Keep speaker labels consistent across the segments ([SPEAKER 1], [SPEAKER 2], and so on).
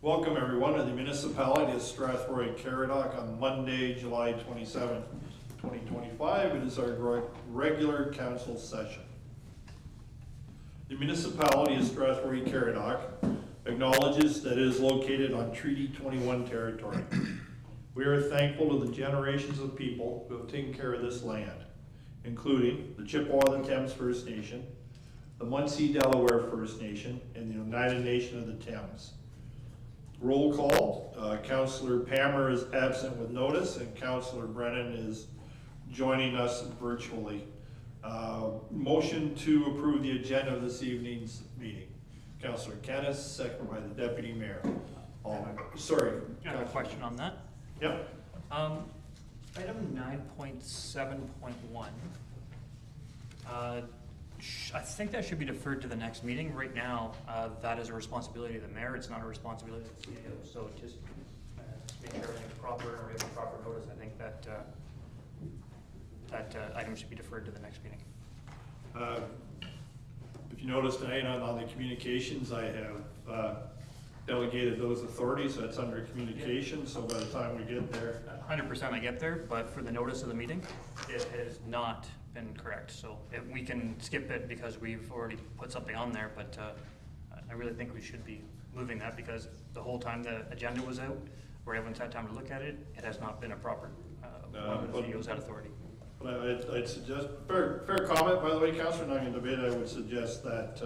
[SPEAKER 1] Welcome everyone to the municipality of Strathroy-Caradoc on Monday, July 27th, 2025. It is our regular council session. The municipality of Strathroy-Caradoc acknowledges that it is located on Treaty 21 territory. We are thankful to the generations of people who have taken care of this land, including the Chippewa-Thames First Nation, the Munsee Delaware First Nation, and the United Nation of the Thames. Roll call, Councillor Palmer is absent with notice and Councillor Brennan is joining us virtually. Motion to approve the agenda of this evening's meeting. Councillor Kennis, seconded by the Deputy Mayor. Sorry.
[SPEAKER 2] I have a question on that.
[SPEAKER 1] Yep.
[SPEAKER 2] Item 9.7.1. I think that should be deferred to the next meeting. Right now, that is a responsibility of the mayor. It's not a responsibility of the CEO. So just make sure everything's proper and we have a proper notice. I think that item should be deferred to the next meeting.
[SPEAKER 1] If you notice tonight on the communications, I have delegated those authorities. That's under communications. So by the time we get there,
[SPEAKER 2] 100% I get there, but for the notice of the meeting, it has not been correct. So we can skip it because we've already put something on there, but I really think we should be moving that because the whole time the agenda was out, where everyone's had time to look at it, it has not been a proper, one of the CEOs had authority.
[SPEAKER 1] But I'd suggest, fair comment by the way, Councillor, not in debate, I would suggest that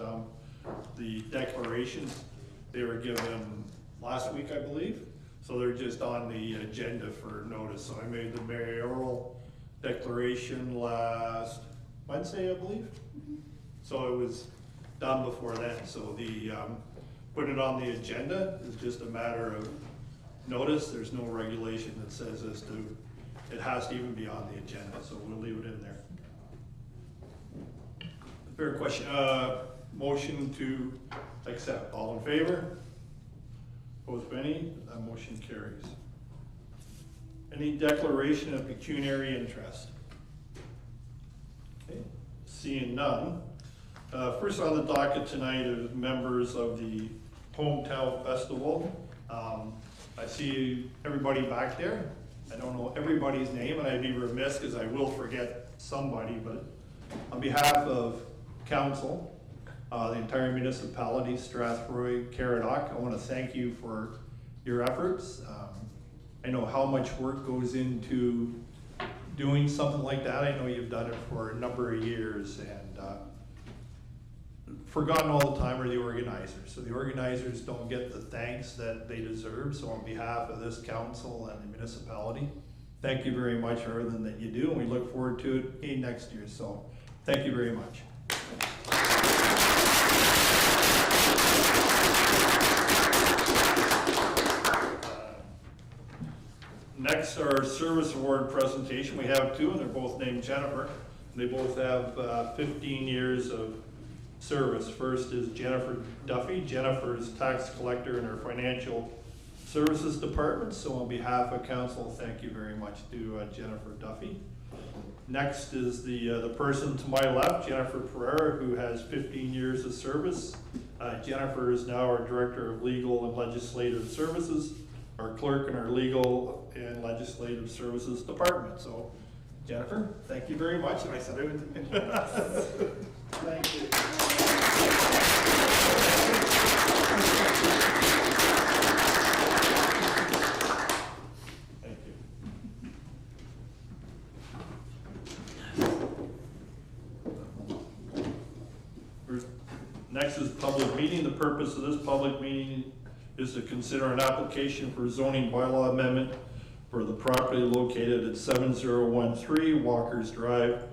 [SPEAKER 1] the declarations, they were given last week, I believe. So they're just on the agenda for notice. So I made the mayoral declaration last Wednesday, I believe. So it was done before then. So the putting it on the agenda is just a matter of notice. There's no regulation that says as to it has to even be on the agenda. So we'll leave it in there. Fair question. Motion to accept. All in favor? Opposed, any? That motion carries. Any declaration of pecuniary interest? Okay, seeing none. First on the docket tonight is members of the Hometown Festival. I see everybody back there. I don't know everybody's name and I'd be remiss because I will forget somebody, but on behalf of council, the entire municipality, Strathroy-Caradoc, I want to thank you for your efforts. I know how much work goes into doing something like that. I know you've done it for a number of years, and forgotten all the time are the organizers. So the organizers don't get the thanks that they deserve. So on behalf of this council and the municipality, thank you very much for everything that you do, and we look forward to it again next year. So thank you very much. Next, our service award presentation. We have two, and they're both named Jennifer. They both have 15 years of service. First is Jennifer Duffy. Jennifer is tax collector in our financial services department. So on behalf of council, thank you very much to Jennifer Duffy. Next is the person to my left, Jennifer Pereira, who has 15 years of service. Jennifer is now our Director of Legal and Legislative Services, our clerk in our Legal and Legislative Services Department. So, Jennifer, thank you very much. And I said I would. Thank you. Thank you. Next is public meeting. The purpose of this public meeting is to consider an application for zoning bylaw amendment for the property located at 7013 Walker's Drive,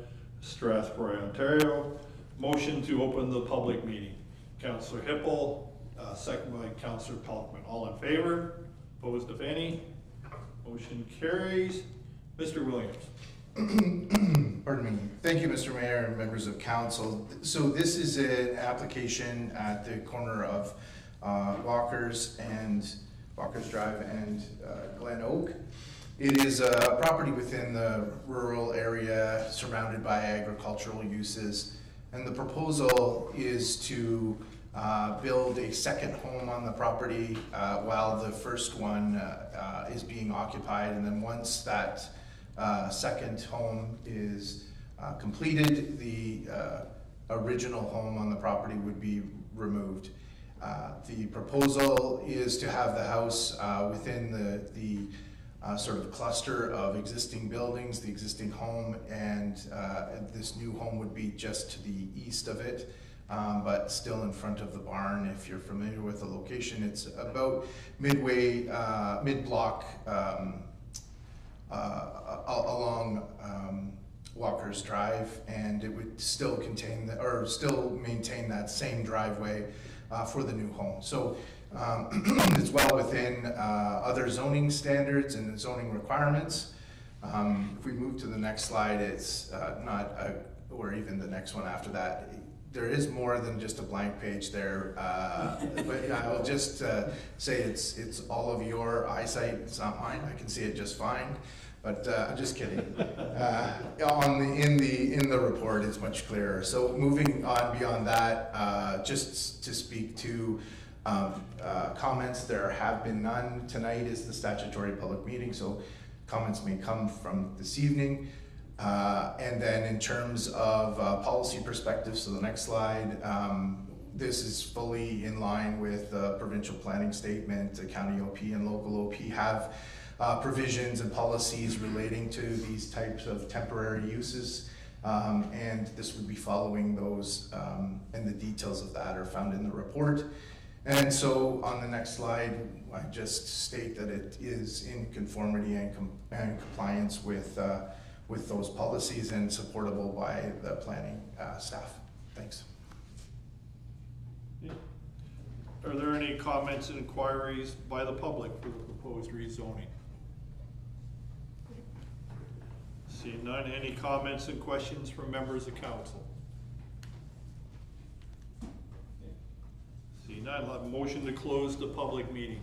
[SPEAKER 1] Strathroy, Ontario. Motion to open the public meeting. Councillor Hippel, second by Councillor Pelkman. All in favor? Opposed, if any? Motion carries. Mr. Williams.
[SPEAKER 3] Pardon me. Thank you, Mr. Mayor and members of council. So this is an application at the corner of Walker's Drive and Glen Oak. It is a property within the rural area surrounded by agricultural uses, and the proposal is to build a second home on the property while the first one is being occupied. And then once that second home is completed, the original home on the property would be removed. The proposal is to have the house within the sort of cluster of existing buildings, the existing home, and this new home would be just to the east of it, but still in front of the barn. If you're familiar with the location, it's about midway, mid-block along Walker's Drive, and it would still contain or still maintain that same driveway for the new home. So it's well within other zoning standards and zoning requirements. If we move to the next slide, it's or even the next one after that, there is more than just a blank page there. But I'll just say it's all of your eyesight. It's not mine. I can see it just fine. But I'm just kidding. In the report, it's much clearer. So moving on beyond that, just to speak to comments, there have been none. Tonight is the statutory public meeting, so comments may come from this evening. And then in terms of policy perspective, so the next slide, this is fully in line with the provincial planning statement. The county OP and local OP have provisions and policies relating to these types of temporary uses, and this would be following those, and the details of that are found in the report. And so on the next slide, I just state that it is in conformity and compliance with those policies and supportable by the planning staff. Thanks.
[SPEAKER 1] Yeah. Are there any comments and inquiries by the public for the proposed rezoning? Seeing none, any comments and questions from members of council? Seeing none, I'll have a motion to close the public meeting.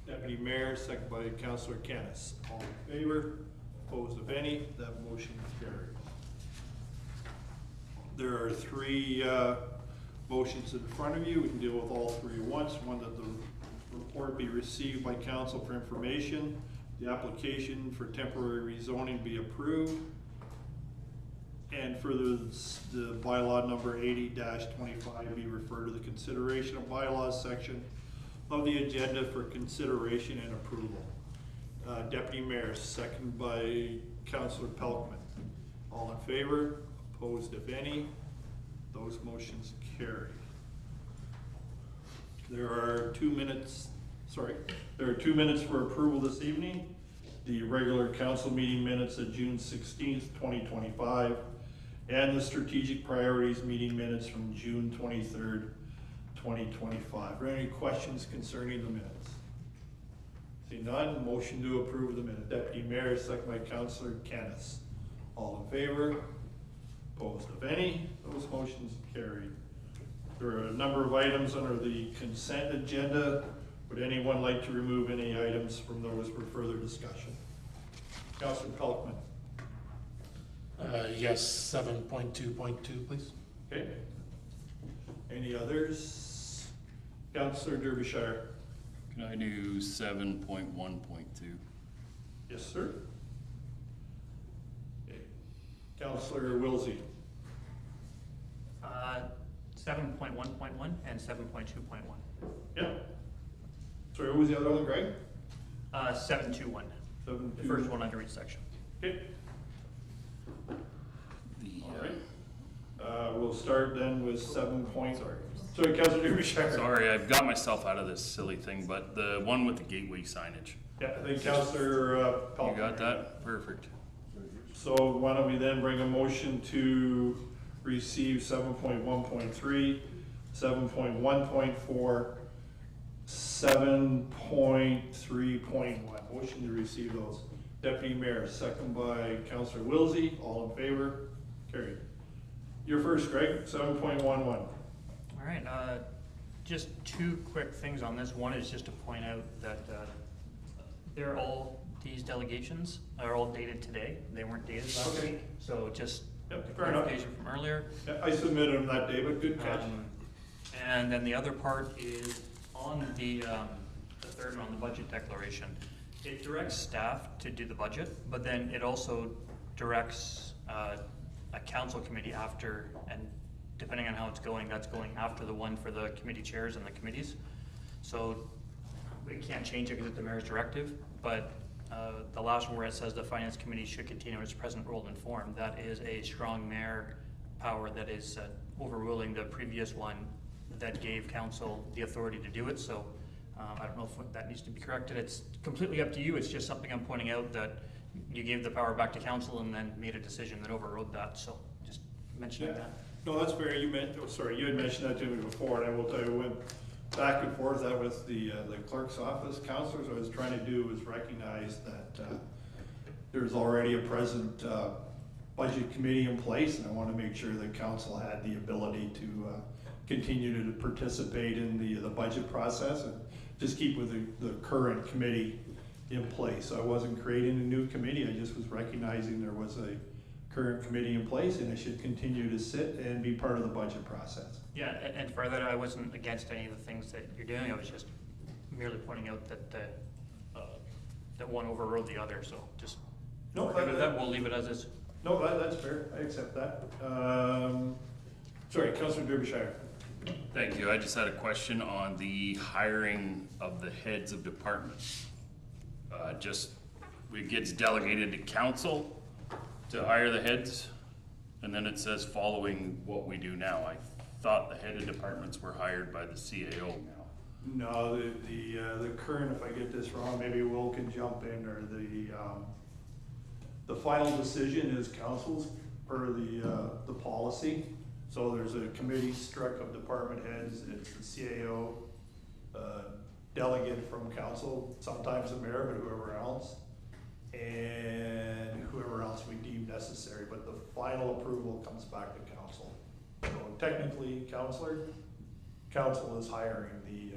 [SPEAKER 1] Deputy Mayor, second by Councillor Kennis. All in favor? Opposed, if any? That motion carries. There are three motions in front of you. We can deal with all three at once. One, that the report be received by council for information. The application for temporary rezoning be approved. And for the bylaw number 80-25 be referred to the consideration of bylaws section of the agenda for consideration and approval. Deputy Mayor, second by Councillor Pelkman. All in favor? Opposed, if any? Those motions carry. There are 2 minutes for approval this evening. The regular council meeting minutes of June 16th, 2025, and the strategic priorities meeting minutes from June 23rd, 2025. Are there any questions concerning the minutes? See none, motion to approve the minute. Deputy Mayor, second by Councillor Kennis. All in favor? Opposed, if any? Those motions carried. There are a number of items under the consent agenda. Would anyone like to remove any items from those for further discussion? Councillor Pelkman.
[SPEAKER 4] Yes, 7.2.2, please.
[SPEAKER 1] Okay. Any others? Councillor Derbyshire.
[SPEAKER 5] Can I do 7.1.2?
[SPEAKER 1] Yes, sir. Okay. Councillor Wilsey.
[SPEAKER 2] 7.1.1 and 7.2.1.
[SPEAKER 1] Yeah. Sorry, what was the other one, Greg?
[SPEAKER 2] 7.2.1. The first one under each section.
[SPEAKER 1] Okay. All right. We'll start then with 7 points. Sorry, Councillor Derbyshire.
[SPEAKER 5] Sorry, I've got myself out of this silly thing, but the one with the gateway signage.
[SPEAKER 1] Yeah, I think Councillor Pelkman.
[SPEAKER 5] You got that? Perfect.
[SPEAKER 1] So why don't we then bring a motion to receive 7.1.3, 7.1.4, 7.3.1. Motion to receive those. Deputy Mayor, second by Councillor Wilsey. All in favor? Carried. You're first, Greg. 7.11.
[SPEAKER 2] All right, just two quick things on this. One is just to point out that these delegations are all dated today. They weren't dated last week, so just
[SPEAKER 1] Fair enough.
[SPEAKER 2] clarification from earlier.
[SPEAKER 1] Yeah, I submitted them that day, but good catch.
[SPEAKER 2] And then the other part is on the third one, on the budget declaration. It directs staff to do the budget, but then it also directs a council committee after, and depending on how it's going, that's going after the one for the committee chairs and the committees. So we can't change it because it's the mayor's directive, but the last one where it says the finance committee should continue its present role and form, that is a strong mayor power that is overruling the previous one that gave council the authority to do it. So I don't know if that needs to be corrected. It's completely up to you. It's just something I'm pointing out, that you gave the power back to council and then made a decision that overrode that. So just mentioning that.
[SPEAKER 1] No, that's fair. You had mentioned that to me before, and I will tell you, went back and forth that with the clerk's office. Councilors, what I was trying to do was recognize that there's already a present budget committee in place, and I want to make sure that council had the ability to continue to participate in the budget process and just keep with the current committee in place. So I wasn't creating a new committee, I just was recognizing there was a current committee in place and it should continue to sit and be part of the budget process.
[SPEAKER 2] Yeah, and further, I wasn't against any of the things that you're doing. I was just merely pointing out that that one overrode the other. So just
[SPEAKER 1] No,
[SPEAKER 2] we'll leave it as is.
[SPEAKER 1] No, that's fair. I accept that. Sorry, Councilor Derbyshire.
[SPEAKER 5] Thank you. I just had a question on the hiring of the heads of departments. It gets delegated to council to hire the heads, and then it says following what we do now. I thought the head of departments were hired by the CAO now.
[SPEAKER 1] No, the current, if I get this wrong, maybe Will can jump in, or the final decision is council's per the policy. So there's a committee struck of department heads, it's the CAO, delegate from council, sometimes the mayor, but whoever else, and whoever else we deem necessary, but the final approval comes back to council. So technically, council is hiring the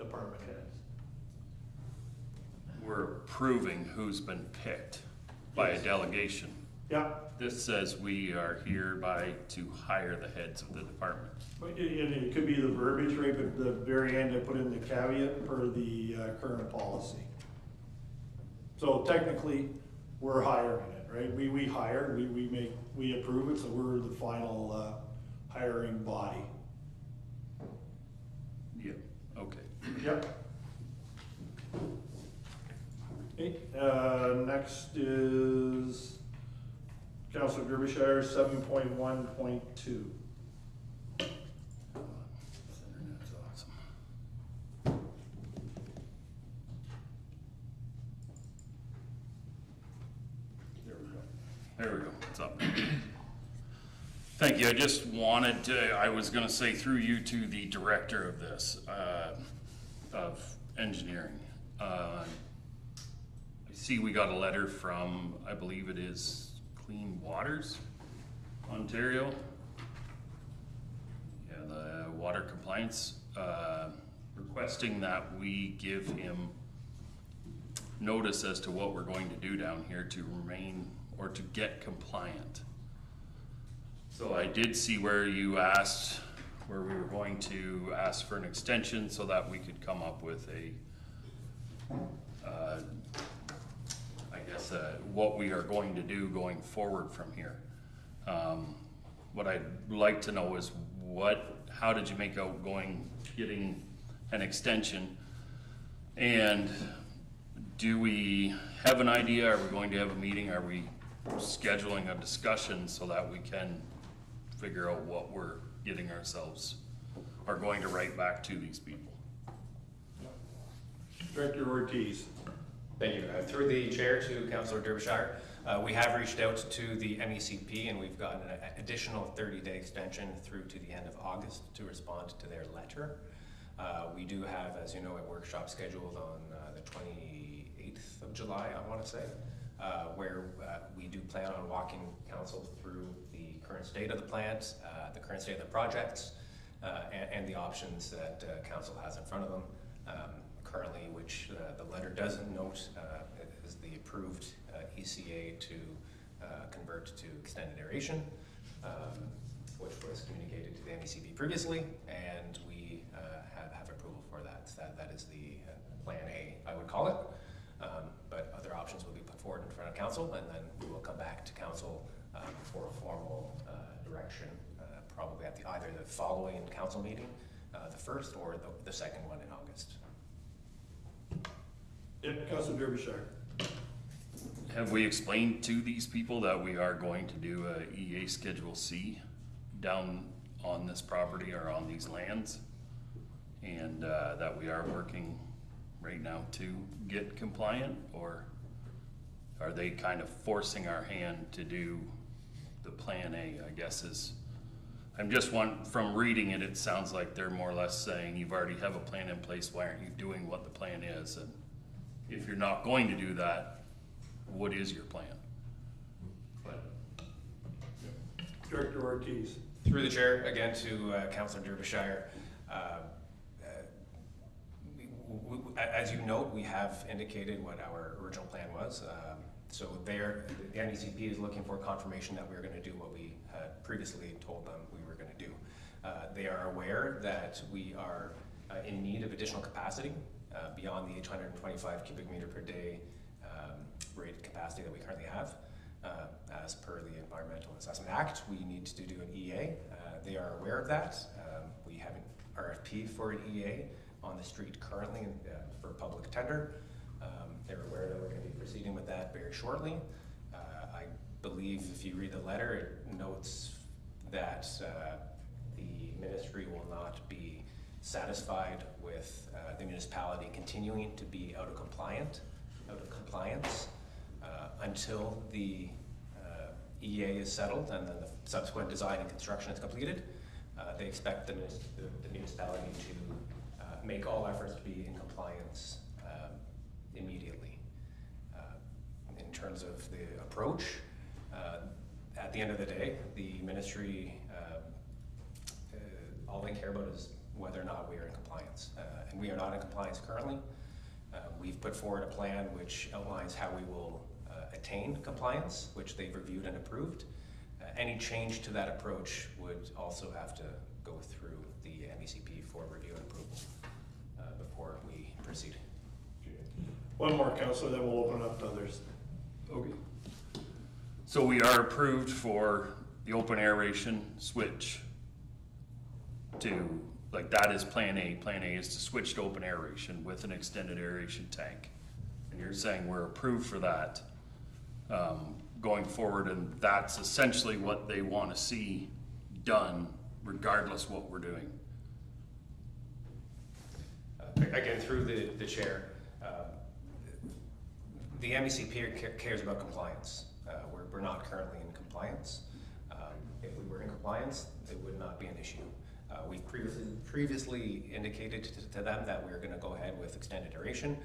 [SPEAKER 1] department heads.
[SPEAKER 5] We're approving who's been picked by a delegation.
[SPEAKER 1] Yeah,
[SPEAKER 5] This says we are hereby to hire the heads of the department.
[SPEAKER 1] but it could be the verbiage, right, but at the very end I put in the caveat per the current policy. So technically, we're hiring it, right? We hire, we approve it, so we're the final hiring body.
[SPEAKER 5] Yeah. Okay.
[SPEAKER 1] Yep. Okay, next is Councilor Derbyshire, 7.1.2.
[SPEAKER 5] Internet's awesome. There we go, it's up. Thank you, I just wanted to, I was gonna say through you to the director of this, of engineering. I see we got a letter from, I believe it is Clean Waters, Ontario. Yeah, the water compliance, requesting that we give him notice as to what we're going to do down here to remain or to get compliant. So I did see where you asked, where we were going to ask for an extension so that we could come up with what we are going to do going forward from here. What I'd like to know is how did you make out getting an extension? And do we have an idea? Are we going to have a meeting? Are we scheduling a discussion so that we can figure out what we're getting ourselves, are going to write back to these people?
[SPEAKER 1] Director Ortiz.
[SPEAKER 6] Thank you. Through the chair to Councillor Derbyshire, we have reached out to the MECP and we've gotten an additional 30-day extension through to the end of August to respond to their letter. We do have, as you know, a workshop scheduled on the 28th of July, I want to say, where we do plan on walking council through the current state of the plant, the current state of the projects, and the options that council has in front of them. Currently, which the letter doesn't note, is the approved ECA to convert to extended aeration. which was communicated to the MECP previously, and we have approval for that. That is the Plan A, I would call it. But other options will be put forward in front of council, and then we will come back to council for a formal direction, probably at either the following council meeting, the first, or the second one in August.
[SPEAKER 1] Yep, Councilor Derbyshire.
[SPEAKER 5] Have we explained to these people that we are going to do a EA Schedule C down on this property or on these lands? And that we are working right now to get compliant, or are they kind of forcing our hand to do the Plan A, I guess is, from reading it, it sounds like they're more or less saying, you've already have a plan in place, why aren't you doing what the plan is? And if you're not going to do that, what is your plan? But
[SPEAKER 1] Director Ortiz.
[SPEAKER 6] Through the chair, again to Councilor Derbyshire. As you note, we have indicated what our original plan was. So the NECP is looking for confirmation that we're going to do what we had previously told them we were going to do. They are aware that we are in need of additional capacity beyond the 825 cubic meter per day rated capacity that we currently have. As per the Environmental Assessment Act, we need to do an EA. They are aware of that. We have an RFP for an EA on the street currently for public tender. They're aware that we're going to be proceeding with that very shortly. I believe if you read the letter, it notes that the ministry will not be satisfied with the municipality continuing to be out of compliance until the EA is settled and then the subsequent design and construction is completed. They expect the municipality to make all efforts to be in compliance immediately. In terms of the approach, at the end of the day, the ministry, all they care about is whether or not we are in compliance. And we are not in compliance currently. We've put forward a plan which outlines how we will attain compliance, which they've reviewed and approved. Any change to that approach would also have to go through the MECP for review and approval before we proceed.
[SPEAKER 1] One more, Councilor, then we'll open it up to others.
[SPEAKER 5] okay. So we are approved for the open aeration switch to, like, that is Plan A. Plan A is to switch to open aeration with an extended aeration tank. And you're saying we're approved for that going forward, and that's essentially what they want to see done regardless what we're doing.
[SPEAKER 6] Again, through the chair, the MECP cares about compliance. We're not currently in compliance. If we were in compliance, it would not be an issue. We've previously indicated to them that we're going to go ahead with extended duration.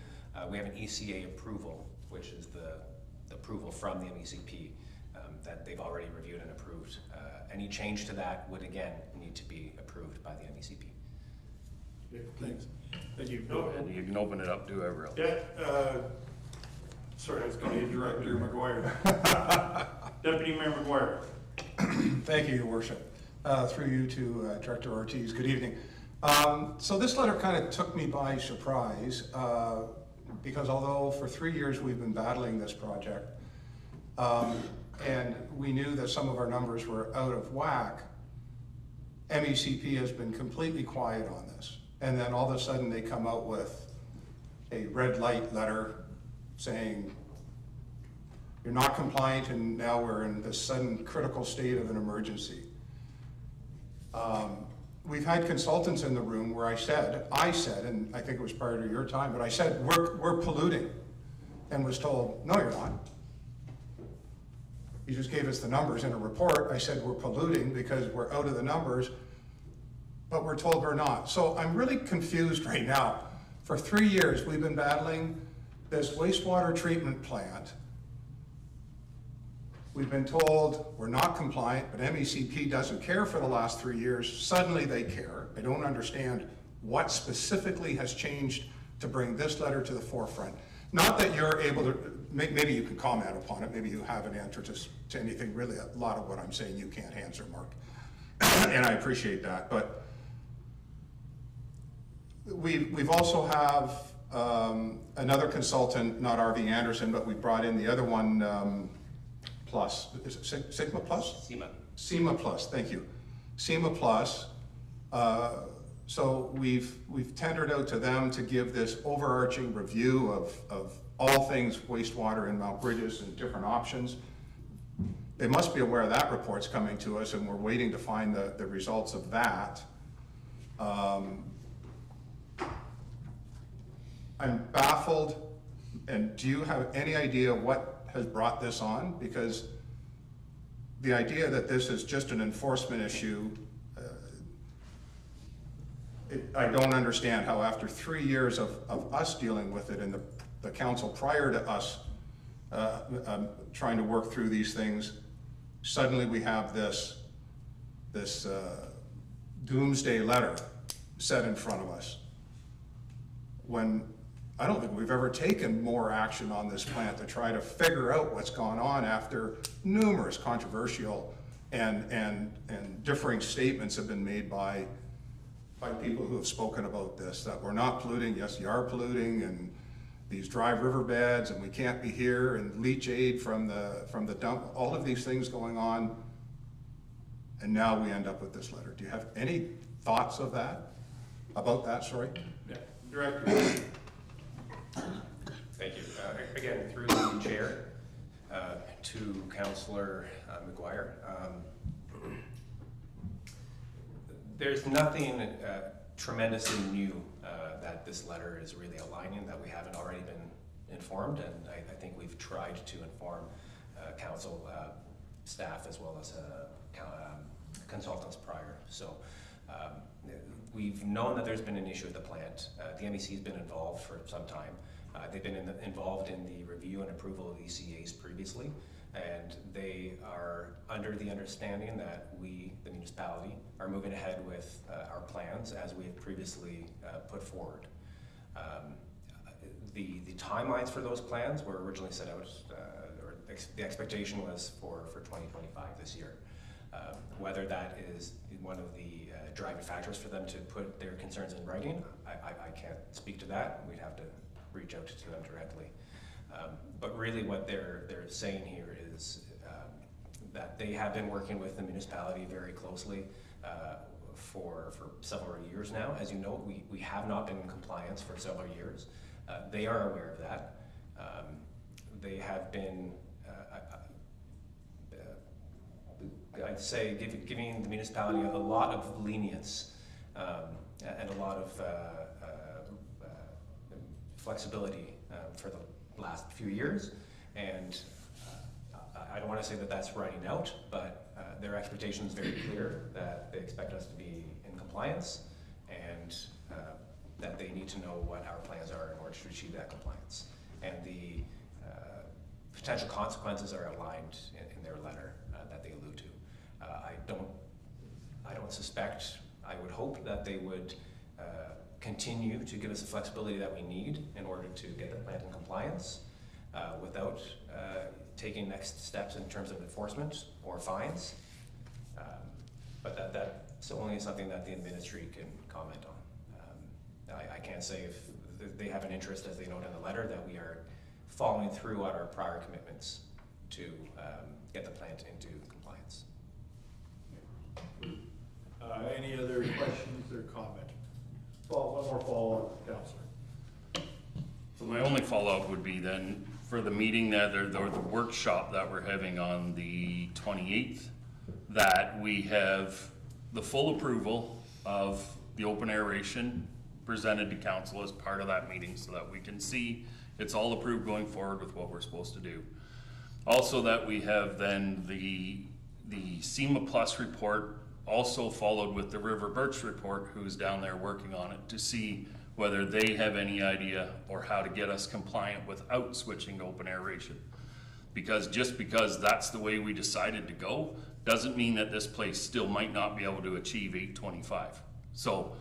[SPEAKER 6] We have an ECA approval, which is the approval from the MECP that they've already reviewed and approved. Any change to that would again need to be approved by the MECP.
[SPEAKER 1] Okay, thanks. Thank you.
[SPEAKER 5] And you can open it up to whoever else.
[SPEAKER 1] Yeah, sorry, I was calling you Director McGuire. Deputy Mayor McGuire.
[SPEAKER 7] Thank you, Your Worship. Through you to Director Ortiz, good evening. So this letter kind of took me by surprise because although for 3 years we've been battling this project and we knew that some of our numbers were out of whack, MECP has been completely quiet on this. And then all of a sudden they come out with a red light letter saying, you're not compliant and now we're in this sudden critical state of an emergency. We've had consultants in the room where I said, and I think it was prior to your time, but I said, we're polluting, and was told, no, you're not. You just gave us the numbers in a report. I said, we're polluting because we're out of the numbers, but we're told we're not. So I'm really confused right now. For 3 years, we've been battling this wastewater treatment plant. We've been told we're not compliant, but MECP doesn't care for the last 3 years. Suddenly they care. I don't understand what specifically has changed to bring this letter to the forefront. Not that you're able to, maybe you can comment upon it, maybe you have an answer to anything, really a lot of what I'm saying you can't answer, Mark. and I appreciate that, but we've also have another consultant, not RV Anderson, but we brought in the other one, Plus, is it Sigma Plus? SEMA Plus, thank you. SEMA Plus. So we've tendered out to them to give this overarching review of all things wastewater in Mount Bridges and different options. They must be aware that report's coming to us, and we're waiting to find the results of that. I'm baffled, and do you have any idea what has brought this on? Because the idea that this is just an enforcement issue, I don't understand how after 3 years of us dealing with it and the council prior to us trying to work through these things, suddenly we have this doomsday letter set in front of us. When I don't think we've ever taken more action on this plant to try to figure out what's gone on after numerous controversial and differing statements have been made by people who have spoken about this, that we're not polluting, yes, you are polluting, and these dry riverbeds, and we can't be here, and leachate from the dump, all of these things going on, and now we end up with this letter. Do you have any thoughts of that, about that, sorry?
[SPEAKER 1] Yeah, Director.
[SPEAKER 6] Thank you. Again, through the chair, to Councillor McGuire. There's nothing tremendously new that this letter is really aligning that we haven't already been informed, and I think we've tried to inform council staff as well as consultants prior. So we've known that there's been an issue at the plant. The MEC's been involved for some time. They've been involved in the review and approval of ECAs previously, and they are under the understanding that we, the municipality, are moving ahead with our plans as we have previously put forward. The timelines for those plans were originally set out, or the expectation was for 2025 this year. Whether that is one of the driving factors for them to put their concerns in writing, I can't speak to that. We'd have to reach out to them directly. But really what they're saying here is that they have been working with the municipality very closely for several years now. As you know, we have not been in compliance for several years. They are aware of that. They have been, I'd say, giving the municipality a lot of lenience and a lot of flexibility for the last few years, and I don't want to say that that's running out, but their expectation is very clear that they expect us to be in compliance, and that they need to know what our plans are in order to achieve that compliance. And the potential consequences are outlined in their letter that they allude to. I don't suspect, I would hope that they would continue to give us the flexibility that we need in order to get the plant in compliance without taking next steps in terms of enforcement or fines. But that's only something that the ministry can comment on. I can't say if they have an interest, as they note in the letter, that we are following through on our prior commitments to get the plant into compliance.
[SPEAKER 1] Any other questions or comment? Well, one more follow-up, Councillor.
[SPEAKER 5] So my only follow-up would be then, for the meeting that, or the workshop that we're having on the 28th, that we have the full approval of the open aeration presented to council as part of that meeting, so that we can see it's all approved going forward with what we're supposed to do. Also that we have then the SEMA Plus report, also followed with the River Birch report, who's down there working on it, to see whether they have any idea or how to get us compliant without switching to open aeration. Because just because that's the way we decided to go, doesn't mean that this place still might not be able to achieve 825. So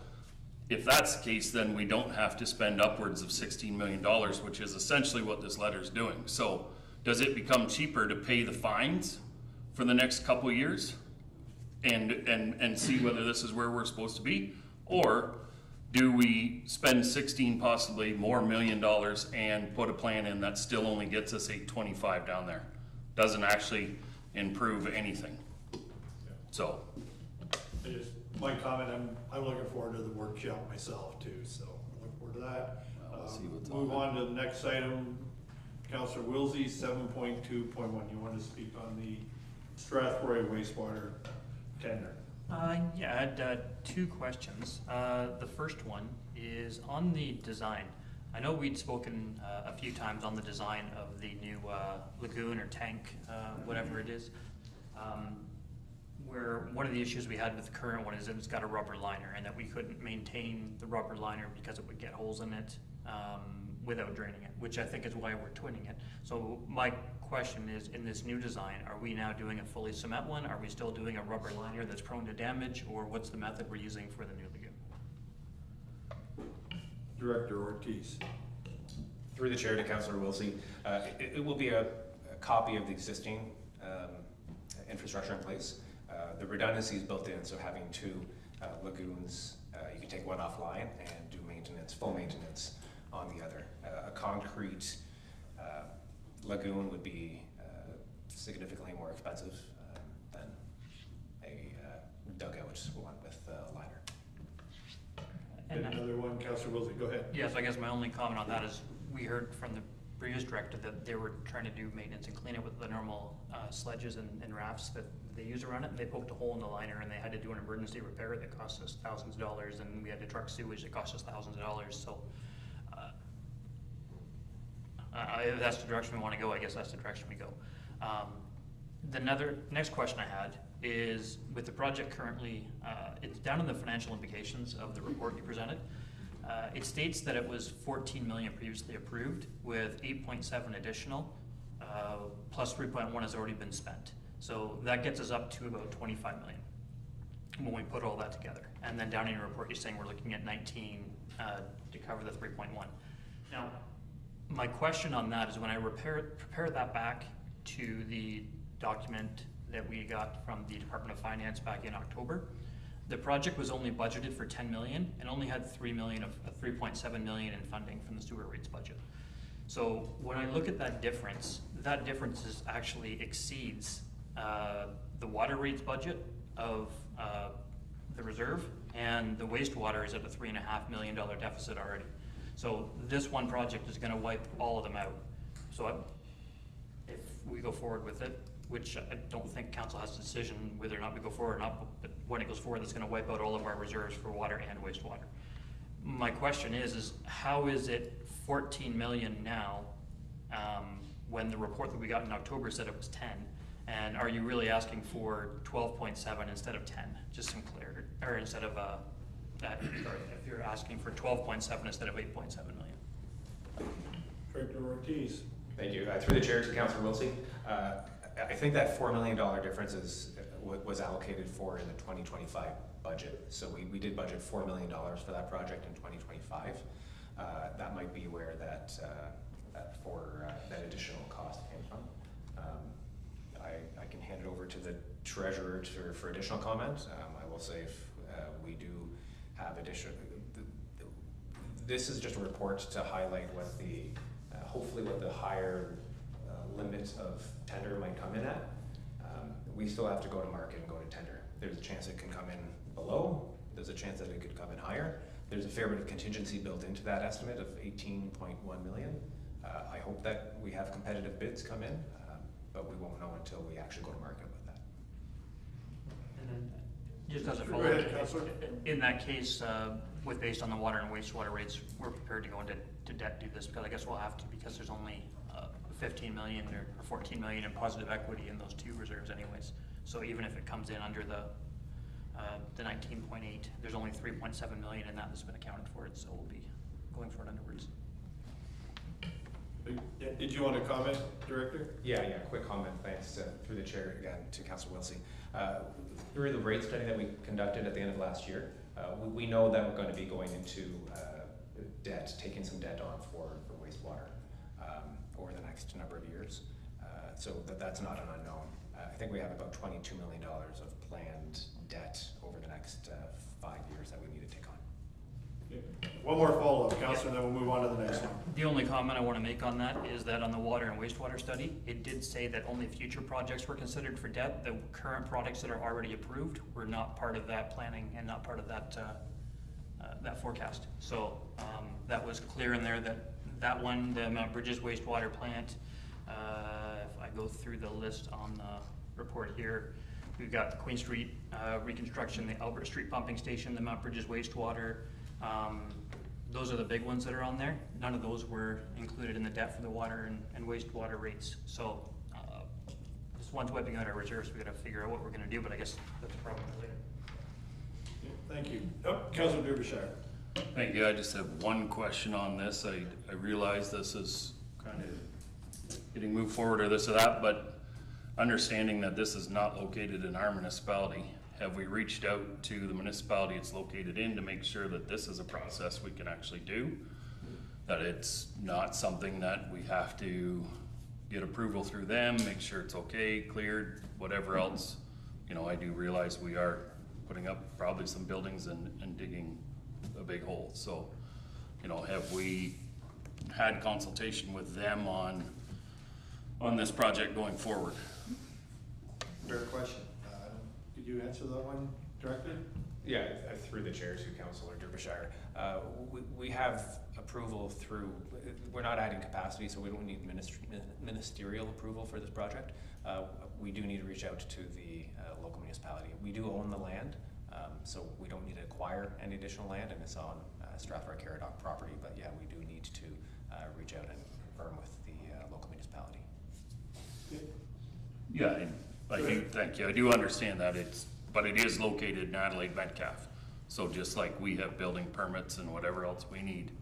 [SPEAKER 5] if that's the case, then we don't have to spend upwards of $16 million, which is essentially what this letter is doing. So does it become cheaper to pay the fines for the next couple of years? and see whether this is where we're supposed to be? Or do we spend 16 possibly more $1 million and put a plan in that still only gets us 825 down there? Doesn't actually improve anything. So,
[SPEAKER 1] My comment, I'm looking forward to the workshop myself too, so I look forward to that.
[SPEAKER 5] Well, we'll see what's
[SPEAKER 1] Move
[SPEAKER 5] on
[SPEAKER 1] on to the next item, Councillor Wilsey, 7.2.1, you want to speak on the Strathroy wastewater tender?
[SPEAKER 2] Yeah, I had two questions. The first one is on the design. I know we'd spoken a few times on the design of the new lagoon or tank, whatever it is. Where one of the issues we had with the current one is that it's got a rubber liner and that we couldn't maintain the rubber liner because it would get holes in it without draining it, which I think is why we're twinning it. So my question is, in this new design, are we now doing a fully cement one? Are we still doing a rubber liner that's prone to damage, or what's the method we're using for the new lagoon?
[SPEAKER 1] Director Ortiz.
[SPEAKER 6] Through the chair to Councillor Wilsey, it will be a copy of the existing infrastructure in place. The redundancy is built in, so having two lagoons, you can take one offline and do maintenance, full maintenance on the other. A concrete lagoon would be significantly more expensive than a dugout one with a liner.
[SPEAKER 2] And
[SPEAKER 1] Another one, Councillor Wilsey, go ahead.
[SPEAKER 2] yes, I guess my only comment on that is we heard from the previous director that they were trying to do maintenance and clean it with the normal sledges and rafts that they use around it. They poked a hole in the liner and they had to do an emergency repair that cost us thousands of dollars, and we had to truck sewage that cost us thousands of dollars. So if that's the direction we want to go, I guess that's the direction we go. The next question I had is, with the project currently, it's down in the financial implications of the report you presented. It states that it was 14 million previously approved, with 8.7 additional, plus 3.1 has already been spent. So that gets us up to about 25 million when we put all that together. And then down in your report, you're saying we're looking at 19 to cover the 3.1. Now, my question on that is, when I prepare that back to the document that we got from the Department of Finance back in October, the project was only budgeted for 10 million and only had 3 million of 3.7 million in funding from the sewer rates budget. So when I look at that difference is actually exceeds the water rates budget of the reserve, and the wastewater is at a $3.5 million deficit already. So this one project is going to wipe all of them out. So if we go forward with it, which I don't think council has a decision whether or not we go forward or not, but when it goes forward, it's going to wipe out all of our reserves for water and wastewater. My question is how is it 14 million now, when the report that we got in October said it was 10? And are you really asking for 12.7 instead of 10? Just some clarity, or instead of if you're asking for 12.7 instead of 8.7 million.
[SPEAKER 1] Director Ortiz.
[SPEAKER 6] Thank you. Through the chair to Councillor Wilsey, I think that $4 million difference was allocated for in the 2025 budget. So we did budget $4 million for that project in 2025. That might be where that additional cost came from. I can hand it over to the treasurer for additional comment. I will say if we do have additional, this is just a report to highlight what the hopefully what the higher limit of tender might come in at. We still have to go to market and go to tender. There's a chance it can come in below. There's a chance that it could come in higher. There's a fair bit of contingency built into that estimate of 18.1 million. I hope that we have competitive bids come in, but we won't know until we actually go to market with that.
[SPEAKER 2] And then, just as a
[SPEAKER 1] Go
[SPEAKER 2] follow-up,
[SPEAKER 1] ahead, Councillor.
[SPEAKER 2] in that case, with based on the water and wastewater rates, we're prepared to go into debt, do this, because I guess we'll have to, because there's only 15 million or 14 million in positive equity in those two reserves anyways. So even if it comes in under the 19.8, there's only 3.7 million in that that's been accounted for it, so we'll be going for it underwards.
[SPEAKER 1] Did you want to comment, Director?
[SPEAKER 6] Yeah, quick comment, thanks through the chair again to Councillor Wilsey. Through the rate study that we conducted at the end of last year, we know that we're going to be going into debt, taking some debt on for wastewater over the next number of years. So that's not an unknown. I think we have about $22 million of planned debt over the next 5 years that we need to take on.
[SPEAKER 1] One more follow-up, Councillor, then we'll move on to the next one.
[SPEAKER 2] The only comment I want to make on that is that on the water and wastewater study, it did say that only future projects were considered for debt. The current projects that are already approved were not part of that planning and not part of that, that forecast. So that was clear in there that one, the Mount Bridges wastewater plant, if I go through the list on the report here, we've got the Queen Street reconstruction, the Albert Street pumping station, the Mount Bridges wastewater. Those are the big ones that are on there. None of those were included in the debt for the water and wastewater rates. So this one's wiping out our reserves. We got to figure out what we're going to do, but I guess that's a problem for later.
[SPEAKER 1] Thank you. Oh, Councillor Derbyshire.
[SPEAKER 5] Thank you. I just have one question on this. I realize this is kind of getting moved forward or this or that, but understanding that this is not located in our municipality, have we reached out to the municipality it's located in to make sure that this is a process we can actually do? That it's not something that we have to get approval through them, make sure it's okay, cleared, whatever else. You know, I do realize we are putting up probably some buildings and digging a big hole. So, you know, have we had consultation with them on this project going forward?
[SPEAKER 1] Fair question. Could you answer that one directly?
[SPEAKER 6] Yeah, through the chair to Councillor Derbyshire. We have approval through, we're not adding capacity, so we don't need ministerial approval for this project. We do need to reach out to the local municipality. We do own the land, so we don't need to acquire any additional land, and it's on Strathroy-Caradoc property, but yeah, we do need to reach out and confirm with the local municipality.
[SPEAKER 5] Yeah, I do, thank you. I do understand that but it is located in Adelaide Metcalf. So just like we have building permits and whatever else we need,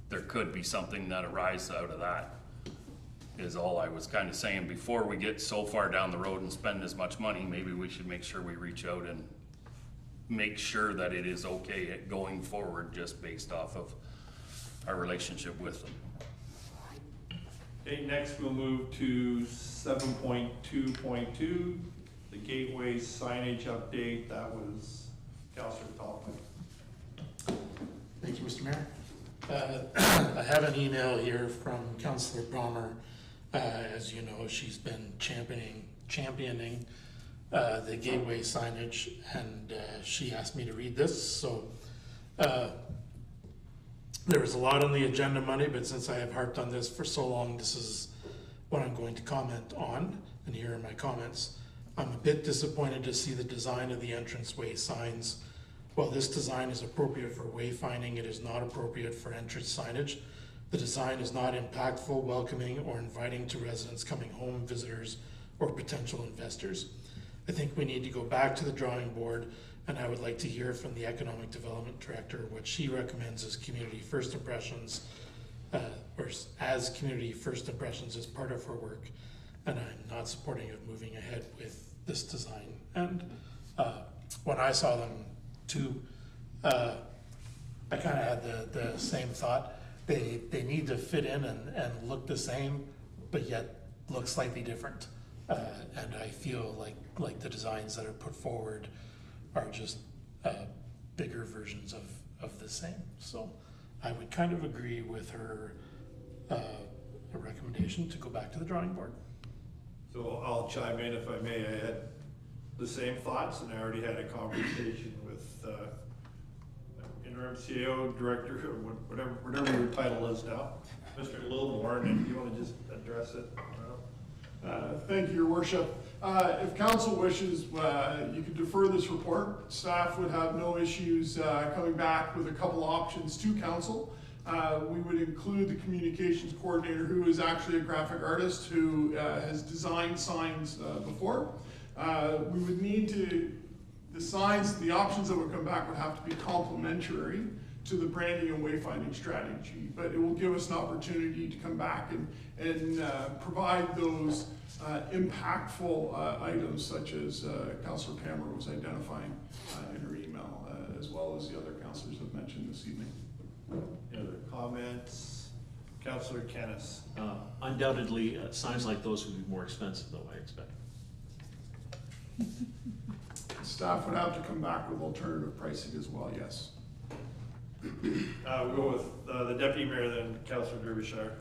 [SPEAKER 5] there could be something that arises out of that, is all I was kind of saying. Before we get so far down the road and spend as much money, maybe we should make sure we reach out and make sure that it is okay at going forward just based off of our relationship with them.
[SPEAKER 1] Okay, next we'll move to 7.2.2, the gateway signage update. That was Councillor Tallman.
[SPEAKER 4] Thank you, Mr. Mayor. I have an email here from Councillor Palmer. As you know, she's been championing the gateway signage, and she asked me to read this. So there was a lot on the agenda Monday, but since I have harped on this for so long, this is what I'm going to comment on, and here are my comments. I'm a bit disappointed to see the design of the entranceway signs. While this design is appropriate for wayfinding, it is not appropriate for entrance signage. The design is not impactful, welcoming, or inviting to residents coming home, visitors, or potential investors. I think we need to go back to the drawing board, and I would like to hear from the Economic Development Director what she recommends as community first impressions, or as community first impressions as part of her work. And I'm not supporting of moving ahead with this design. And when I saw them too, I kind of had the same thought. They need to fit in and look the same, but yet look slightly different. And I feel like the designs that are put forward are just bigger versions of the same. So I would kind of agree with her recommendation to go back to the drawing board.
[SPEAKER 1] So I'll chime in if I may. I had the same thoughts, and I already had a conversation with interim CEO director, or whatever your title is now, Mr. Lilmore, and if you want to just address it.
[SPEAKER 8] Thank you, Your Worship. If council wishes, you could defer this report. Staff would have no issues coming back with a couple options to council. We would include the communications coordinator, who is actually a graphic artist who has designed signs before. We would need to, the options that would come back would have to be complementary to the branding and wayfinding strategy, but it will give us an opportunity to come back and provide those impactful items, such as Councillor Palmer was identifying in her email, as well as the other councillors have mentioned this evening.
[SPEAKER 1] Any other comments? Councillor Kennis.
[SPEAKER 9] Undoubtedly, signs like those would be more expensive, though, I expect.
[SPEAKER 8] Staff would have to come back with alternative pricing as well, yes.
[SPEAKER 1] We'll go with the deputy mayor then, Councillor Derbyshire.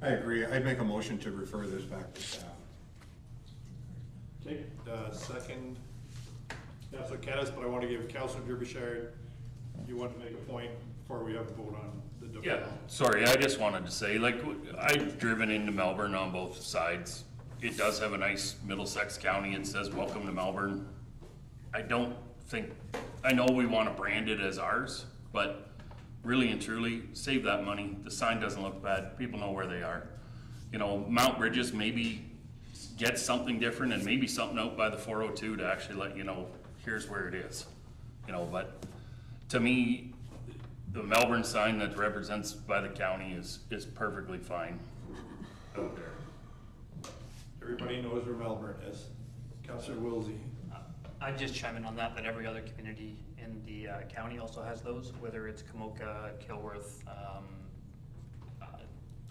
[SPEAKER 7] I agree. I'd make a motion to refer this back to staff.
[SPEAKER 1] Okay, second, Councillor Canis, but I want to give Councillor Derbyshire, you want to make a point before we have a vote on the deputy?
[SPEAKER 5] Yeah, sorry, I just wanted to say, like, I've driven into Melbourne on both sides. It does have a nice Middlesex County, it says welcome to Melbourne. I don't think, I know we want to brand it as ours, but really and truly, save that money. The sign doesn't look bad, people know where they are. You know, Mount Bridges maybe get something different and maybe something out by the 402 to actually let you know, here's where it is. You know, but to me, the Melbourne sign that represents by the county is perfectly fine out there.
[SPEAKER 1] Everybody knows where Melbourne is. Councillor Wilsey.
[SPEAKER 2] I'd just chime in on that, that every other community in the county also has those, whether it's Kamoka, Kilworth,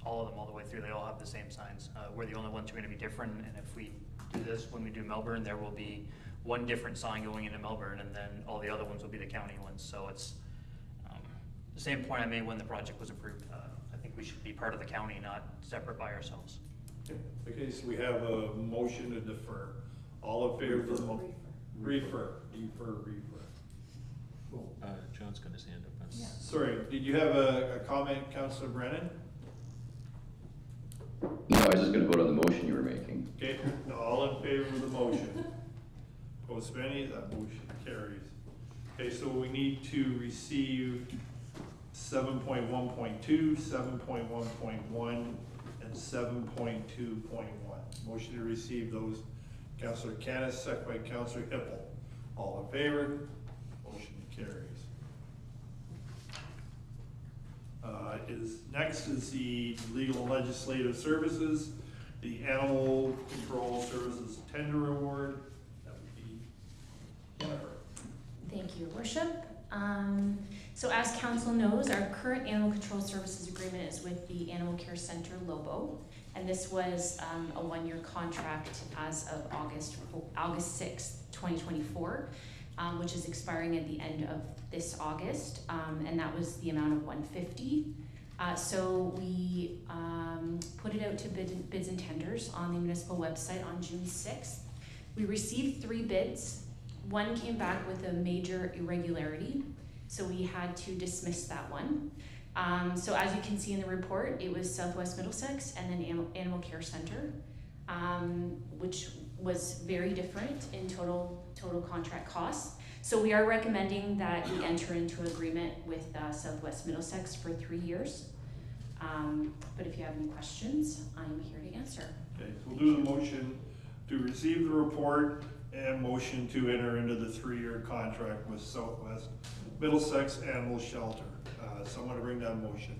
[SPEAKER 2] all of them all the way through, they all have the same signs. We're the only ones who are gonna be different, and if we do this, when we do Melbourne, there will be one different sign going into Melbourne, and then all the other ones will be the county ones, so it's the same point I made when the project was approved. I think we should be part of the county, not separate by ourselves.
[SPEAKER 1] Okay, so we have a motion to defer. All in favor of the motion? Refer.
[SPEAKER 9] John's got his hand up.
[SPEAKER 1] Sorry, did you have a comment, Councillor Brennan?
[SPEAKER 10] No, I was just gonna vote on the motion you were making.
[SPEAKER 1] Okay, all in favor of the motion? Opposed, any? That motion carries. Okay, so we need to receive 7.1.2, 7.1.1, and 7.2.1. Motion to receive those. Councillor Canis, second by Councillor Hippel. All in favor? Motion carries. Next is the Legal and Legislative Services, the Animal Control Services Tender Award. That would be Jennifer.
[SPEAKER 11] Thank you, Your Worship. So as council knows, our current animal control services agreement is with the Animal Care Center Lobo, and this was a one-year contract as of August 6th, 2024, which is expiring at the end of this August, and that was the amount of $150. So we put it out to bids and tenders on the municipal website on June 6th. We received 3 bids. One came back with a major irregularity, so we had to dismiss that one. So as you can see in the report, it was Southwest Middlesex and then Animal Care Center, which was very different in total contract costs. So we are recommending that we enter into agreement with Southwest Middlesex for 3 years. But if you have any questions, I'm here to answer.
[SPEAKER 1] Okay, so we'll do the motion to receive the report and motion to enter into the 3-year contract with Southwest Middlesex Animal Shelter. Someone to bring that motion.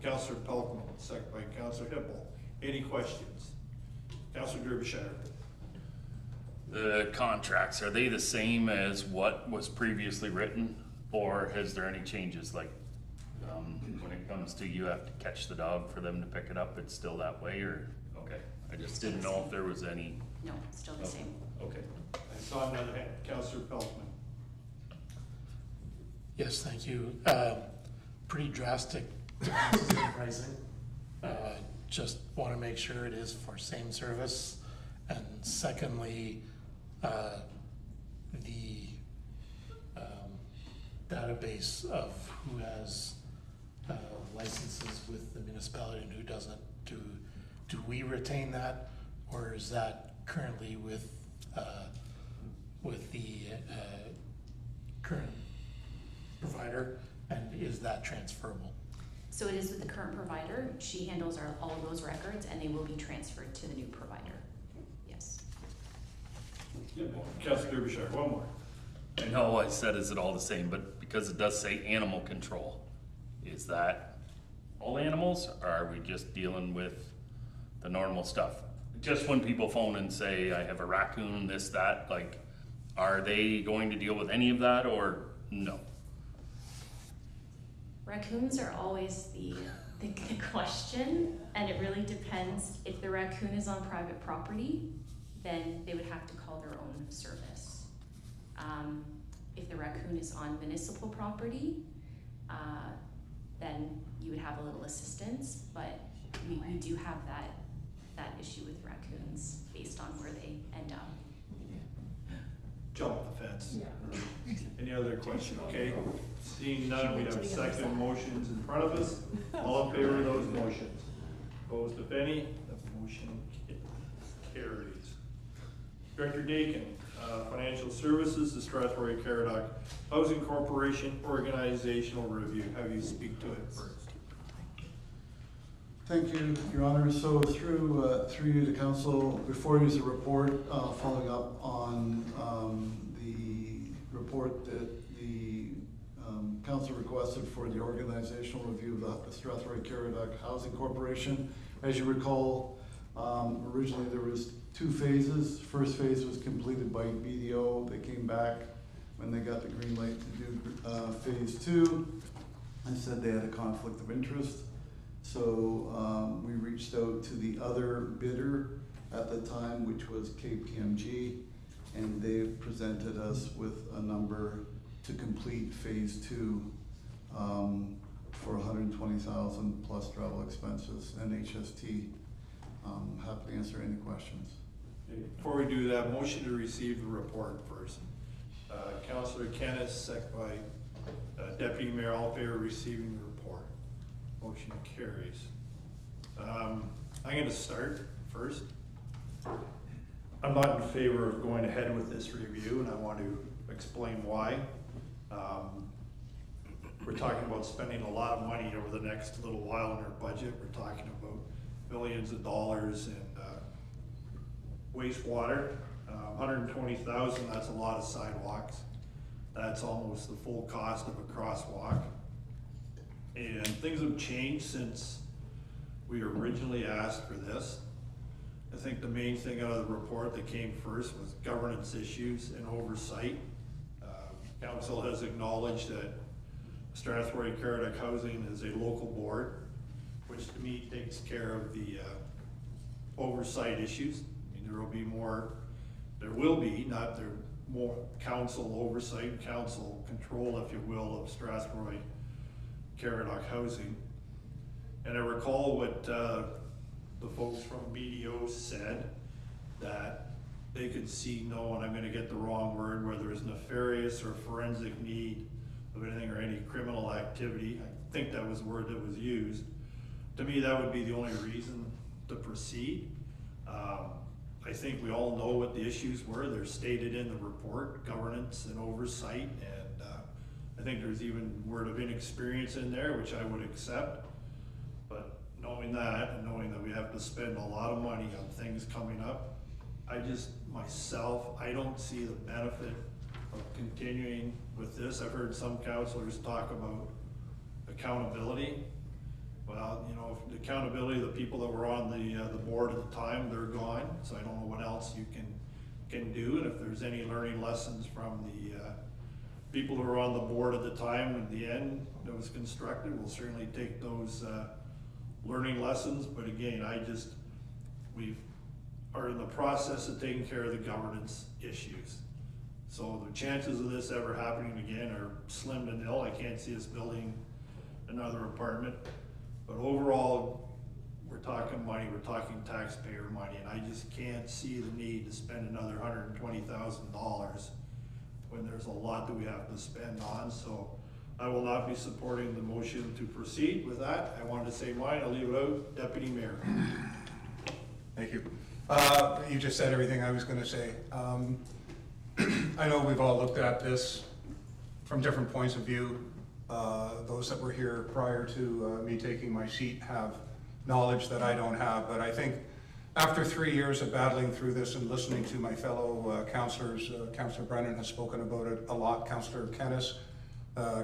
[SPEAKER 1] Councillor Pelkman, second by Councillor Hippel. Any questions? Councillor Derbyshire.
[SPEAKER 5] The contracts, are they the same as what was previously written, or has there any changes, like, when it comes to you have to catch the dog for them to pick it up, it's still that way, or, okay, I just didn't know if there was any.
[SPEAKER 11] No, it's still the same.
[SPEAKER 5] Okay.
[SPEAKER 1] I saw another hand. Councillor Pelkman.
[SPEAKER 4] Yes, thank you. Pretty drastic differences in pricing. Just want to make sure it is for same service. And secondly, the database of who has licenses with the municipality and who doesn't. Do we retain that, or is that currently with the current provider, and is that transferable?
[SPEAKER 11] So it is with the current provider. She handles all of those records, and they will be transferred to the new provider. Yes.
[SPEAKER 1] Councillor Derbyshire, one more.
[SPEAKER 5] I know I said, is it all the same, but because it does say animal control, is that all animals, or are we just dealing with the normal stuff? Just when people phone and say, I have a raccoon, this, that, like, are they going to deal with any of that, or no?
[SPEAKER 11] Raccoons are always the question, and it really depends. If the raccoon is on private property, then they would have to call their own service. If the raccoon is on municipal property, then you would have a little assistance, but we do have that issue with raccoons based on where they end up.
[SPEAKER 1] Jump the fence. Any other question? Okay, seeing none, we have second motions in front of us. All in favor of those motions? Opposed, if any? The motion carries. Director Dakin, Financial Services, the Strathroy-Caradoc Housing Corporation Organizational Review. Have you speak to it first.
[SPEAKER 12] Thank you, Your Honor. So through you to council, before you is a report following up on the report that the council requested for the organizational review of the Strathroy-Caradoc Housing Corporation. As you recall, originally there was 2 phases. First phase was completed by BDO. They came back when they got the green light to do phase 2 and said they had a conflict of interest. So we reached out to the other bidder at the time, which was KPMG, and they presented us with a number to complete phase 2 for $120,000 plus travel expenses and HST. Happy to answer any questions.
[SPEAKER 1] Before we do that, motion to receive the report first. Councillor Kennis, second by Deputy Mayor, all in favor of receiving the report. Motion carries. I'm going to start first. I'm not in favor of going ahead with this review, and I want to explain why. We're talking about spending a lot of money over the next little while in our budget. We're talking about millions of dollars in wastewater. 120,000, that's a lot of sidewalks. That's almost the full cost of a crosswalk. And things have changed since we originally asked for this. I think the main thing out of the report that came first was governance issues and oversight. Council has acknowledged that Strathroy-Caradoc Housing is a local board, which to me takes care of the oversight issues. I mean, there will be, not there, more council oversight, council control, if you will, of Strathroy-Caradoc Housing. And I recall what the folks from BDO said, that they could see no, and I'm gonna get the wrong word, whether it's nefarious or forensic need of anything or any criminal activity. I think that was the word that was used. To me, that would be the only reason to proceed. I think we all know what the issues were. They're stated in the report, governance and oversight, and I think there's even word of inexperience in there, which I would accept. But knowing that, and knowing that we have to spend a lot of money on things coming up, I don't see the benefit of continuing with this. I've heard some councilors talk about accountability. Well, you know, the accountability, the people that were on the board at the time, they're gone, so I don't know what else you can do. And if there's any learning lessons from the people who were on the board at the time, at the end, that was constructive, we'll certainly take those learning lessons. But again, we are in the process of taking care of the governance issues. So the chances of this ever happening again are slim to nil. I can't see us building another apartment. But overall, we're talking money, we're talking taxpayer money, and I just can't see the need to spend another $120,000 when there's a lot that we have to spend on. So I will not be supporting the motion to proceed with that. I wanted to say mine, I'll leave it out. Deputy Mayor.
[SPEAKER 7] Thank you. You just said everything I was going to say. I know we've all looked at this from different points of view. Those that were here prior to me taking my seat have knowledge that I don't have, but I think after 3 years of battling through this and listening to my fellow councillors, Councillor Brennan has spoken about it a lot, Councillor Kennis,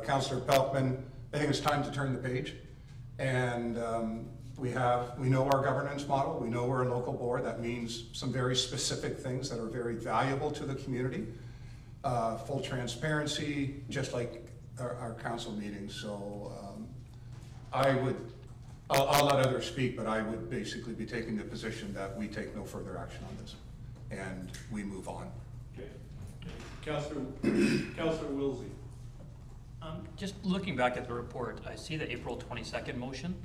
[SPEAKER 7] Councillor Pelkman, I think it's time to turn the page. And we know our governance model, we know we're a local board. That means some very specific things that are very valuable to the community. Full transparency, just like our council meetings. So I'll let others speak, but I would basically be taking the position that we take no further action on this. and we move on.
[SPEAKER 1] Okay. Councillor Wilsey.
[SPEAKER 2] Just looking back at the report, I see the April 22nd motion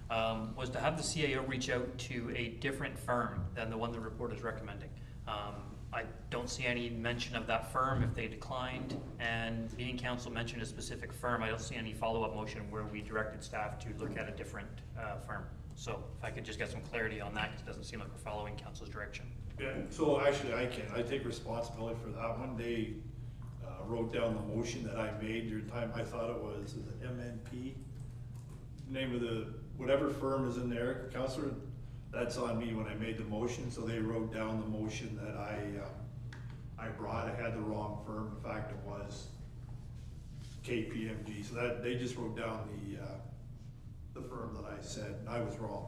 [SPEAKER 2] was to have the CAO reach out to a different firm than the one the report is recommending. I don't see any mention of that firm if they declined, and meeting council mentioned a specific firm. I don't see any follow-up motion where we directed staff to look at a different firm. So if I could just get some clarity on that, because it doesn't seem like we're following council's direction.
[SPEAKER 1] Yeah, so actually I take responsibility for that one. They wrote down the motion that I made during time. I thought it was, is it MNP? Name of the, whatever firm is in there, Councillor, that's on me when I made the motion. So they wrote down the motion that I brought. I had the wrong firm. In fact, it was KPMG. So that, they just wrote down the firm that I said, and I was wrong.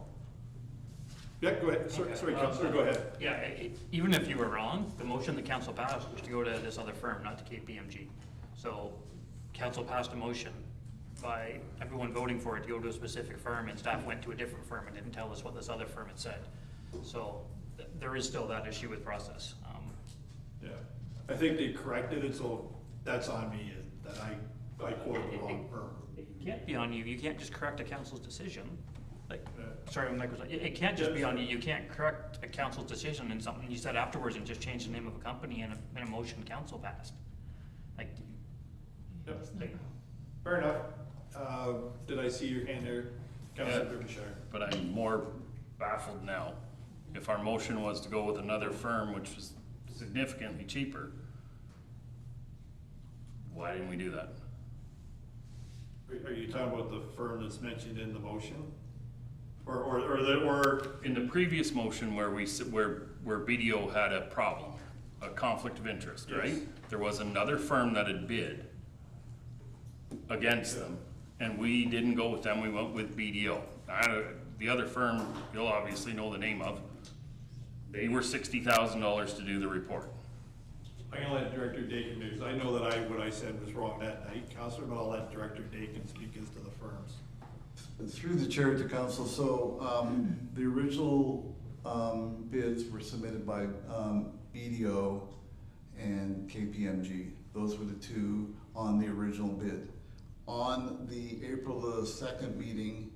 [SPEAKER 1] Yeah, go ahead. Sorry, Councillor, go ahead.
[SPEAKER 2] Yeah, even if you were wrong, the motion the council passed was to go to this other firm, not to KPMG. So council passed a motion by everyone voting for it to go to a specific firm, and staff went to a different firm and didn't tell us what this other firm had said. So there is still that issue with process.
[SPEAKER 1] Yeah, I think they corrected it, so that's on me, that I quoted the wrong firm.
[SPEAKER 2] It can't be on you. You can't just correct a council's decision. Like, sorry, Mike was like, it can't just be on you. You can't correct a council's decision in something you said afterwards and just change the name of a company and a motion council passed. Like,
[SPEAKER 1] Fair enough. Did I see your hand there, Councillor Derbyshire?
[SPEAKER 5] But I'm more baffled now. If our motion was to go with another firm, which was significantly cheaper, why didn't we do that?
[SPEAKER 1] Are you talking about the firm that's mentioned in the motion? Or
[SPEAKER 5] In the previous motion where where BDO had a problem, a conflict of interest, right?
[SPEAKER 1] Yes.
[SPEAKER 5] There was another firm that had bid against them, and we didn't go with them, we went with BDO. The other firm, you'll obviously know the name of, they were $60,000 to do the report.
[SPEAKER 1] I'm gonna let Director Dakin do, because I know that what I said was wrong that night, Councillor, but I'll let Director Dakin speak as to the firms.
[SPEAKER 12] Through the chair to council, so the original bids were submitted by BDO and KPMG. Those were the two on the original bid. On the April the 2nd meeting,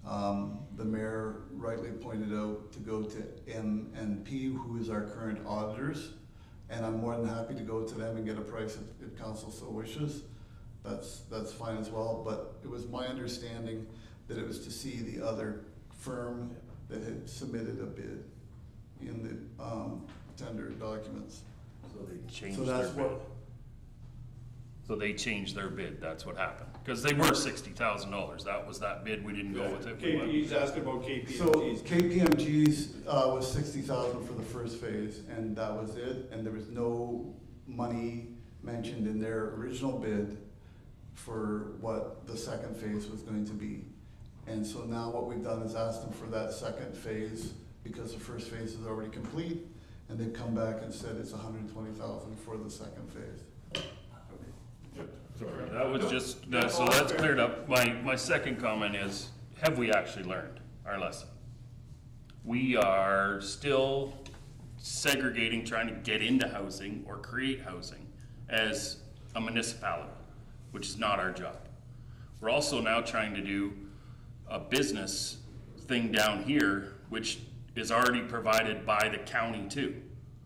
[SPEAKER 12] the mayor rightly pointed out to go to MNP, who is our current auditors, and I'm more than happy to go to them and get a price if council so wishes. That's fine as well, but it was my understanding that it was to see the other firm that had submitted a bid in the tender documents.
[SPEAKER 5] So they changed
[SPEAKER 12] So
[SPEAKER 5] their
[SPEAKER 12] that's
[SPEAKER 5] bid.
[SPEAKER 12] what,
[SPEAKER 5] So they changed their bid, that's what happened. Because they were $60,000, that was that bid, we didn't go with it. We went-
[SPEAKER 1] He's asking about KPMG's.
[SPEAKER 12] so KPMG's was 60,000 for the first phase, and that was it, and there was no money mentioned in their original bid for what the second phase was going to be. And so now what we've done is asked them for that second phase, because the first phase is already complete, and they've come back and said it's 120,000 for the second phase.
[SPEAKER 5] That was just, so that's cleared up. My second comment is, have we actually learned our lesson? We are still segregating, trying to get into housing or create housing as a municipality, which is not our job. We're also now trying to do a business thing down here, which is already provided by the county too.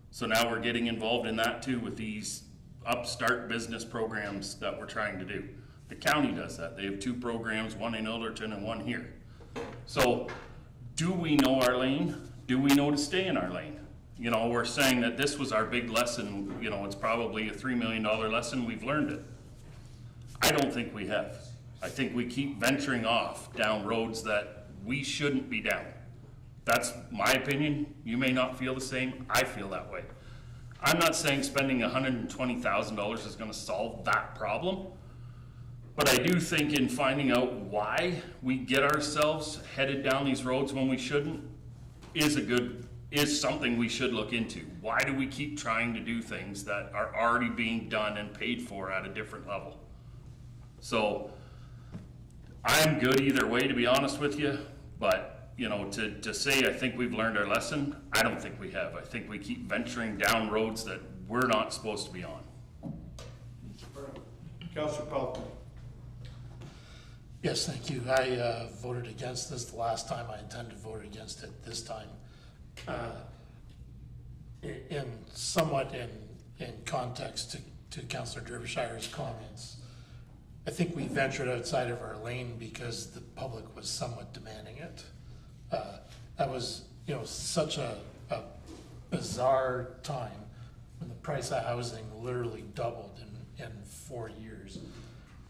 [SPEAKER 5] So now we're getting involved in that too with these upstart business programs that we're trying to do. The county does that. They have two programs, one in Ilderton and one here. So do we know our lane? Do we know to stay in our lane? You know, we're saying that this was our big lesson, you know, it's probably a $3 million lesson, we've learned it. I don't think we have. I think we keep venturing off down roads that we shouldn't be down. That's my opinion. You may not feel the same. I feel that way. I'm not saying spending $120,000 is going to solve that problem, but I do think in finding out why we get ourselves headed down these roads when we shouldn't is something we should look into. Why do we keep trying to do things that are already being done and paid for at a different level? So I'm good either way, to be honest with you, but to say, I think we've learned our lesson, I don't think we have. I think we keep venturing down roads that we're not supposed to be on.
[SPEAKER 1] Councillor Pelton.
[SPEAKER 4] Yes, thank you. I voted against this the last time. I intend to vote against it this time. Somewhat in context to Councillor Derbyshire's comments, I think we ventured outside of our lane because the public was somewhat demanding it. That was, such a bizarre time when the price of housing literally doubled in 4 years.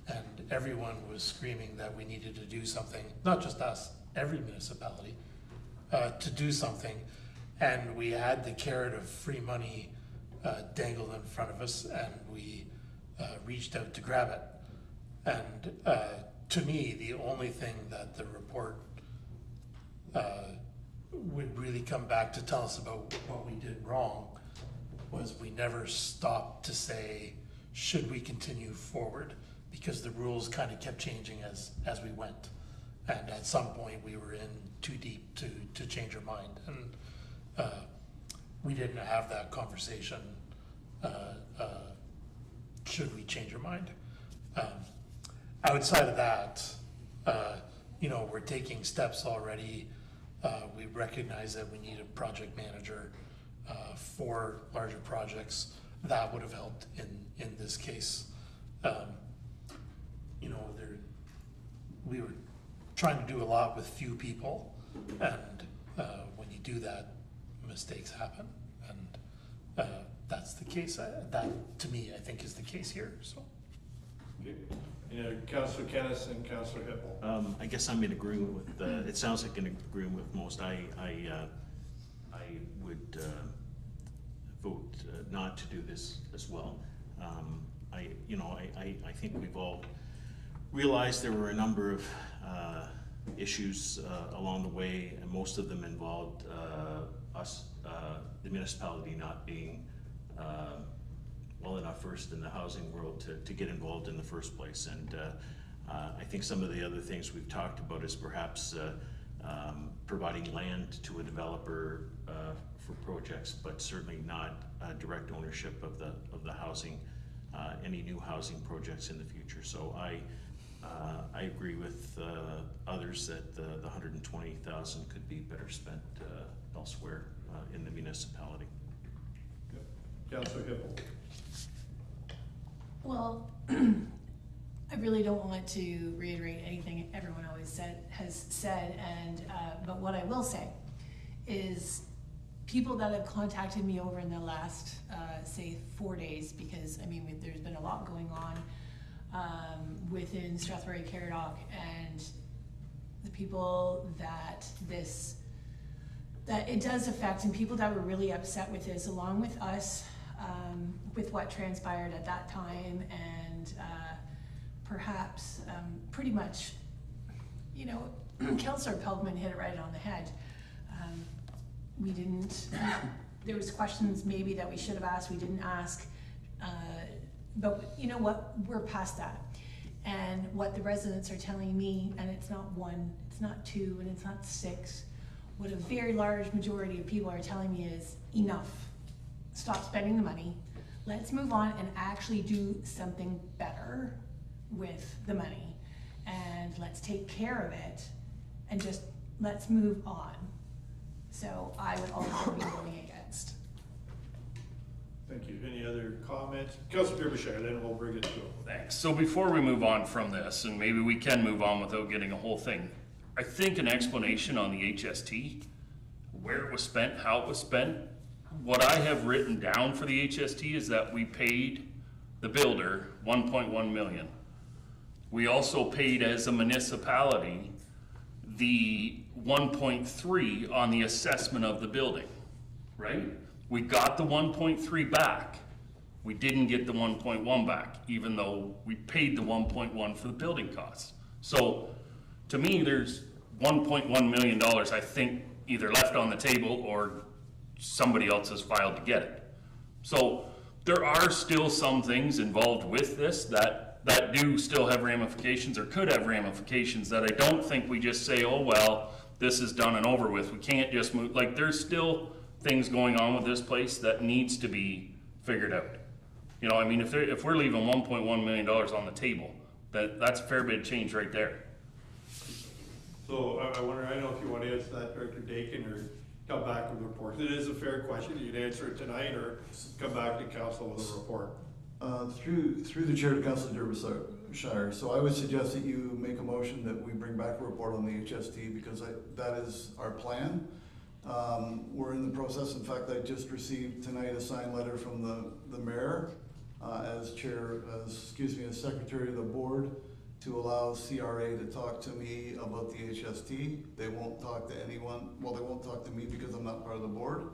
[SPEAKER 4] And everyone was screaming that we needed to do something, not just us, every municipality, to do something. And we had the carrot of free money dangled in front of us, and we reached out to grab it. And to me, the only thing that the report would really come back to tell us about what we did wrong was we never stopped to say, should we continue forward? Because the rules kind of kept changing as we went. And at some point we were in too deep to change our mind. And we didn't have that conversation. Should we change our mind? Outside of that, we're taking steps already. We recognize that we need a project manager for larger projects. That would have helped in this case. We were trying to do a lot with few people, and when you do that, mistakes happen, and that's the case. That, to me, I think is the case here. So.
[SPEAKER 1] Okay. Councillor Kennis and Councillor Hippel.
[SPEAKER 9] I guess I'm in agreement with, it sounds like in agreement with most. I would vote not to do this as well. I think we've all realized there were a number of issues along the way, and most of them involved the municipality not being well enough versed in the housing world to get involved in the first place. And I think some of the other things we've talked about is perhaps providing land to a developer for projects, but certainly not direct ownership of the housing, any new housing projects in the future. So I agree with others that the $120,000 could be better spent elsewhere in the municipality.
[SPEAKER 1] Councillor Hippel.
[SPEAKER 13] Well, I really don't want to reiterate anything everyone always has said, and but what I will say is people that have contacted me over in the last, say, 4 days, because there's been a lot going on within Strathroy-Caradoc, and the people that it does affect, and people that were really upset with this, along with us, with what transpired at that time, and perhaps pretty much, Councillor Peltman hit it right on the head. We didn't, there was questions maybe that we should have asked, we didn't ask, but you know what, we're past that. And what the residents are telling me, and it's not 1, it's not 2, and it's not 6, what a very large majority of people are telling me is enough. Stop spending the money. Let's move on and actually do something better with the money. And let's take care of it and just let's move on. So I would also be voting against.
[SPEAKER 1] Thank you. Any other comments? Councillor Derbyshire, then we'll bring it to him.
[SPEAKER 5] Thanks. So before we move on from this, and maybe we can move on without getting a whole thing, I think an explanation on the HST, where it was spent, how it was spent. What I have written down for the HST is that we paid the builder $1.1 million. We also paid as a municipality the 1.3 on the assessment of the building, right? We got the 1.3 back. We didn't get the 1.1 back, even though we paid the 1.1 for the building costs. So to me, there's $1.1 million, I think, either left on the table or somebody else has filed to get it. So there are still some things involved with this that do still have ramifications or could have ramifications that I don't think we just say, oh, well, this is done and over with. We can't just move, like, there's still things going on with this place that needs to be figured out. You know, I mean, if we're leaving $1.1 million on the table, that's a fair bit of change right there.
[SPEAKER 1] So I wonder, I don't know if you want to answer that, Director Dakin, or come back with a report. It is a fair question. You can answer it tonight or come back to council with a report.
[SPEAKER 12] Through the chair to Councilor Derbyshire, so I would suggest that you make a motion that we bring back a report on the HST, because that is our plan. We're in the process. In fact, I just received tonight a signed letter from the mayor as secretary of the board, to allow CRA to talk to me about the HST. They won't talk to anyone. Well, they won't talk to me because I'm not part of the board,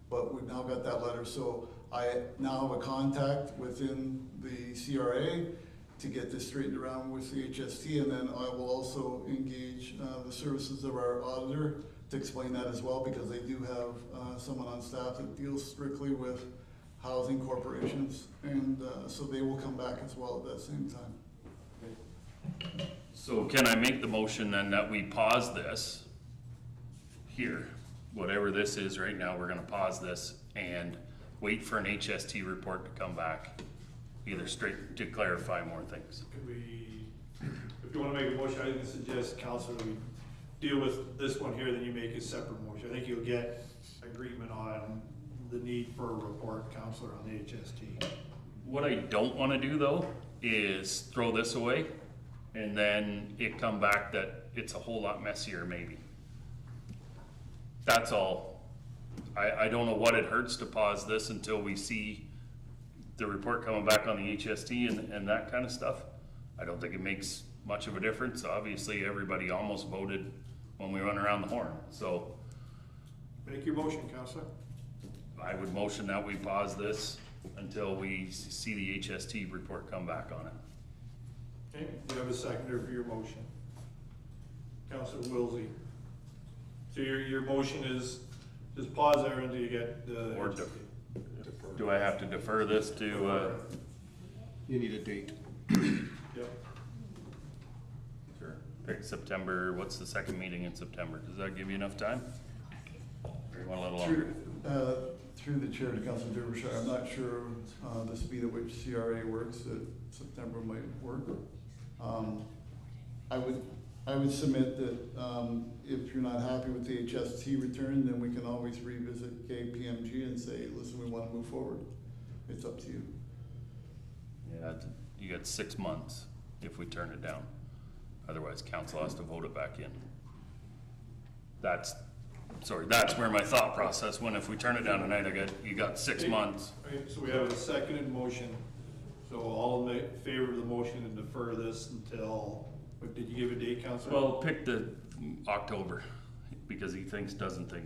[SPEAKER 12] but we've now got that letter. So I now have a contact within the CRA to get this straightened around with the HST, and then I will also engage the services of our auditor to explain that as well, because they do have someone on staff that deals strictly with housing corporations, and so they will come back as well at that same time.
[SPEAKER 5] So can I make the motion then that we pause this here, whatever this is right now, we're gonna pause this and wait for an HST report to come back, either straight to clarify more things.
[SPEAKER 1] Could we, if you want to make a motion, I would suggest, Councilor, we deal with this one here, then you make a separate motion. I think you'll get agreement on the need for a report, Councilor, on the HST.
[SPEAKER 5] What I don't wanna do though is throw this away and then it come back that it's a whole lot messier maybe. That's all. I don't know what it hurts to pause this until we see the report coming back on the HST and that kind of stuff. I don't think it makes much of a difference. Obviously, everybody almost voted when we run around the horn, so.
[SPEAKER 1] Make your motion, Councilor.
[SPEAKER 5] I would motion that we pause this until we see the HST report come back on it.
[SPEAKER 1] Okay, do you have a seconder for your motion? Councilor Wilsey. So your motion is just pause there until you get the.
[SPEAKER 5] Or do I have to defer this to,
[SPEAKER 7] You need a date.
[SPEAKER 1] Yep.
[SPEAKER 5] sure, pick September, what's the second meeting in September? Does that give you enough time? Or you want a little longer?
[SPEAKER 12] Through the chair to Councilor Derbyshire, I'm not sure the speed at which CRA works, that September might work. I would submit that if you're not happy with the HST return, then we can always revisit KPMG and say, listen, we want to move forward. It's up to you.
[SPEAKER 5] Yeah, you got 6 months if we turn it down. Otherwise, council has to vote it back in. That's where my thought process went. If we turn it down tonight, you got 6 months.
[SPEAKER 1] Okay, so we have a seconded motion. So all in favor of the motion and defer this until, what, did you give a date, Councilor?
[SPEAKER 5] Well, pick the October, because he doesn't think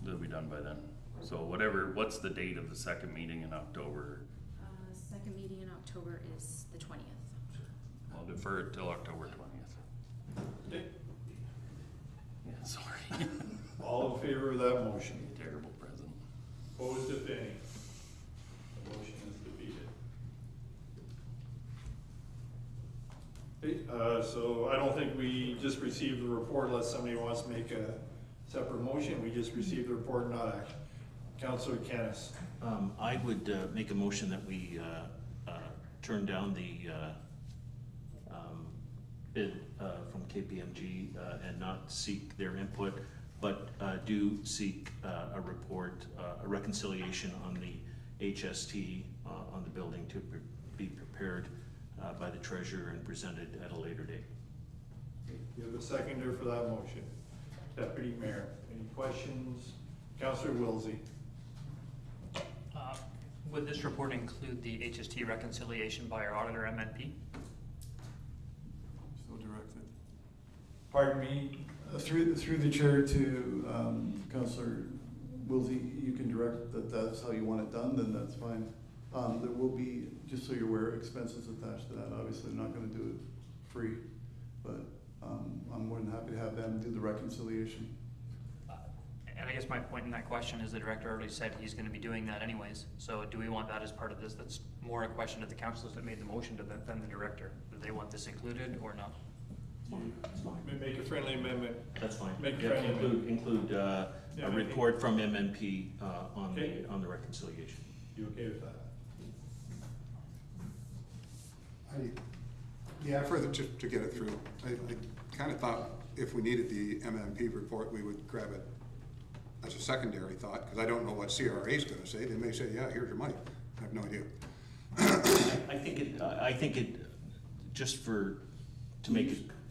[SPEAKER 5] they'll be done by then. So what's the date of the second meeting in October?
[SPEAKER 14] Second meeting in October is the 20th.
[SPEAKER 5] I'll defer it till October 20th.
[SPEAKER 1] Okay.
[SPEAKER 5] Yeah, sorry.
[SPEAKER 1] All in favor of that motion?
[SPEAKER 5] Terrible president.
[SPEAKER 1] Opposed, if any? The motion is defeated. Okay, so I don't think we just received the report unless somebody wants to make a separate motion. We just received the report and not action. Councilor Kennis.
[SPEAKER 9] I would make a motion that we turn down the bid from KPMG and not seek their input, but do seek a report, a reconciliation on the HST on the building to be prepared by the treasurer and presented at a later date.
[SPEAKER 1] You have a seconder for that motion. Deputy Mayor, any questions? Councilor Wilsey.
[SPEAKER 2] Would this report include the HST reconciliation by our auditor MNP?
[SPEAKER 12] So directed.
[SPEAKER 1] Pardon me?
[SPEAKER 12] Through the chair to Councilor Wilsey, you can direct that that's how you want it done, then that's fine. There will be, just so you're aware, expenses attached to that. Obviously, they're not going to do it free, but I'm more than happy to have them do the reconciliation.
[SPEAKER 2] And I guess my point in that question is the director already said he's going to be doing that anyways. So do we want that as part of this? That's more a question of the councilors that made the motion than the director. Do they want this included or not?
[SPEAKER 1] Make a friendly amendment.
[SPEAKER 9] That's fine.
[SPEAKER 1] Make a
[SPEAKER 9] Yeah,
[SPEAKER 1] friendly amendment.
[SPEAKER 9] include a report from MNP
[SPEAKER 1] Okay.
[SPEAKER 9] on the reconciliation.
[SPEAKER 1] You okay with that?
[SPEAKER 7] Yeah, further to get it through. I kind of thought if we needed the MMP report, we would grab it as a secondary thought, because I don't know what CRA is going to say. They may say, yeah, here's your money. I have no idea.
[SPEAKER 9] I think it, just to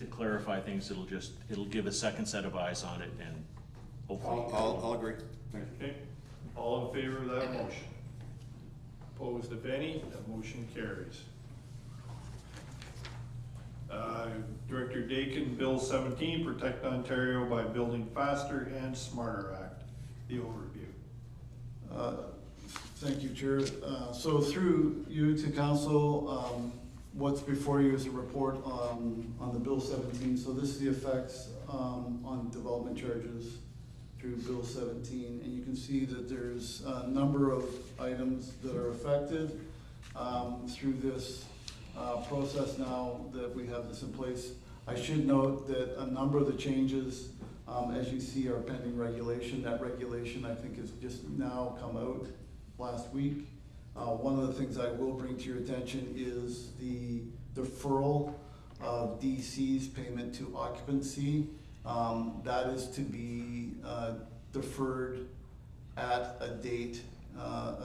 [SPEAKER 9] clarify things, it'll give a second set of eyes on it and hopefully.
[SPEAKER 7] I'll agree. Thank you.
[SPEAKER 1] Okay, all in favor of that motion? Opposed, if any, that motion carries. Director Dakin, Bill 17, Protect Ontario by Building Faster and Smarter Act, the overview.
[SPEAKER 12] Thank you, Chair. So through you to council, what's before you is a report on the Bill 17. So this is the effects on development charges through Bill 17. And you can see that there's a number of items that are affected through this process now that we have this in place. I should note that a number of the changes, as you see, are pending regulation. That regulation, I think, has just now come out last week. One of the things I will bring to your attention is the deferral of DC's payment to occupancy. That is to be deferred at a date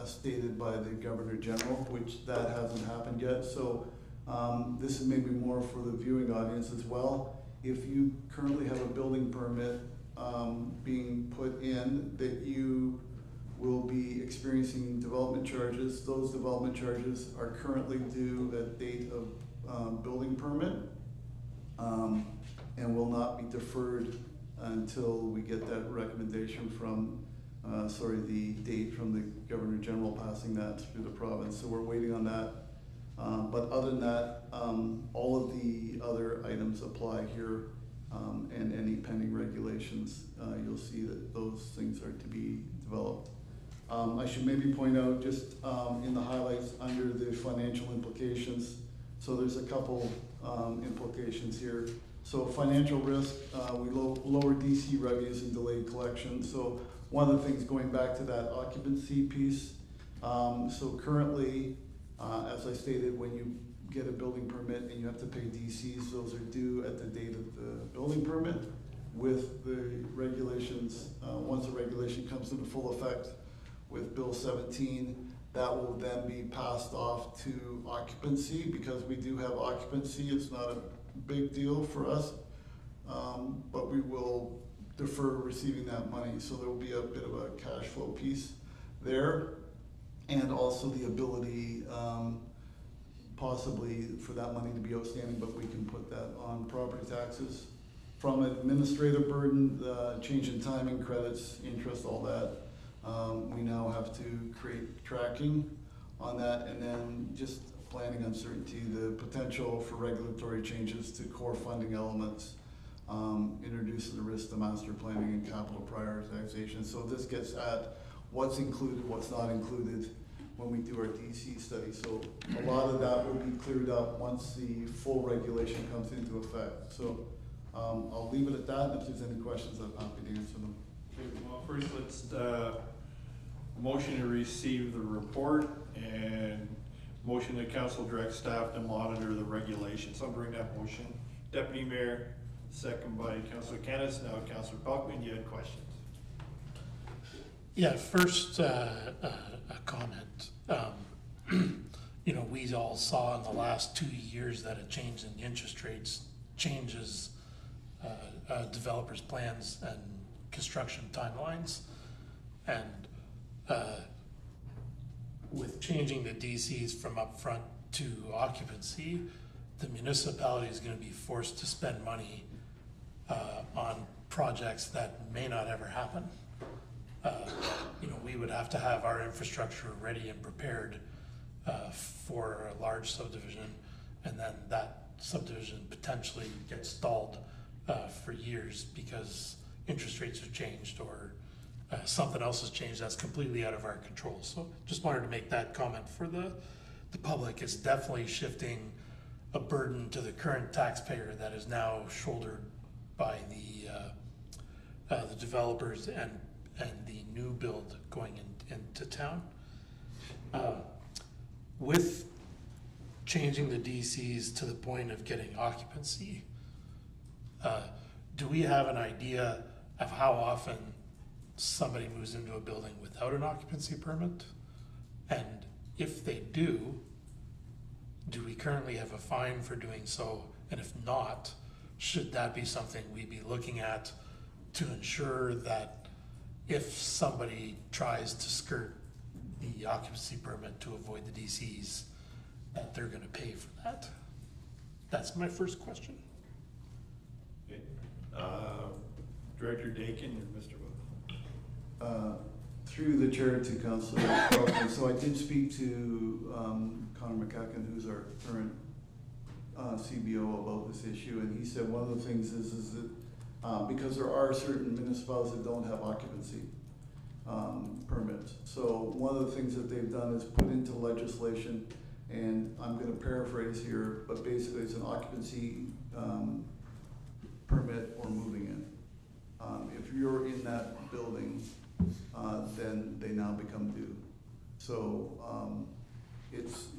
[SPEAKER 12] stated by the Governor General, which that hasn't happened yet. So this is maybe more for the viewing audience as well. If you currently have a building permit being put in that you will be experiencing development charges, those development charges are currently due at date of building permit and will not be deferred until we get that recommendation from, the date from the Governor General passing that through the province. So we're waiting on that. But other than that, all of the other items apply here, and any pending regulations, you'll see that those things are to be developed. I should maybe point out just in the highlights under the financial implications. So there's a couple implications here. So financial risk, we lower DC revenues and delayed collections. So one of the things going back to that occupancy piece, so currently, as I stated, when you get a building permit and you have to pay DCs, those are due at the date of the building permit. With the regulations, once the regulation comes into full effect with Bill 17, that will then be passed off to occupancy. Because we do have occupancy, it's not a big deal for us, but we will defer receiving that money. So there will be a bit of a cash flow piece there. And also the ability, possibly for that money to be outstanding, but we can put that on property taxes. From an administrative burden, the change in timing, credits, interest, all that, we now have to create tracking on that, and then just planning uncertainty, the potential for regulatory changes to core funding elements, introduces the risk to master planning and capital prioritization. So this gets at what's included, what's not included when we do our DC study. So a lot of that will be cleared up once the full regulation comes into effect. So I'll leave it at that, and if there's any questions, I'm happy to answer them.
[SPEAKER 1] Okay, well, first let's motion to receive the report and motion that council direct staff to monitor the regulations. I'll bring that motion. Deputy Mayor, second by Councilor Kennis. Now Councilor Pelkman, you had questions.
[SPEAKER 4] Yeah, first, a comment. We all saw in the last 2 years that a change in interest rates changes developers' plans and construction timelines. And with changing the DCs from upfront to occupancy, the municipality is going to be forced to spend money on projects that may not ever happen. We would have to have our infrastructure ready and prepared for a large subdivision, and then that subdivision potentially gets stalled for years because interest rates have changed or something else has changed that's completely out of our control. So just wanted to make that comment for the public. It's definitely shifting a burden to the current taxpayer that is now shouldered by the developers and the new build going into town. With changing the DCs to the point of getting occupancy, do we have an idea of how often somebody moves into a building without an occupancy permit? And if they do we currently have a fine for doing so? And if not, should that be something we'd be looking at to ensure that if somebody tries to skirt the occupancy permit to avoid the DCs, that they're gonna pay for that? That's my first question.
[SPEAKER 1] Okay. Director Dakin or Mr. Wood?
[SPEAKER 12] Through the chair to Councillor Crosby. So I did speak to Connor McCacken, who's our current CBO, about this issue, and he said one of the things is that because there are certain municipalities that don't have occupancy permits. So one of the things that they've done is put into legislation, and I'm going to paraphrase here, but basically it's an occupancy permit or moving in. If you're in that building, then they now become due. So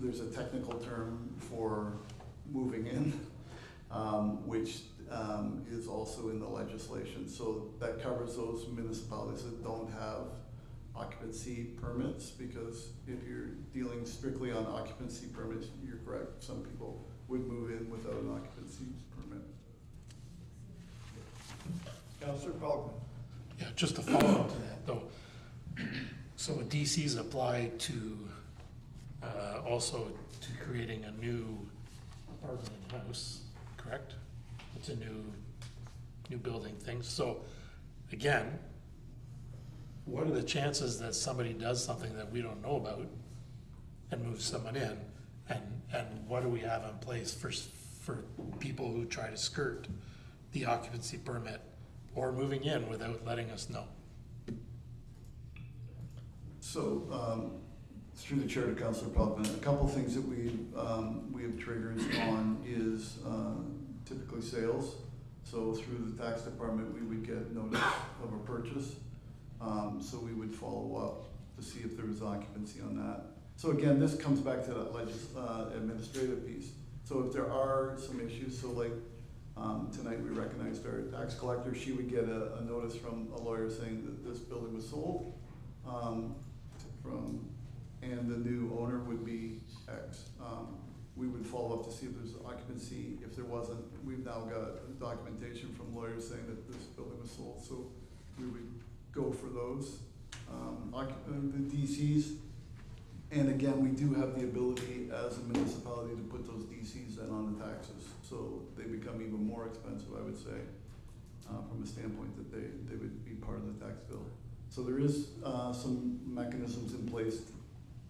[SPEAKER 12] there's a technical term for moving in, which is also in the legislation. So that covers those municipalities that don't have occupancy permits, because if you're dealing strictly on occupancy permits, you're correct, some people would move in without an occupancy permit.
[SPEAKER 1] Councillor Pelkman?
[SPEAKER 4] Yeah, just to follow up to that though. So DCs apply to also to creating a new apartment house, correct? It's a new building thing. So again, what are the chances that somebody does something that we don't know about and moves someone in? And what do we have in place for people who try to skirt the occupancy permit or moving in without letting us know?
[SPEAKER 12] So, through the chair to Councillor Pelkman, a couple things that we have triggers on is typically sales. So through the tax department, we would get notice of a purchase. So we would follow up to see if there was occupancy on that. So again, this comes back to that administrative piece. So if there are some issues, so like tonight we recognized our tax collector, she would get a notice from a lawyer saying that this building was sold, and the new owner would be X. We would follow up to see if there's occupancy. If there wasn't, we've now got documentation from lawyers saying that this building was sold, so we would go for those. The DCs, and again, we do have the ability as a municipality to put those DCs then on the taxes, so they become even more expensive, I would say, from a standpoint that they would be part of the tax bill. So there is some mechanisms in place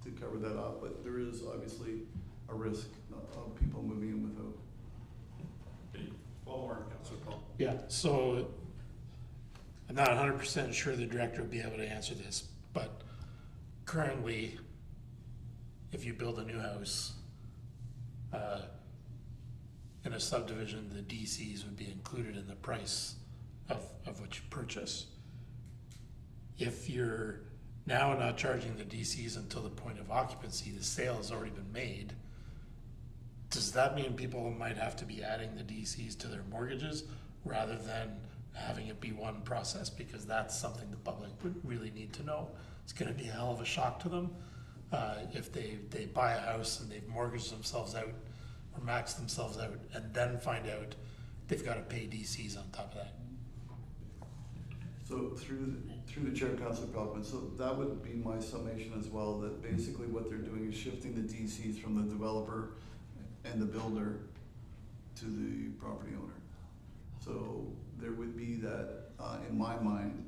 [SPEAKER 12] to cover that up, but there is obviously a risk of people moving in without.
[SPEAKER 1] One more, Councillor Paul.
[SPEAKER 4] Yeah, so I'm not 100% sure the director will be able to answer this, but currently, if you build a new house in a subdivision, the DCs would be included in the price of what you purchase. If you're now not charging the DCs until the point of occupancy, the sale has already been made, does that mean people might have to be adding the DCs to their mortgages rather than having it be one process? Because that's something the public would really need to know. It's going to be a hell of a shock to them if they buy a house and they've mortgaged themselves out or maxed themselves out and then find out they've got to pay DCs on top of that.
[SPEAKER 12] So through the chair, Councillor Pelkman, so that would be my summation as well, that basically what they're doing is shifting the DCs from the developer and the builder to the property owner. So there would be that, in my mind,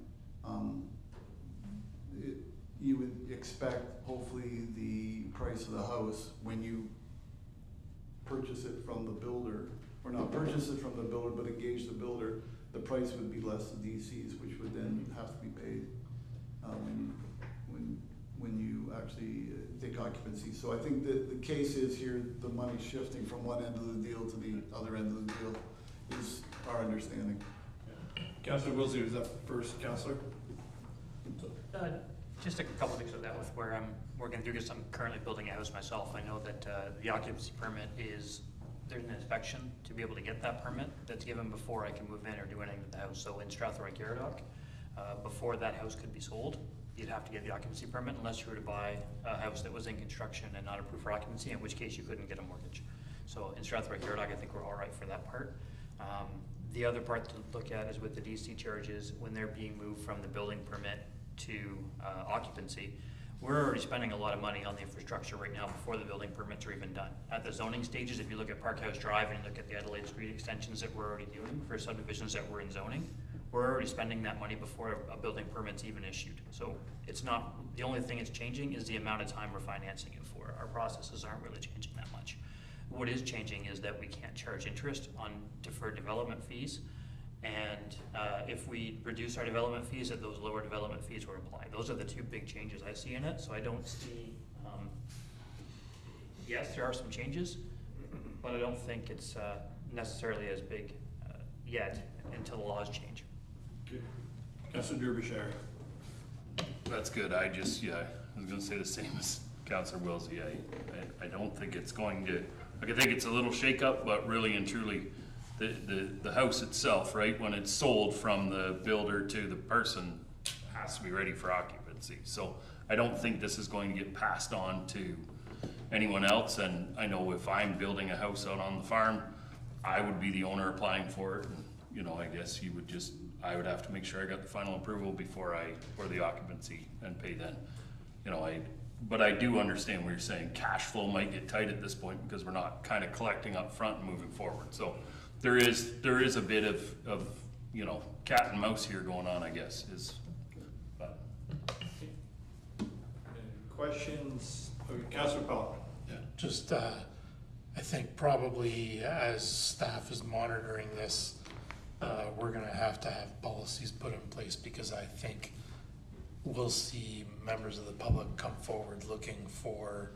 [SPEAKER 12] you would expect hopefully the price of the house when you purchase it from the builder, or not purchase it from the builder, but engage the builder, the price would be less the DCs, which would then have to be paid when when you actually take occupancy. So I think that the case is here, the money shifting from one end of the deal to the other end of the deal is our understanding.
[SPEAKER 1] Councillor Wilsey was up first, Councillor.
[SPEAKER 2] Just a couple things with that, with where I'm working through, because I'm currently building a house myself. I know that the occupancy permit is, there's an inspection to be able to get that permit that's given before I can move in or do anything with the house. So in Strathroy-Caradoc, before that house could be sold, you'd have to get the occupancy permit unless you were to buy a house that was in construction and not approved for occupancy, in which case you couldn't get a mortgage. So in Strathroy-Caradoc, I think we're all right for that part. The other part to look at is with the DC charges, when they're being moved from the building permit to occupancy, we're already spending a lot of money on the infrastructure right now before the building permits are even done. At the zoning stages, if you look at Park House Drive and you look at the Adelaide Street extensions that we're already doing for subdivisions that we're in zoning, we're already spending that money before a building permit's even issued. So it's not, the only thing that's changing is the amount of time we're financing it for. Our processes aren't really changing that much. What is changing is that we can't charge interest on deferred development fees. And if we reduce our development fees, that those lower development fees will apply. Those are the two big changes I see in it. So I don't see, yes, there are some changes, but I don't think it's necessarily as big yet until the laws change.
[SPEAKER 1] Okay. Councillor Derbyshire.
[SPEAKER 5] That's good. I was gonna say the same as Councillor Wilsey. I don't think it's going to, I think it's a little shakeup, but really and truly, the house itself, right, when it's sold from the builder to the person, has to be ready for occupancy. So I don't think this is going to get passed on to anyone else. And I know if I'm building a house out on the farm, I would be the owner applying for it. And, you know, I guess you would just, I would have to make sure I got the final approval before for the occupancy and pay then. You know, but I do understand what you're saying. Cash flow might get tight at this point because we're not kind of collecting up front and moving forward. So there is a bit of you know, cat and mouse here going on, I guess. But.
[SPEAKER 1] Any questions? Okay, Councillor Pelham.
[SPEAKER 4] Yeah, just I think probably as staff is monitoring this, we're gonna have to have policies put in place, because I think we'll see members of the public come forward looking for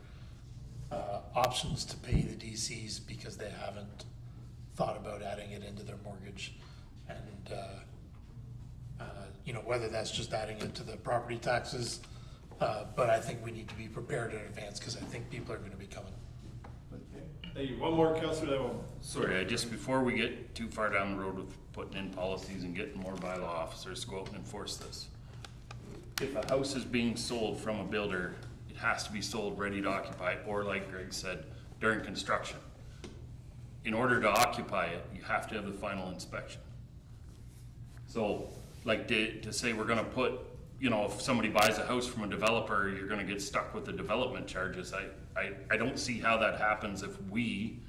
[SPEAKER 4] options to pay the DCs because they haven't thought about adding it into their mortgage. And you know, whether that's just adding it to the property taxes, but I think we need to be prepared in advance, because I think people are going to be coming.
[SPEAKER 1] Thank you. One more, Councillor.
[SPEAKER 5] Sorry, before we get too far down the road with putting in policies and getting more bylaw officers to go out and enforce this. If a house is being sold from a builder, it has to be sold ready to occupy, or like Greg said, during construction. In order to occupy it, you have to have the final inspection. So, like to say we're gonna put, you know, if somebody buys a house from a developer, you're gonna get stuck with the development charges. I don't see how that happens if we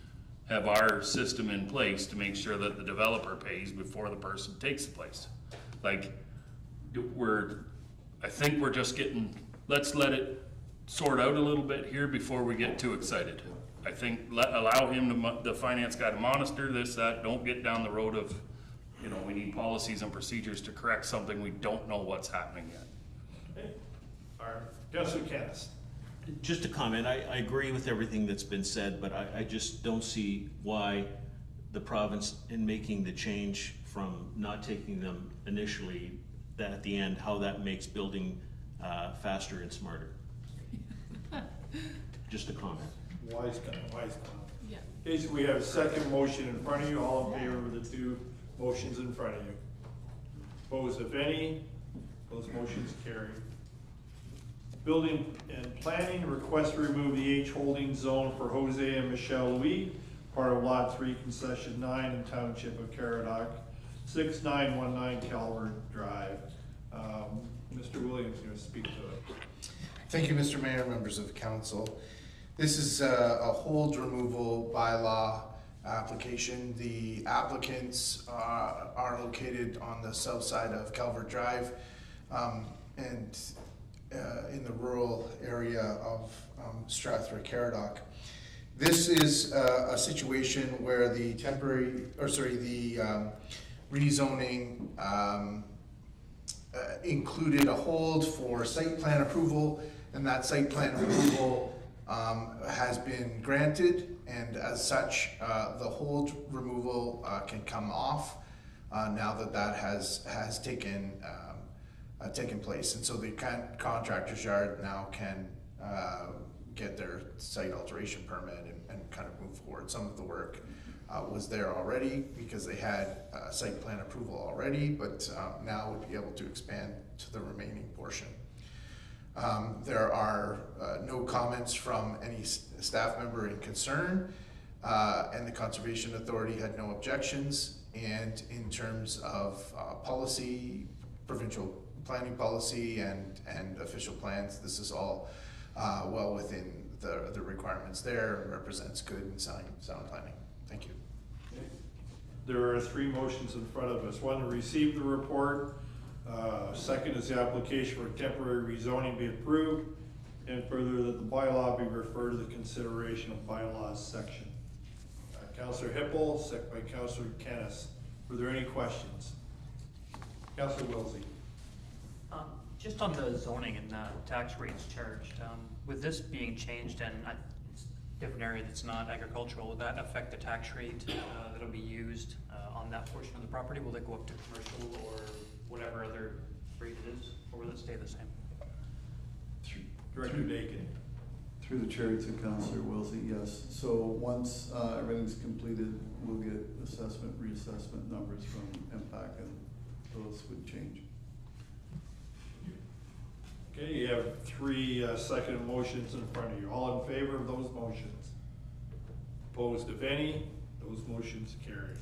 [SPEAKER 5] have our system in place to make sure that the developer pays before the person takes the place. Like, I think we're just getting, let's let it sort out a little bit here before we get too excited. I think allow him, the finance guy, to monitor this, that, don't get down the road of, you know, we need policies and procedures to correct something we don't know what's happening yet.
[SPEAKER 1] Okay. All right. Councillor Cass.
[SPEAKER 9] Just a comment, I agree with everything that's been said, but I just don't see why the province, in making the change from not taking them initially, that at the end, how that makes building faster and smarter. Just a comment.
[SPEAKER 1] Wise comment.
[SPEAKER 13] Yeah.
[SPEAKER 1] Okay, so we have a second motion in front of you. All in favor of the two motions in front of you? Opposed, if any? Those motions carry. Building and Planning request to remove the H holding zone for Jose and Michelle Louis, part of Lot 3, Concession 9 in Township of Caradoc, 6919 Calvert Drive. Mr. Williams is going to speak to it.
[SPEAKER 3] Thank you, Mr. Mayor, members of council. This is a hold removal bylaw application. The applicants are located on the south side of Calvert Drive and in the rural area of Strathroy-Caradoc. This is a situation where the rezoning included a hold for site plan approval And that site plan approval has been granted, and as such, the hold removal can come off now that that has taken place. And so the contractor's yard now can get their site alteration permit and kind of move forward. Some of the work was there already because they had site plan approval already, but now would be able to expand to the remaining portion. There are no comments from any staff member in concern, and the Conservation Authority had no objections. And in terms of policy, provincial planning policy and official plans, this is all well within the requirements there and represents good and sound planning. Thank you.
[SPEAKER 1] Okay. There are 3 motions in front of us. One, to receive the report. Second is the application for temporary rezoning be approved, and further that the bylaw be referred to the consideration of bylaws section. Councillor Hippel, second by Councillor Kennis. Were there any questions? Councillor Wilsey.
[SPEAKER 2] Just on the zoning and the tax rates charged, with this being changed and a different area that's not agricultural, will that affect the tax rate that'll be used on that portion of the property? Will it go up to commercial or whatever other rate it is, or will it stay the same?
[SPEAKER 1] Director Dakin.
[SPEAKER 12] Through the chair to Councillor Wilsey, yes. So once everything's completed, we'll get assessment, reassessment numbers from MPAC, and those would change.
[SPEAKER 1] Okay, you have 3 second motions in front of you. All in favor of those motions? Opposed, if any? Those motions carry.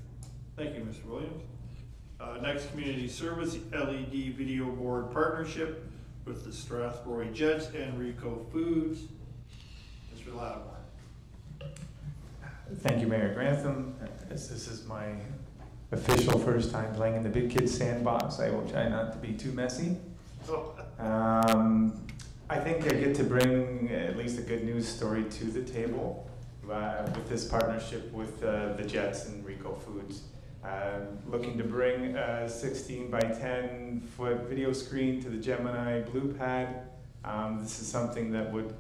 [SPEAKER 1] Thank you, Mr. Williams. Next, community service, the LED video board partnership with the Strathroy Jets and Rico Foods. Mr. Lattimore.
[SPEAKER 15] Thank you, Mayor Grantham. As this is my official first time playing in the Big Kids Sandbox, I will try not to be too messy. I think I get to bring at least a good news story to the table with this partnership with the Jets and Rico Foods. Looking to bring a 16 by 10 foot video screen to the Gemini Blue Pad. This is something that would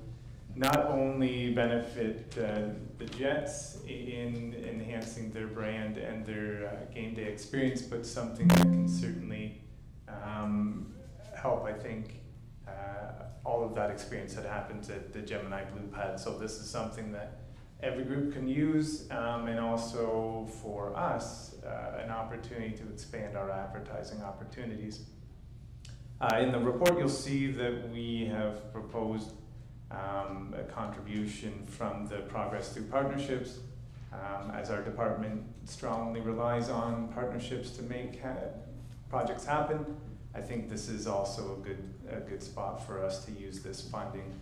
[SPEAKER 15] not only benefit the Jets in enhancing their brand and their game day experience, but something that can certainly help, I think, all of that experience that happens at the Gemini Blue Pad. So this is something that every group can use, and also for us, an opportunity to expand our advertising opportunities. In the report, you'll see that we have proposed a contribution from the Progress Through Partnerships, as our department strongly relies on partnerships to make projects happen. I think this is also a good spot for us to use this funding.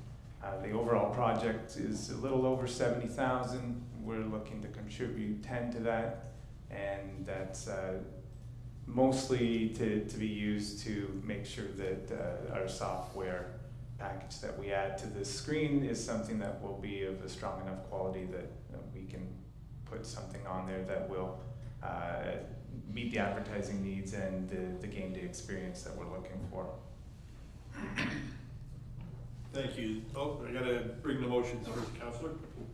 [SPEAKER 15] The overall project is a little over 70,000. We're looking to contribute 10 to that, and that's mostly to be used to make sure that our software package that we add to this screen is something that will be of a strong enough quality that we can put something on there that will meet the advertising needs and the game day experience that we're looking for.
[SPEAKER 1] Thank you. Oh, I gotta bring the motions first, Councillor.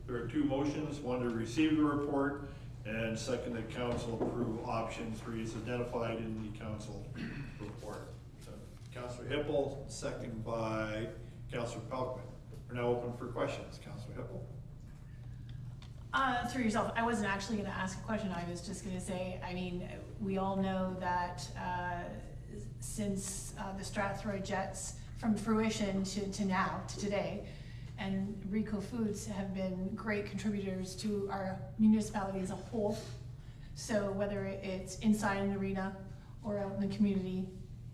[SPEAKER 1] There are 2 motions, one to receive the report, and second that council approve option 3 is identified in the council report. So, Councillor Hippel, second by Councillor Pelkman. We're now open for questions. Councillor Hippel.
[SPEAKER 13] Through yourself, I wasn't actually going to ask a question. I was just going to say, I mean, we all know that since the Strathroy Jets from fruition to now, to today, and Rico Foods have been great contributors to our municipality as a whole. So whether it's inside an arena or out in the community,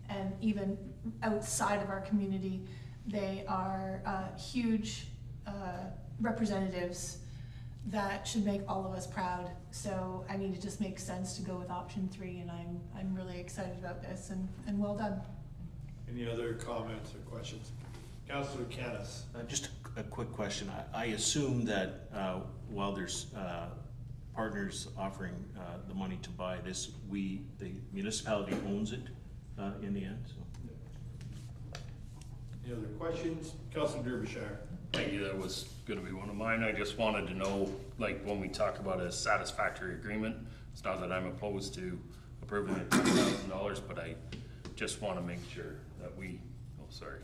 [SPEAKER 13] and even outside of our community, they are huge representatives that should make all of us proud. So I mean, it just makes sense to go with option 3, and I'm really excited about this, and well done.
[SPEAKER 1] Any other comments or questions? Councillor Kennis.
[SPEAKER 9] Just a quick question. I assume that while there's partners offering the money to buy this, the municipality owns it in the end. So.
[SPEAKER 1] Any other questions? Councilor Derbyshire.
[SPEAKER 5] Thank you, that was gonna be one of mine. I just wanted to know, like, when we talk about a satisfactory agreement, it's not that I'm opposed to approving the $10,000, but I just wanna make sure that we, oh, sorry,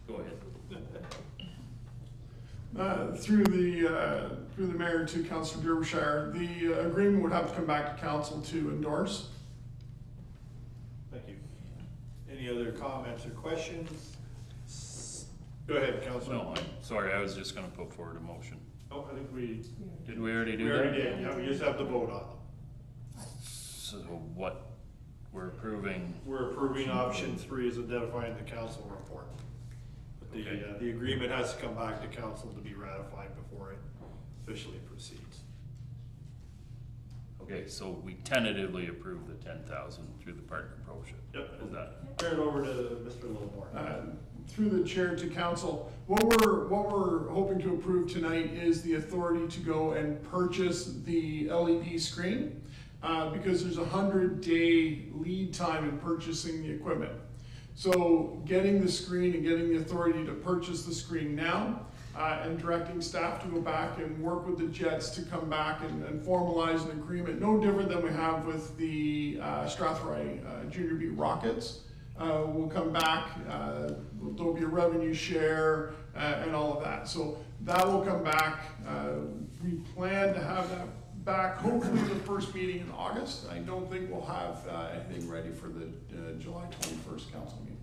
[SPEAKER 5] go ahead.
[SPEAKER 8] Through the mayor to Councilor Derbyshire, the agreement would have to come back to council to endorse.
[SPEAKER 1] Thank you. Any other comments or questions? Go ahead, Councilor.
[SPEAKER 5] No, I'm sorry, I was just gonna put forward a motion.
[SPEAKER 1] Oh, I think we
[SPEAKER 5] Did we already do that?
[SPEAKER 1] already did, yeah, we just have to vote on them.
[SPEAKER 5] So what, we're approving,
[SPEAKER 1] We're approving option 3 is identifying the council report. But
[SPEAKER 5] Okay.
[SPEAKER 1] the agreement has to come back to council to be ratified before it officially proceeds.
[SPEAKER 5] okay, so we tentatively approved the 10,000 through the partner program.
[SPEAKER 1] Yep.
[SPEAKER 5] Is that?
[SPEAKER 1] Turn it over to Mr. Littlemore.
[SPEAKER 8] Through the chair to council, what we're hoping to approve tonight is the authority to go and purchase the LED screen, because there's a 100-day lead time in purchasing the equipment. So getting the screen and getting the authority to purchase the screen now, and directing staff to go back and work with the Jets to come back and formalize an agreement, no different than we have with the Strathroy Junior B Rockets. We'll come back, there'll be a revenue share and all of that. So that will come back. We plan to have that back hopefully the first meeting in August. I don't think we'll have anything ready for the July 21st council meeting.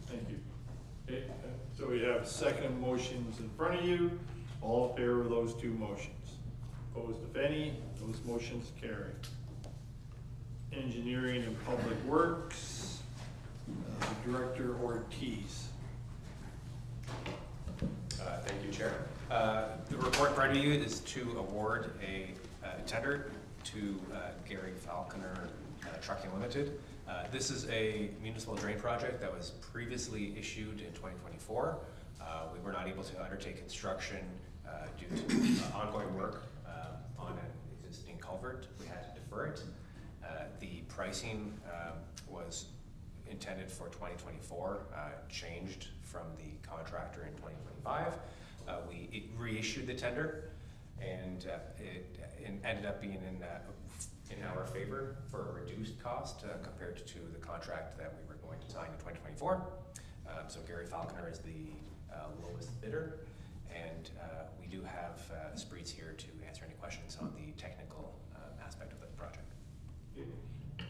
[SPEAKER 1] Thank you. Okay, so we have second motions in front of you. All in favor of those two motions? Opposed, if any? Those motions carry. Engineering and Public Works, Director Ortiz.
[SPEAKER 6] Thank you, Chair. The report in front of you is to award a tender to Gary Falconer Trucking Limited. This is a municipal drain project that was previously issued in 2024. We were not able to undertake construction due to ongoing work on an existing culvert. We had to defer it. The pricing was intended for 2024, changed from the contractor in 2025. We reissued the tender, and it ended up being in our favor for a reduced cost compared to the contract that we were going to sign in 2024. So Gary Falconer is the lowest bidder, and we do have Spreets here to answer any questions on the technical aspect of the project.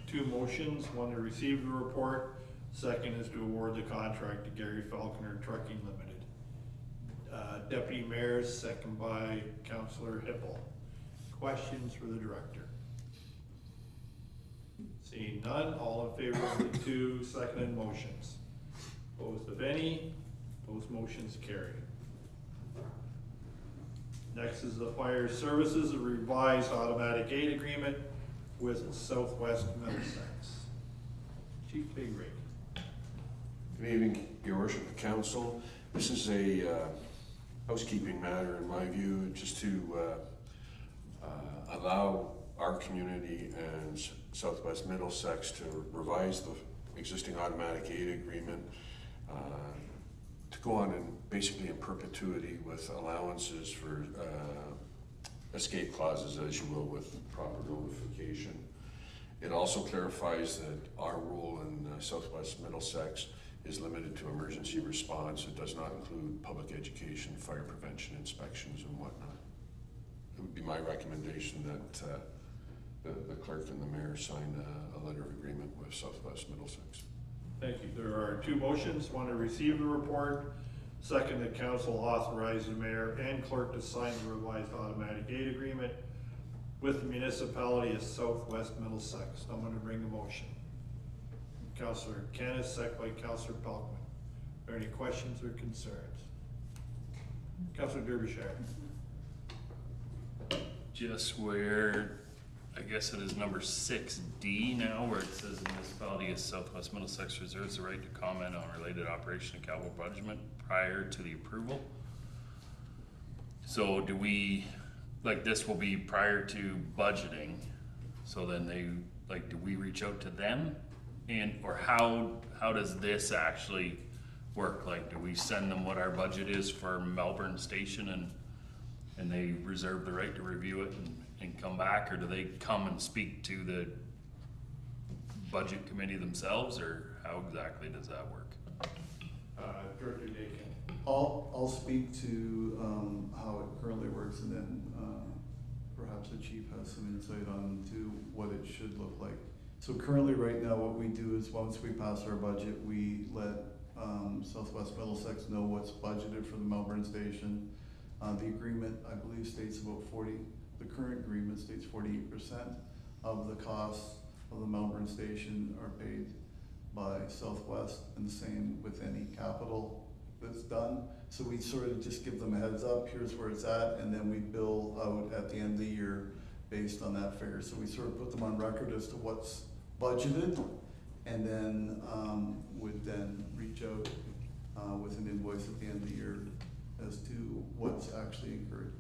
[SPEAKER 1] Two motions, one to receive the report, second is to award the contract to Gary Falconer Trucking Limited. Deputy Mayor, second by Councillor Hippel. Questions for the director? Seeing none, all in favor of the two seconded motions? Opposed, if any? Those motions carry. Next is the Fire Services, a revised automatic aid agreement with Southwest Middlesex. Chief Big Rig.
[SPEAKER 16] Good evening, Your Worship of Council. This is a housekeeping matter, in my view, just to allow our community and Southwest Middlesex to revise the existing automatic aid agreement to go on basically in perpetuity with allowances for escape clauses, as you will, with proper notification. It also clarifies that our role in Southwest Middlesex is limited to emergency response. It does not include public education, fire prevention, inspections, and whatnot. It would be my recommendation that the clerk and the mayor sign a letter of agreement with Southwest Middlesex.
[SPEAKER 1] Thank you. There are two motions, one to receive the report, second that council authorize the mayor and clerk to sign the revised automatic aid agreement with the municipality of Southwest Middlesex. I'm going to bring the motion. Councillor Kennis, second by Councillor Pelkman. Are there any questions or concerns? Councillor Derbyshire.
[SPEAKER 5] Just where, I guess it is number 6D now, where it says the municipality of Southwest Middlesex reserves the right to comment on related operation and capital budget prior to the approval. So do we, like, this will be prior to budgeting, so then they, like, do we reach out to them? And, or how does this actually work? Like, do we send them what our budget is for Melbourne Station and they reserve the right to review it and come back, or do they come and speak to the budget committee themselves, or how exactly does that work?
[SPEAKER 1] Director Dakin.
[SPEAKER 12] I'll speak to how it currently works, and then perhaps the chief has some insight on to what it should look like. So currently, right now, what we do is once we pass our budget, we let Southwest Middlesex know what's budgeted for the Melbourne station. The agreement, I believe, states about 40, the current agreement states 48% of the costs of the Melbourne station are paid by Southwest, and the same with any capital that's done. So we sort of just give them a heads up, here's where it's at, and then we bill out at the end of the year based on that figure. So we sort of put them on record as to what's budgeted, and then would then reach out with an invoice at the end of the year as to what's actually incurred.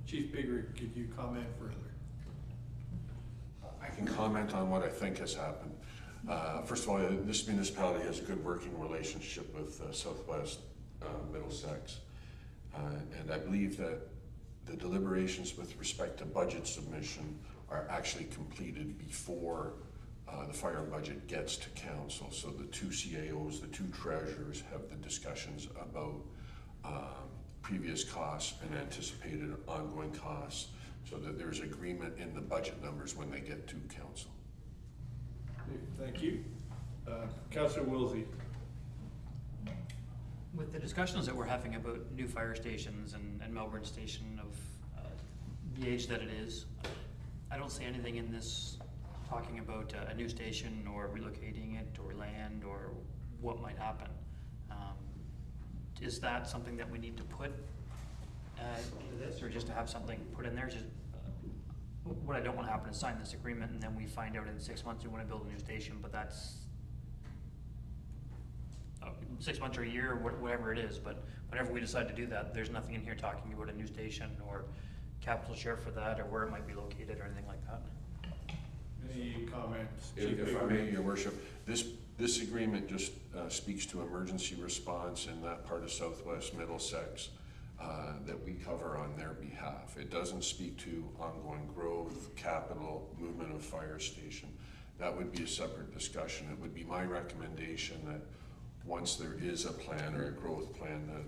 [SPEAKER 1] Chief Bigger, could you comment further?
[SPEAKER 16] I can comment on what I think has happened. First of all, this municipality has a good working relationship with Southwest Middlesex. And I believe that the deliberations with respect to budget submission are actually completed before the fire budget gets to council. So the two CAOs, the two treasurers have the discussions about previous costs and anticipated ongoing costs, so that there's agreement in the budget numbers when they get to council.
[SPEAKER 1] Thank you. Councillor Wilsey.
[SPEAKER 2] With the discussions that we're having about new fire stations and Melbourne Station of the age that it is, I don't see anything in this talking about a new station or relocating it or land or what might happen. Is that something that we need to put into this, or just to have something put in there? Just what I don't want to happen is sign this agreement and then we find out in 6 months we want to build a new station, but that's 6 months or a year, or whatever it is. But whenever we decide to do that, there's nothing in here talking about a new station or capital share for that, or where it might be located or anything like that.
[SPEAKER 1] Any comments?
[SPEAKER 16] If I may, Your Worship, this agreement just speaks to emergency response in that part of Southwest Middlesex that we cover on their behalf. It doesn't speak to ongoing growth, capital, movement of fire station. That would be a separate discussion. It would be my recommendation that once there is a plan or a growth plan, that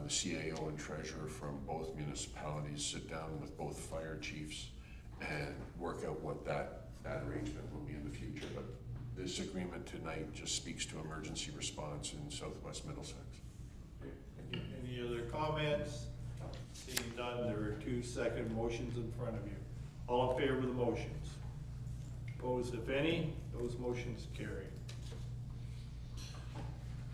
[SPEAKER 16] the CAO and treasurer from both municipalities sit down with both fire chiefs and work out what that arrangement will be in the future. But this agreement tonight just speaks to emergency response in Southwest Middlesex.
[SPEAKER 1] Okay. Any other comments? Seeing none, there are 2 second motions in front of you. All in favor of the motions? Opposed, if any? Those motions carry.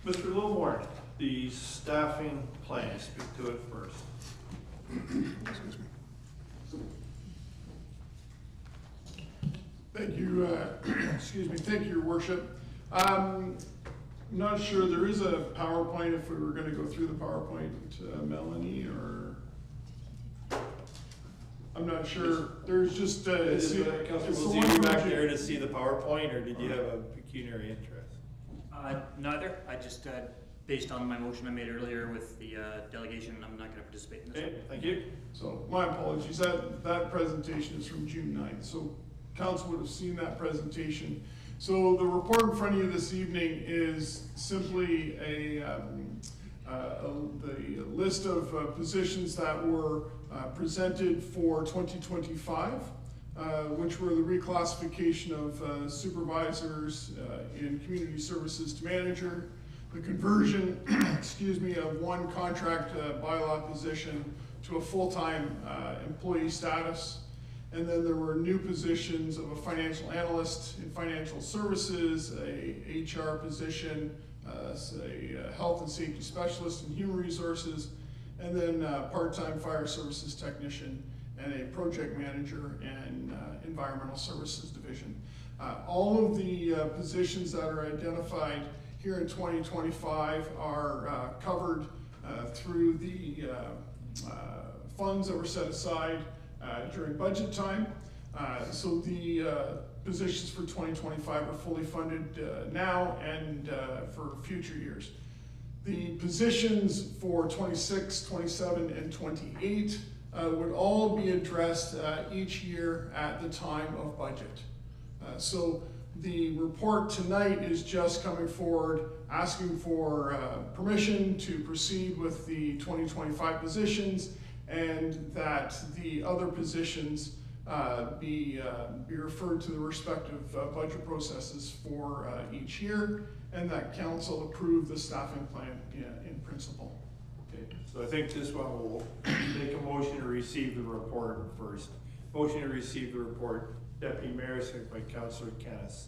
[SPEAKER 1] Mr. Littlemore, the staffing plan, speak to it first.
[SPEAKER 8] Excuse me. Thank you, excuse me, thank you, Your Worship. Not sure, there is a PowerPoint if we were gonna go through the PowerPoint, Melanie, or? I'm not sure, there's just,
[SPEAKER 1] Councillor, was you back there to see the PowerPoint, or did you have a pecuniary interest?
[SPEAKER 2] Neither. I just, based on my motion I made earlier with the delegation, I'm not going to participate in this.
[SPEAKER 1] Okay, thank you.
[SPEAKER 8] So my apologies, that presentation is from June 9th, so council would have seen that presentation. So the report in front of you this evening is simply the list of positions that were presented for 2025, which were the reclassification of supervisors in community services to manager, the conversion, excuse me, of one contract bylaw position to a full-time employee status. And then there were new positions of a financial analyst in financial services, a HR position, a health and safety specialist in human resources, and then part-time fire services technician and a project manager and environmental services division. All of the positions that are identified here in 2025 are covered through the funds that were set aside during budget time. So the positions for 2025 are fully funded now and for future years. The positions for 26, 27, and 28 would all be addressed each year at the time of budget. So the report tonight is just coming forward, asking for permission to proceed with the 2025 positions, and that the other positions be referred to the respective budget processes for each year, and that council approve the staffing plan in principle.
[SPEAKER 1] Okay, so I think this one will make a motion to receive the report first. Motion to receive the report, Deputy Mayor, seconded by Councillor Kennis.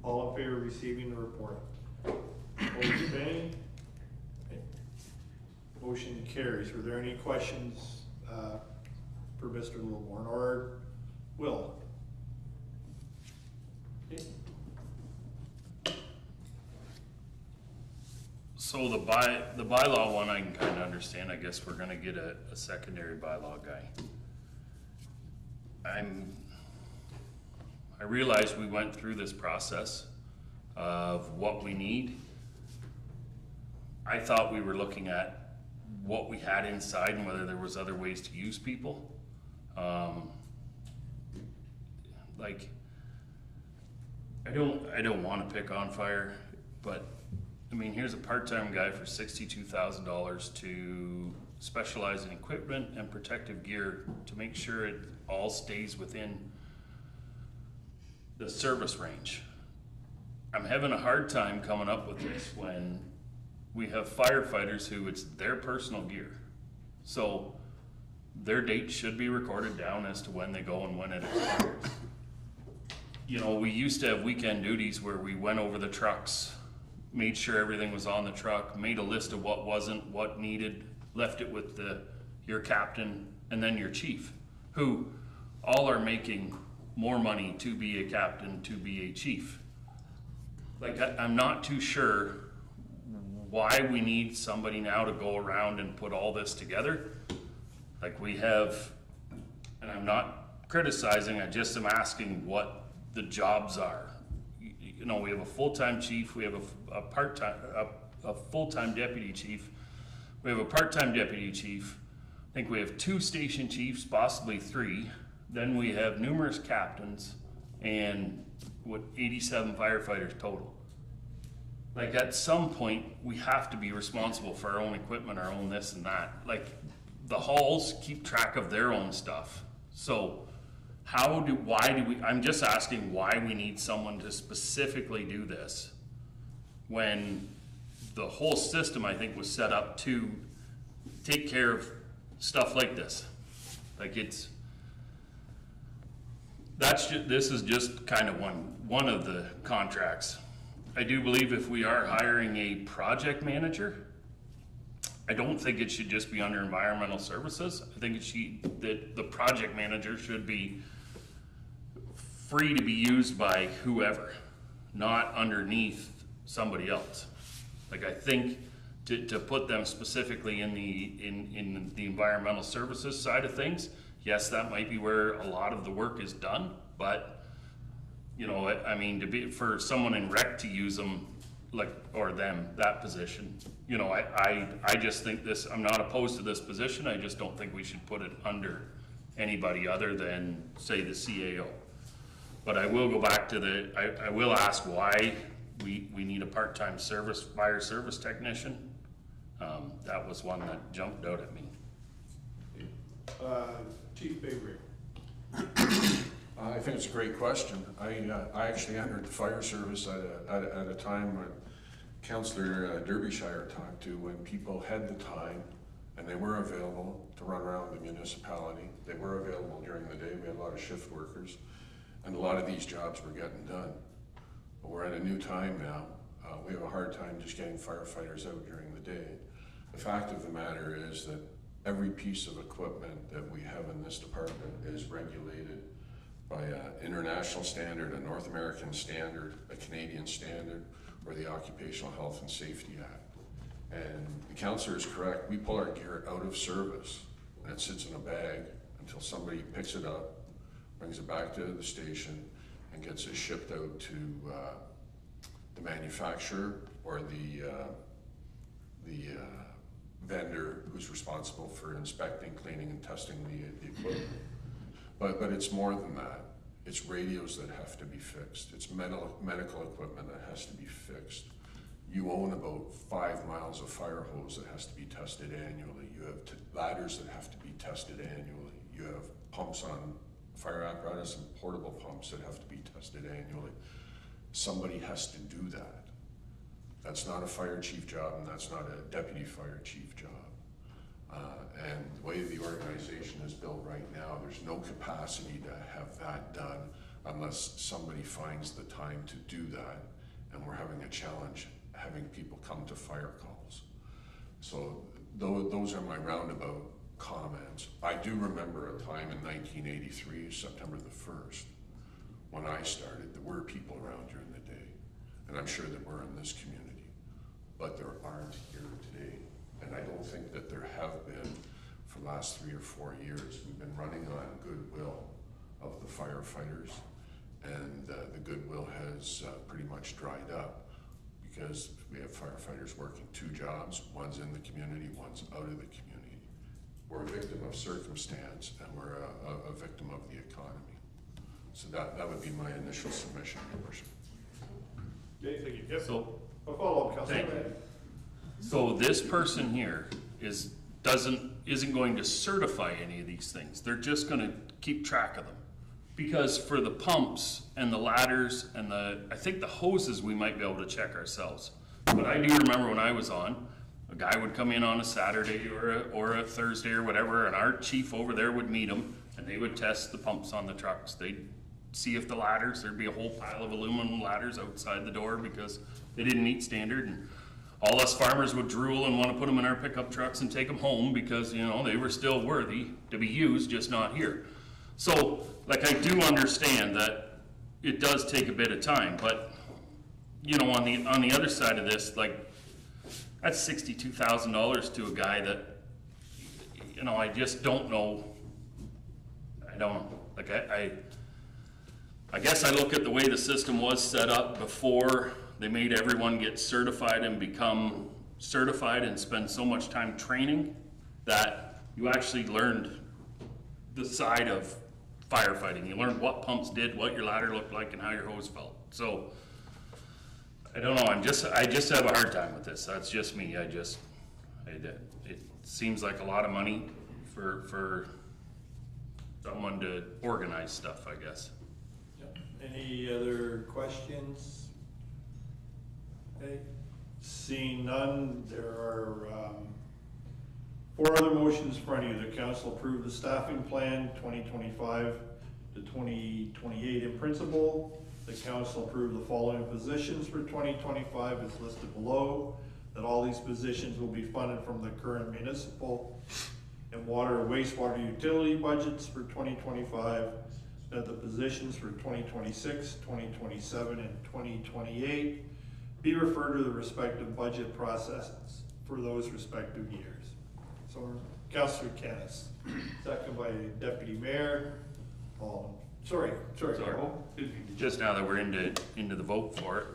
[SPEAKER 1] All in favor of receiving the report? Opposed, abstaining? Okay. Motion carries. Were there any questions for Mr. Littleborn or Will? Okay.
[SPEAKER 5] So the bylaw one I can kind of understand. I guess we're gonna get a secondary bylaw guy. I realize we went through this process of what we need. I thought we were looking at what we had inside and whether there was other ways to use people. Like, I don't want to pick on fire, but I mean, here's a part-time guy for $62,000 to specialize in equipment and protective gear to make sure it all stays within the service range. I'm having a hard time coming up with this when we have firefighters who it's their personal gear. So their date should be recorded down as to when they go and when it expires. You know, we used to have weekend duties where we went over the trucks, made sure everything was on the truck, made a list of what wasn't, what needed, left it with your captain and then your chief, who all are making more money to be a captain, to be a chief. Like, I'm not too sure why we need somebody now to go around and put all this together. Like, we have, and I'm not criticizing, I just am asking what the jobs are. You know, we have a full-time chief, we have a part-time, a full-time deputy chief, we have a part-time deputy chief, I think we have 2 station chiefs, possibly 3, then we have numerous captains, and 87 firefighters total. Like, at some point, we have to be responsible for our own equipment, our own this and that. Like, the halls keep track of their own stuff. So I'm just asking why we need someone to specifically do this when the whole system, I think, was set up to take care of stuff like this. Like, this is just kind of one of the contracts. I do believe if we are hiring a project manager, I don't think it should just be under environmental services. I think that the project manager should be free to be used by whoever, not underneath somebody else. Like, I think to put them specifically in the environmental services side of things, yes, that might be where a lot of the work is done, but you know, I mean, for someone in rec to use them, like, or them, that position, you know, I just think I'm not opposed to this position, I just don't think we should put it under anybody other than, say, the CAO. But I will go back to I will ask why we need a part-time fire service technician. That was one that jumped out at me.
[SPEAKER 1] Chief Bigrig.
[SPEAKER 16] I think it's a great question. I actually entered the fire service at a time when Councillor Derbyshire talked to, when people had the time and they were available to run around the municipality. They were available during the day. We had a lot of shift workers, and a lot of these jobs were getting done. But we're at a new time now. We have a hard time just getting firefighters out during the day. The fact of the matter is that every piece of equipment that we have in this department is regulated by an international standard, a North American standard, a Canadian standard, or the Occupational Health and Safety Act. And the councillor is correct. We pull our gear out of service and it sits in a bag until somebody picks it up, brings it back to the station, and gets it shipped out to the manufacturer or the vendor who's responsible for inspecting, cleaning, and testing the equipment. But it's more than that. It's radios that have to be fixed. It's medical equipment that has to be fixed. You own about 5 miles of fire hose that has to be tested annually. You have ladders that have to be tested annually. You have pumps on fire apparatus and portable pumps that have to be tested annually. Somebody has to do that. That's not a fire chief job, and that's not a deputy fire chief job. And the way the organization is built right now, there's no capacity to have that done unless somebody finds the time to do that. And we're having a challenge having people come to fire calls. So those are my roundabout comments. I do remember a time in 1983, September the 1st, when I started, there were people around during the day. And I'm sure there were in this community, but there aren't here today. And I don't think that there have been for the last 3 or 4 years. We've been running on goodwill of the firefighters, and the goodwill has pretty much dried up because we have firefighters working 2 jobs. One's in the community, one's out of the community. We're a victim of circumstance, and we're a victim of the economy. So that would be my initial submission, Your Worship.
[SPEAKER 1] Okay, thank you. Yep.
[SPEAKER 5] So,
[SPEAKER 1] A follow-up, Councilor.
[SPEAKER 5] thank you. So this person here isn't going to certify any of these things. They're just going to keep track of them. Because for the pumps and the ladders and I think the hoses we might be able to check ourselves. But I do remember when I was on, a guy would come in on a Saturday or a Thursday or whatever, and our chief over there would meet him, and they would test the pumps on the trucks. They'd see if the ladders, there'd be a whole pile of aluminum ladders outside the door because they didn't meet standard. And all us farmers would drool and want to put them in our pickup trucks and take them home because, you know, they were still worthy to be used, just not here. So, like, I do understand that it does take a bit of time, but, you know, on the other side of this, like, that's $62,000 to a guy that, you know, I just don't know. I don't know. Like, I guess I look at the way the system was set up before they made everyone get certified and become certified and spend so much time training that you actually learned the side of firefighting. You learned what pumps did, what your ladder looked like, and how your hose felt. So I don't know. I just have a hard time with this. That's just me. It seems like a lot of money for someone to organize stuff, I guess.
[SPEAKER 1] Yep. Any other questions? Okay. Seeing none, there are 4 other motions in front of you. The council approved the staffing plan 2025 to 2028 in principle. The council approved the following positions for 2025 as listed below. That all these positions will be funded from the current municipal and water and wastewater utility budgets for 2025. That the positions for 2026, 2027, and 2028 be referred to the respective budget processes for those respective years. So, Councillor Kennis, second by Deputy Mayor. Sorry.
[SPEAKER 5] Just now that we're into the vote for it.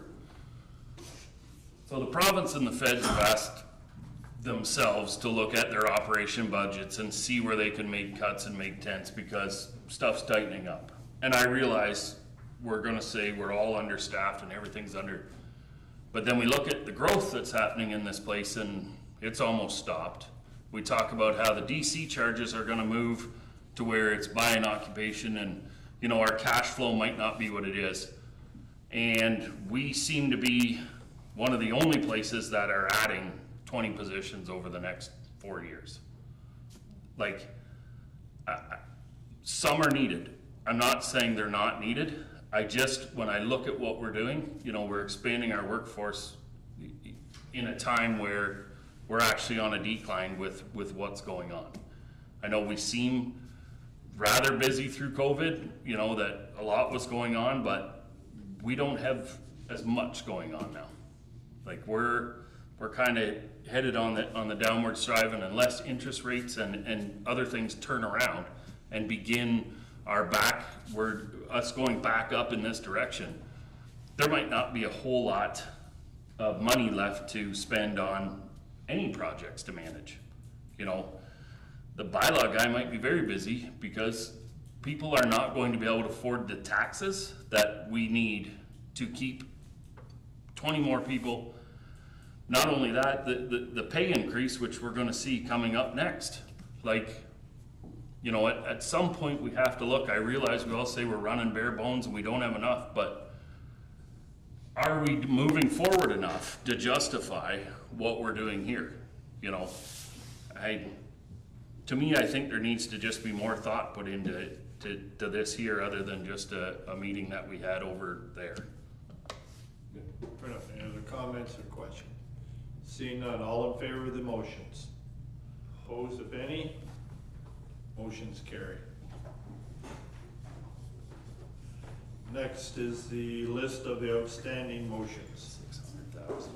[SPEAKER 5] So the province and the feds have asked themselves to look at their operation budgets and see where they can make cuts and make tents because stuff's tightening up. And I realize we're gonna say we're all understaffed and everything's under, but then we look at the growth that's happening in this place and it's almost stopped. We talk about how the DC charges are gonna move to where it's buy an occupation and, you know, our cash flow might not be what it is. And we seem to be one of the only places that are adding 20 positions over the next 4 years. Like, some are needed. I'm not saying they're not needed. When I look at what we're doing, you know, we're expanding our workforce in a time where we're actually on a decline with what's going on. I know we seem rather busy through COVID, you know, that a lot was going on, but we don't have as much going on now. Like we're kind of headed on the downward strive, and unless interest rates and other things turn around and begin us going back up in this direction, there might not be a whole lot of money left to spend on any projects to manage. You know, the bylaw guy might be very busy because people are not going to be able to afford the taxes that we need to keep 20 more people. Not only that, the pay increase, which we're gonna see coming up next. Like, you know, at some point we have to look. I realize we all say we're running bare bones and we don't have enough, but are we moving forward enough to justify what we're doing here? You know, to me, I think there needs to just be more thought put into to this here, other than just a meeting that we had over there.
[SPEAKER 1] Fair enough. Any other comments or questions? Seeing none, all in favor of the motions? Opposed, if any? Motion's carried. Next is the list of the outstanding motions. 600,000.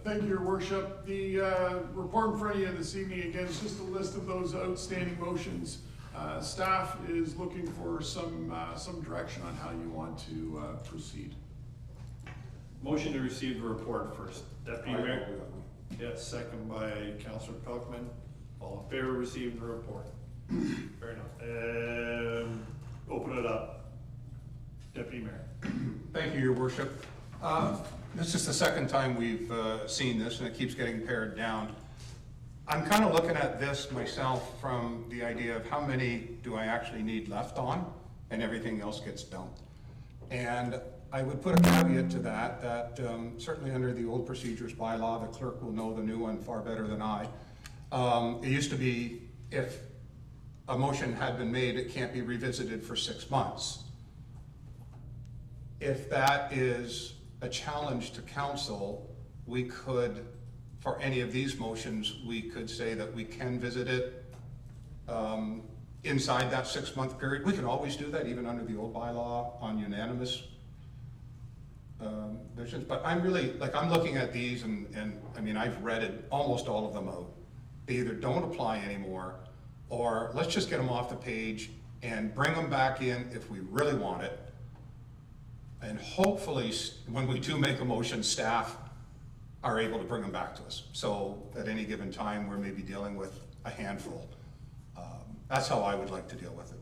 [SPEAKER 8] Thank you, Your Worship. The report in front of you this evening, again, is just a list of those outstanding motions. Staff is looking for some direction on how you want to proceed.
[SPEAKER 1] Motion to receive the report first. Deputy Mayor? Yes, second by Councillor Pelkman. All in favor of receiving the report? Fair enough. Open it up. Deputy Mayor.
[SPEAKER 7] Thank you, Your Worship. This is the second time we've seen this, and it keeps getting pared down. I'm kind of looking at this myself from the idea of how many do I actually need left on, and everything else gets dumped. And I would put a caveat to that certainly under the old procedures bylaw, the clerk will know the new one far better than I. It used to be, if a motion had been made, it can't be revisited for 6 months. If that is a challenge to council, we could, for any of these motions, we could say that we can visit it inside that 6-month period. We can always do that, even under the old bylaw on unanimous visions. But I'm really, like, I'm looking at these and I mean, I've read it, almost all of them out. They either don't apply anymore, or let's just get them off the page and bring them back in if we really want it. And hopefully, when we do make a motion, staff are able to bring them back to us. So at any given time, we're maybe dealing with a handful. That's how I would like to deal with it.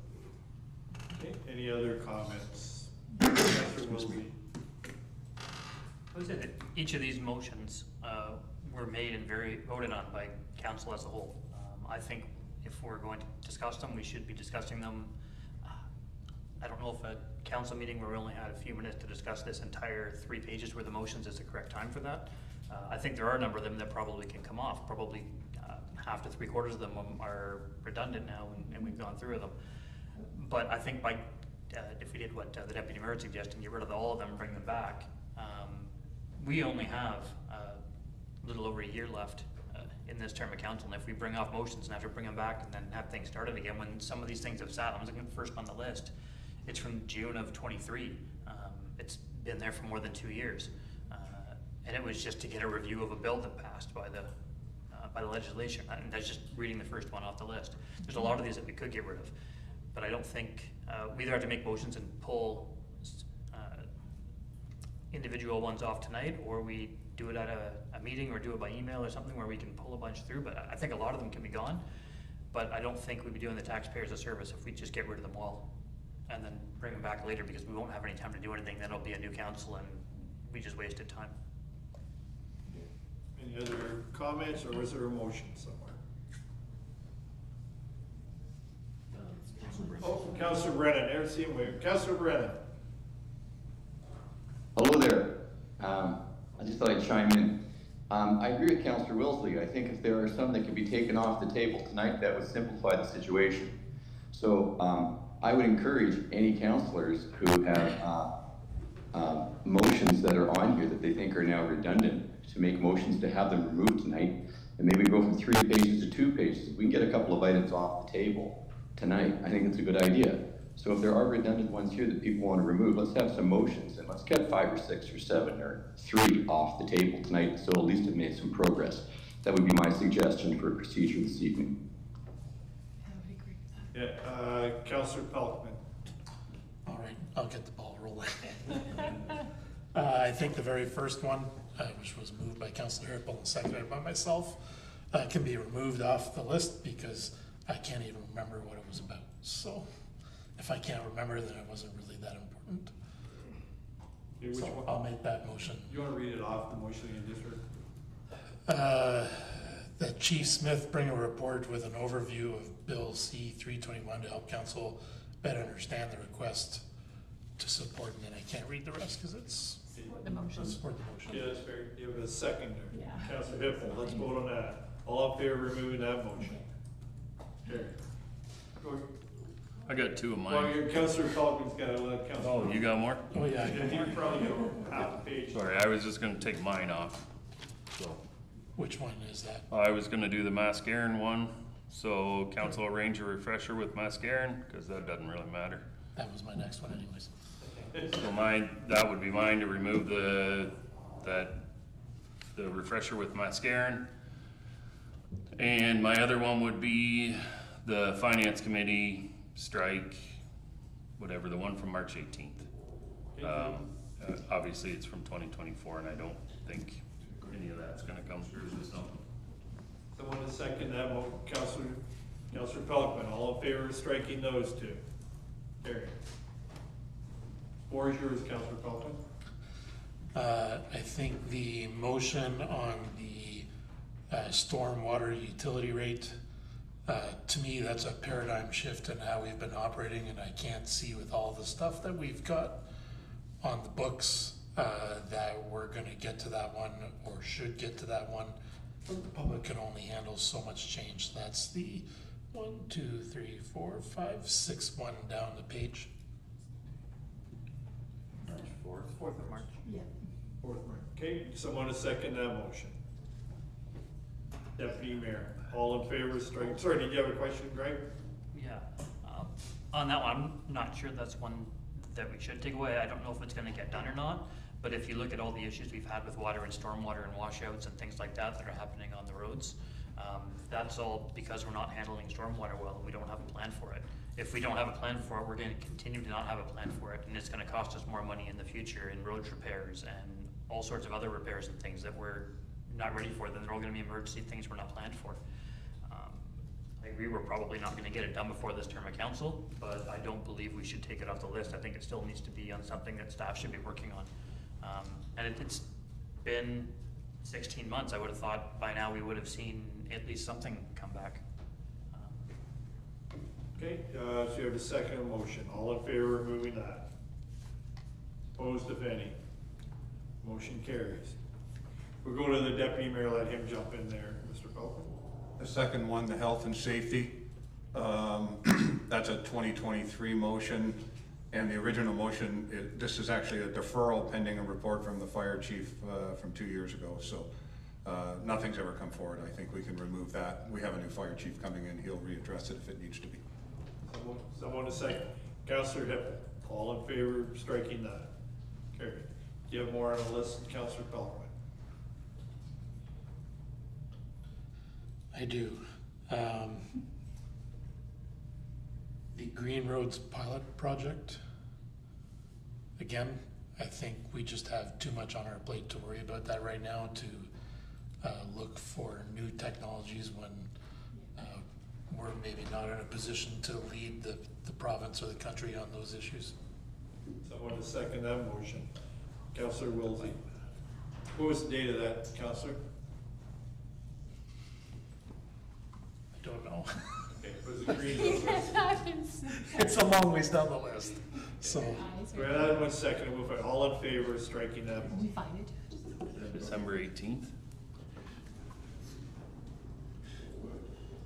[SPEAKER 1] Okay, any other comments? Councillor Wilsey.
[SPEAKER 2] Each of these motions were made and voted on by council as a whole. I think if we're going to discuss them, we should be discussing them. I don't know if a council meeting where we only had a few minutes to discuss this entire 3 pages worth of motions is the correct time for that. I think there are a number of them that probably can come off. Probably half to 3/4 of them are redundant now, and we've gone through them. But I think if we did what the Deputy Mayor is suggesting, get rid of all of them, bring them back, we only have a little over a year left in this term of council. And if we bring off motions and have to bring them back and then have things started again, when some of these things have sat, I was looking at the first on the list, it's from June of 23. It's been there for more than 2 years. And it was just to get a review of a bill that passed by the legislation. And that's just reading the first one off the list. There's a lot of these that we could get rid of. But I don't think, we either have to make motions and pull individual ones off tonight, or we do it at a meeting, or do it by email or something where we can pull a bunch through. But I think a lot of them can be gone. But I don't think we'd be doing the taxpayers a service if we just get rid of them all and then bring them back later, because we won't have any time to do anything. Then it'll be a new council and we just wasted time.
[SPEAKER 1] Any other comments, or was there a motion somewhere? Oh, Councillor Brennan, never seen him wave. Councillor Brennan.
[SPEAKER 10] Hello there. I just thought I'd chime in. I agree with Councillor Wilsey. I think if there are some that can be taken off the table tonight, that would simplify the situation. So I would encourage any councillors who have motions that are on here that they think are now redundant to make motions to have them removed tonight, and maybe go from 3 pages to 2 pages. If we can get a couple of items off the table tonight, I think it's a good idea. So if there are redundant ones here that people want to remove, let's have some motions, and let's get 5 or 6 or 7 or 3 off the table tonight, so at least it made some progress. That would be my suggestion for procedure this evening.
[SPEAKER 13] I would agree with that.
[SPEAKER 1] Yeah, Councillor Pelkman.
[SPEAKER 4] All right, I'll get the ball rolling. I think the very first one, which was moved by Councillor Hippel and seconded by myself, can be removed off the list because I can't even remember what it was about. So if I can't remember, then it wasn't really that important.
[SPEAKER 1] Okay, which
[SPEAKER 4] So
[SPEAKER 1] one?
[SPEAKER 4] I'll make that motion.
[SPEAKER 1] You want to read it off, the motion you just heard?
[SPEAKER 4] That Chief Smith bring a report with an overview of Bill C-321 to help council better understand the request to support, and then I can't read the rest because it's
[SPEAKER 13] Support the motion.
[SPEAKER 4] support the motion.
[SPEAKER 1] Yeah, that's fair. You have a second there.
[SPEAKER 13] Yeah.
[SPEAKER 1] Councillor Hippel, let's vote on that. All in favor of removing that motion? Okay. Go-
[SPEAKER 5] I got two of
[SPEAKER 1] Well,
[SPEAKER 5] mine.
[SPEAKER 1] your Councillor Pelkman's got to let Councillor.
[SPEAKER 5] Oh, you got more?
[SPEAKER 4] Oh, yeah.
[SPEAKER 1] Yeah, you probably got half the page.
[SPEAKER 5] Sorry, I was just gonna take mine off. So,
[SPEAKER 4] Which one is that?
[SPEAKER 5] I was gonna do the Mascaron one, so council arrange a refresher with Mascaron, cause that doesn't really matter.
[SPEAKER 4] That was my next one anyways.
[SPEAKER 5] So mine, that would be mine to remove the refresher with Mascaron. And my other one would be the finance committee strike, whatever, the one from March 18th. Obviously it's from 2024 and I don't think any of that's gonna come through, so.
[SPEAKER 1] Someone to second that Councillor Pelkman, all in favor of striking those two? Carry. Floor is yours, Councillor Pelkman.
[SPEAKER 4] I think the motion on the stormwater utility rate, to me, that's a paradigm shift in how we've been operating, and I can't see with all the stuff that we've got on the books that we're gonna get to that one or should get to that one. The public can only handle so much change. That's the 1, 2, 3, 4, 5, 6 one down the page.
[SPEAKER 2] Fourth of March.
[SPEAKER 13] Yeah.
[SPEAKER 1] Fourth, okay, someone to second that motion? Deputy Mayor, all in favor of striking, sorry, did you have a question, Greg?
[SPEAKER 2] Yeah, on that one, I'm not sure that's one that we should take away. I don't know if it's gonna get done or not, but if you look at all the issues we've had with water and stormwater and washouts and things like that that are happening on the roads, that's all because we're not handling stormwater well and we don't have a plan for it. If we don't have a plan for it, we're gonna continue to not have a plan for it, and it's gonna cost us more money in the future in roads repairs and all sorts of other repairs and things that we're not ready for. Then they're all gonna be emergency things we're not planned for. I agree, we're probably not gonna get it done before this term of council, but I don't believe we should take it off the list. I think it still needs to be on something that staff should be working on. And it's been 16 months. I would have thought by now we would have seen at least something come back.
[SPEAKER 1] Okay, so you have a second motion, all in favor of removing that? Opposed, if any? Motion carries. We'll go to the deputy mayor, let him jump in there, Mr. Pelkman.
[SPEAKER 7] The second one, the health and safety, that's a 2023 motion, and the original motion, this is actually a deferral pending a report from the fire chief from 2 years ago, so nothing's ever come forward. I think we can remove that. We have a new fire chief coming in, he'll readdress it if it needs to be.
[SPEAKER 1] Someone to second. Councillor Hippel, all in favor of striking that? Carried. Do you have more on the list, Councillor Pelkman?
[SPEAKER 4] I do. The Green Roads pilot project, again, I think we just have too much on our plate to worry about that right now to look for new technologies when we're maybe not in a position to lead the province or the country on those issues.
[SPEAKER 1] Someone to second that motion. Councillor Wilsey. What was the date of that, Councillor?
[SPEAKER 4] I don't know.
[SPEAKER 1] Okay, it was the Green Roads.
[SPEAKER 4] It's a long ways down the list, so.
[SPEAKER 1] We had 1 second, we'll find all in favor of striking that
[SPEAKER 13] Did
[SPEAKER 1] motion.
[SPEAKER 13] you find it?
[SPEAKER 5] December 18th.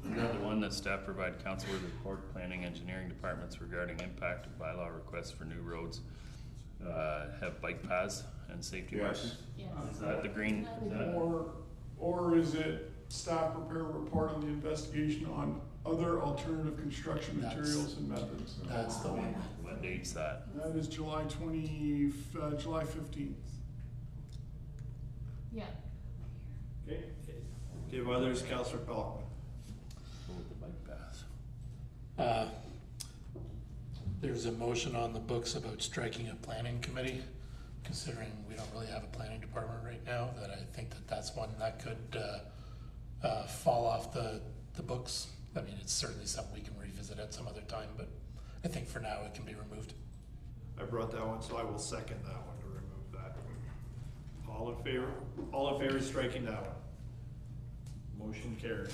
[SPEAKER 5] The one that staff provide council with report planning engineering departments regarding impact of bylaw requests for new roads, have bike paths and safety markers.
[SPEAKER 13] Yes.
[SPEAKER 5] Is that the green? Is that-
[SPEAKER 8] Or is it staff prepare a report on the investigation on other alternative construction
[SPEAKER 4] That's-
[SPEAKER 8] materials and methods?
[SPEAKER 4] That's the one.
[SPEAKER 5] What date's that?
[SPEAKER 8] That is July 15th.
[SPEAKER 13] Yeah.
[SPEAKER 1] Okay. Do you have others, Councillor Pelkman?
[SPEAKER 5] Go with the bike paths.
[SPEAKER 4] There's a motion on the books about striking a planning committee, considering we don't really have a planning department right now, that I think that that's one that could fall off the books. I mean, it's certainly something we can revisit at some other time, but I think for now it can be removed.
[SPEAKER 1] I brought that one, so I will second that one to remove that. All in favor? All in favor of striking that one? Motion carried.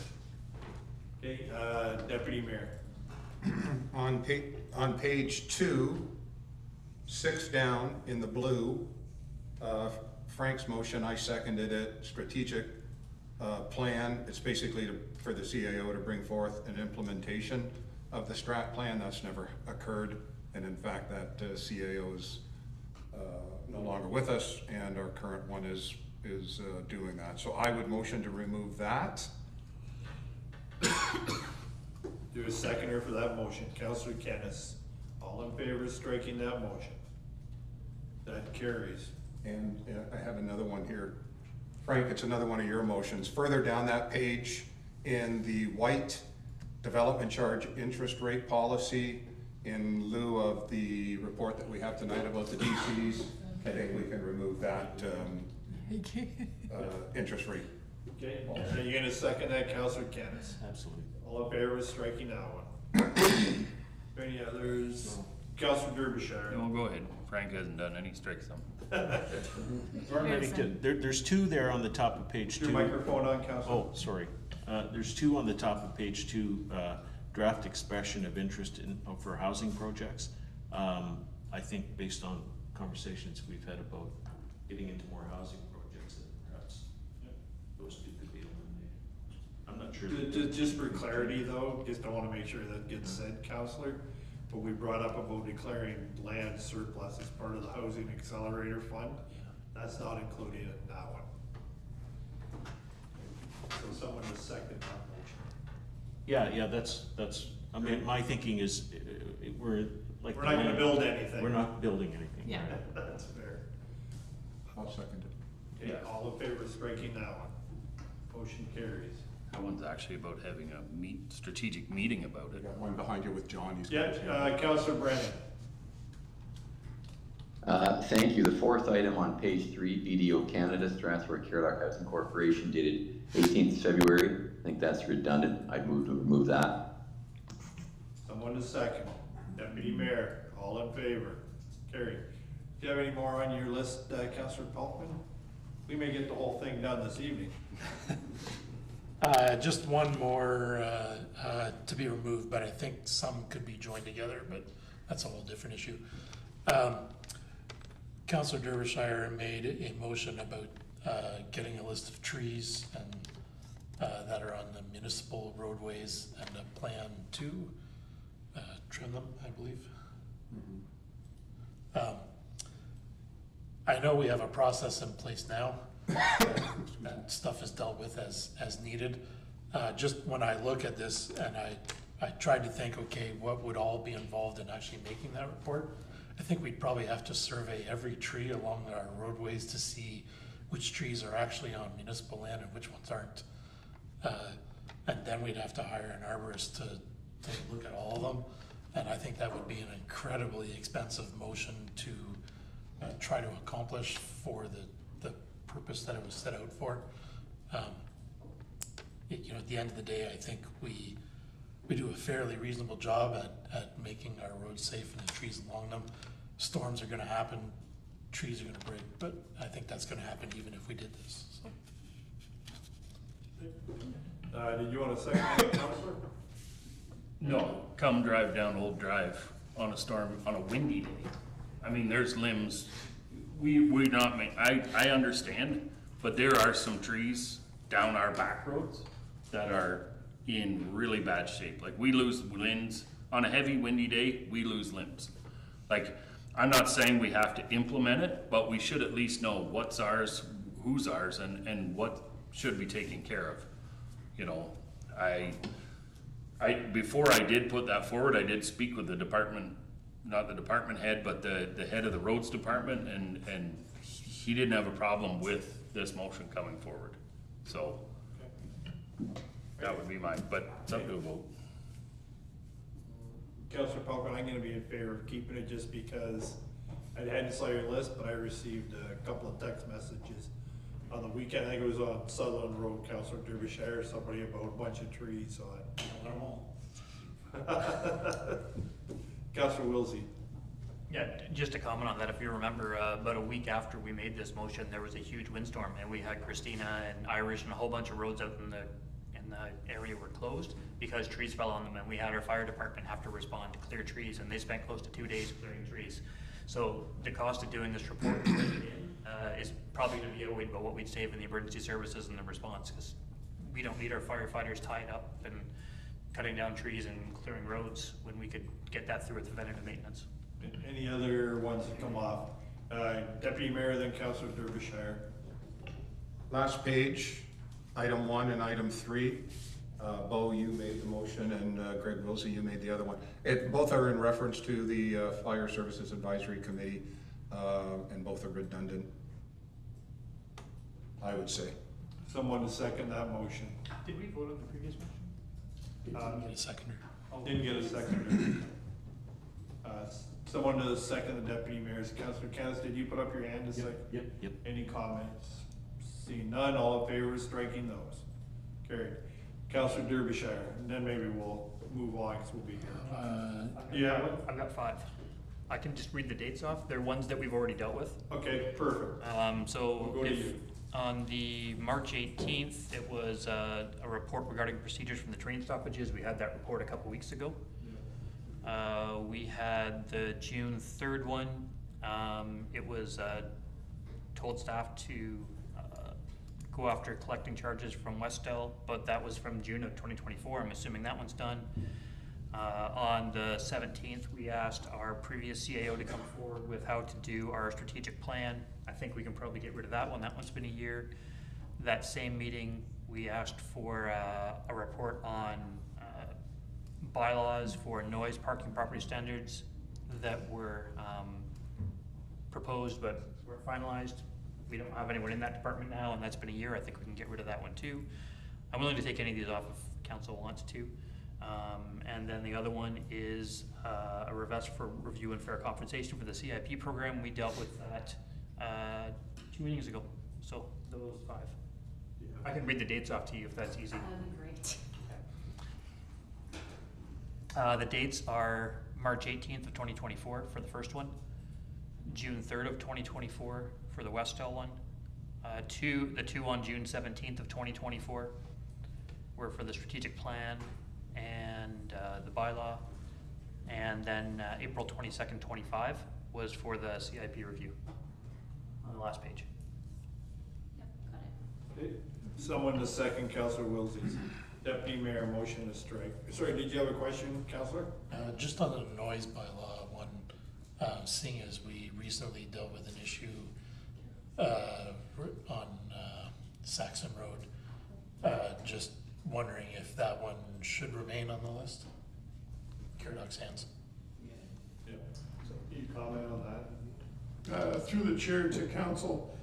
[SPEAKER 1] Okay, Deputy Mayor.
[SPEAKER 7] On page 2, 6 down in the blue, Frank's motion, I seconded it, strategic plan. It's basically for the CAO to bring forth an implementation of the strat plan. That's never occurred. And in fact, that CAO is no longer with us, and our current one is doing that. So I would motion to remove that.
[SPEAKER 1] Do a seconder for that motion. Councillor Kennis. All in favor of striking that motion? That carries.
[SPEAKER 7] And I have another one here. Frank, it's another one of your motions. Further down that page in the white development charge interest rate policy, in lieu of the report that we have tonight about the DCs, I think we can remove that interest rate.
[SPEAKER 1] Okay, are you gonna second that, Councillor Kennis?
[SPEAKER 9] Absolutely.
[SPEAKER 1] All in favor of striking that one? Any others? Councillor Derbyshire.
[SPEAKER 5] No, go ahead. Frank hasn't done any strikes them.
[SPEAKER 9] There's two there on the top of page 2.
[SPEAKER 1] Your microphone on, Councillor.
[SPEAKER 9] Oh, sorry. There's 2 on the top of page 2, draft expression of interest for housing projects. I think based on conversations we've had about getting into more housing projects, that perhaps those 2 could be eliminated. I'm not sure.
[SPEAKER 1] Just for clarity though, just I wanna make sure that gets said, Councillor, but we brought up about declaring land surplus as part of the Housing Accelerator Fund. That's not included in that one. So someone to second that motion.
[SPEAKER 9] Yeah, that's, I mean, my thinking is, we're like.
[SPEAKER 1] We're not gonna build anything.
[SPEAKER 9] We're not building anything.
[SPEAKER 13] Yeah.
[SPEAKER 1] That's fair.
[SPEAKER 7] I'll second it.
[SPEAKER 1] Okay, all in favor of striking that one? Motion carries.
[SPEAKER 5] That one's actually about having a strategic meeting about it.
[SPEAKER 16] Got one behind you with John. He's
[SPEAKER 1] Yeah, Councillor Brennan.
[SPEAKER 10] Thank you. The 4th item on page 3, BDO Canada, Strathroy-Caradoc Housing Corporation, dated 18th February. I think that's redundant. I'd move to remove that.
[SPEAKER 1] Someone to second. Deputy Mayor, all in favor? Carried. Do you have any more on your list, Councillor Paulkman? We may get the whole thing done this evening.
[SPEAKER 4] Just one more to be removed, but I think some could be joined together, but that's a whole different issue. Councillor Derbyshire made a motion about getting a list of trees and that are on the municipal roadways and a plan to trim them, I believe. I know we have a process in place now. That stuff is dealt with as needed. Just when I look at this and I tried to think, okay, what would all be involved in actually making that report? I think we'd probably have to survey every tree along our roadways to see which trees are actually on municipal land and which ones aren't. And then we'd have to hire an arborist to look at all of them. And I think that would be an incredibly expensive motion to try to accomplish for the purpose that it was set out for. You know, at the end of the day, I think we do a fairly reasonable job at making our roads safe and the trees along them. Storms are gonna happen, trees are gonna break, but I think that's gonna happen even if we did this, so.
[SPEAKER 1] Did you want to second that, Councillor?
[SPEAKER 5] No, come drive down Old Drive on a windy day. I mean, there's limbs, we not make, I understand, but there are some trees down our back roads that are in really bad shape. Like, we lose limbs, on a heavy windy day, we lose limbs. Like, I'm not saying we have to implement it, but we should at least know what's ours, who's ours, and what should be taken care of. You know, before I did put that forward, I did speak with the department, not the department head, but the head of the roads department, and he didn't have a problem with this motion coming forward. So, that would be mine, but it's up to a vote.
[SPEAKER 1] Councillor Pelkman, I'm gonna be in favor of keeping it just because I hadn't saw your list, but I received a couple of text messages on the weekend. I think it was on Sutherland Road, Councillor Derbyshire, somebody about a bunch of trees, so I don't know. Councillor Wilsey.
[SPEAKER 2] Yeah, just to comment on that, if you remember, about a week after we made this motion, there was a huge windstorm, and we had Christina and Irish and a whole bunch of roads out in the area were closed because trees fell on them, and we had our fire department have to respond to clear trees, and they spent close to 2 days clearing trees. So the cost of doing this report is probably going to be outweighed by what we'd save in the emergency services and the response, because we don't need our firefighters tied up and cutting down trees and clearing roads when we could get that through with preventative maintenance.
[SPEAKER 1] Any other ones that come off? Deputy Mayor, then Councillor Derbyshire.
[SPEAKER 7] Last page, item 1 and item 3. Bo, you made the motion, and Greg Wilsey, you made the other one. Both are in reference to the Fire Services Advisory Committee, and both are redundant, I would say.
[SPEAKER 1] Someone to second that motion.
[SPEAKER 2] Did we vote on the previous motion?
[SPEAKER 4] Didn't get a seconder.
[SPEAKER 1] Didn't get a seconder. Someone to second the Deputy Mayor's. Councillor Canis, did you put up your hand to second?
[SPEAKER 9] Yep.
[SPEAKER 1] Any comments? Seeing none, all in favor of striking those? Carried. Councillor Derbyshire, and then maybe we'll move on because we'll be here.
[SPEAKER 2] I've got 5. I can just read the dates off. They're ones that we've already dealt with.
[SPEAKER 1] Okay, perfect.
[SPEAKER 2] So
[SPEAKER 1] We'll go to you.
[SPEAKER 2] on the March 18th, it was a report regarding procedures from the train stoppages. We had that report a couple weeks ago. We had the June 3rd one. It was told staff to go after collecting charges from Westdale, but that was from June of 2024. I'm assuming that one's done. On the 17th, we asked our previous CAO to come forward with how to do our strategic plan. I think we can probably get rid of that one. That one's been a year. That same meeting, we asked for a report on bylaws for noise parking property standards that were proposed but were finalized. We don't have anyone in that department now, and that's been a year. I think we can get rid of that one too. I'm willing to take any of these off if council wants to. And then the other one is a request for review and fair compensation for the CIP program. We dealt with that 2 meetings ago. So those 5. I can read the dates off to you if that's easy.
[SPEAKER 11] That'd be great.
[SPEAKER 2] The dates are March 18th of 2024 for the first one, June 3rd of 2024 for the Westdale one, the two on June 17th of 2024 were for the strategic plan and the bylaw, and then April 22nd, 25 was for the CIP review on the last page.
[SPEAKER 11] Yep, got it.
[SPEAKER 1] Okay. Someone to second Councillor Wilsey's. Deputy Mayor, motion to strike. Sorry, did you have a question, Councillor?
[SPEAKER 4] Just on the noise bylaw one, seeing as we recently dealt with an issue on Saxon Road, just wondering if that one should remain on the list. Caradoc's hands.
[SPEAKER 1] Yeah. So can you comment on that?
[SPEAKER 8] Through the chair to council,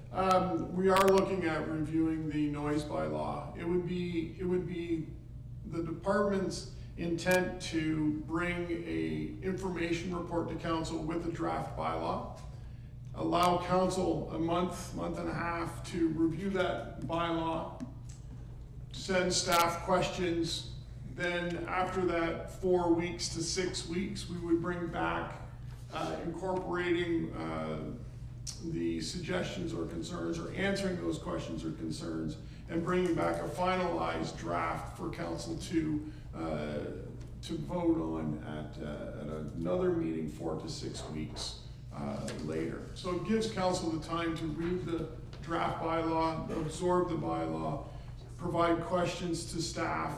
[SPEAKER 8] we are looking at reviewing the noise bylaw. It would be the department's intent to bring a information report to council with a draft bylaw. Allow council a month and a half to review that bylaw, send staff questions. Then after that 4 weeks to 6 weeks, we would bring back incorporating the suggestions or concerns, or answering those questions or concerns, and bringing back a finalized draft for council to vote on at another meeting 4 to 6 weeks later. So it gives council the time to read the draft bylaw, absorb the bylaw, provide questions to staff.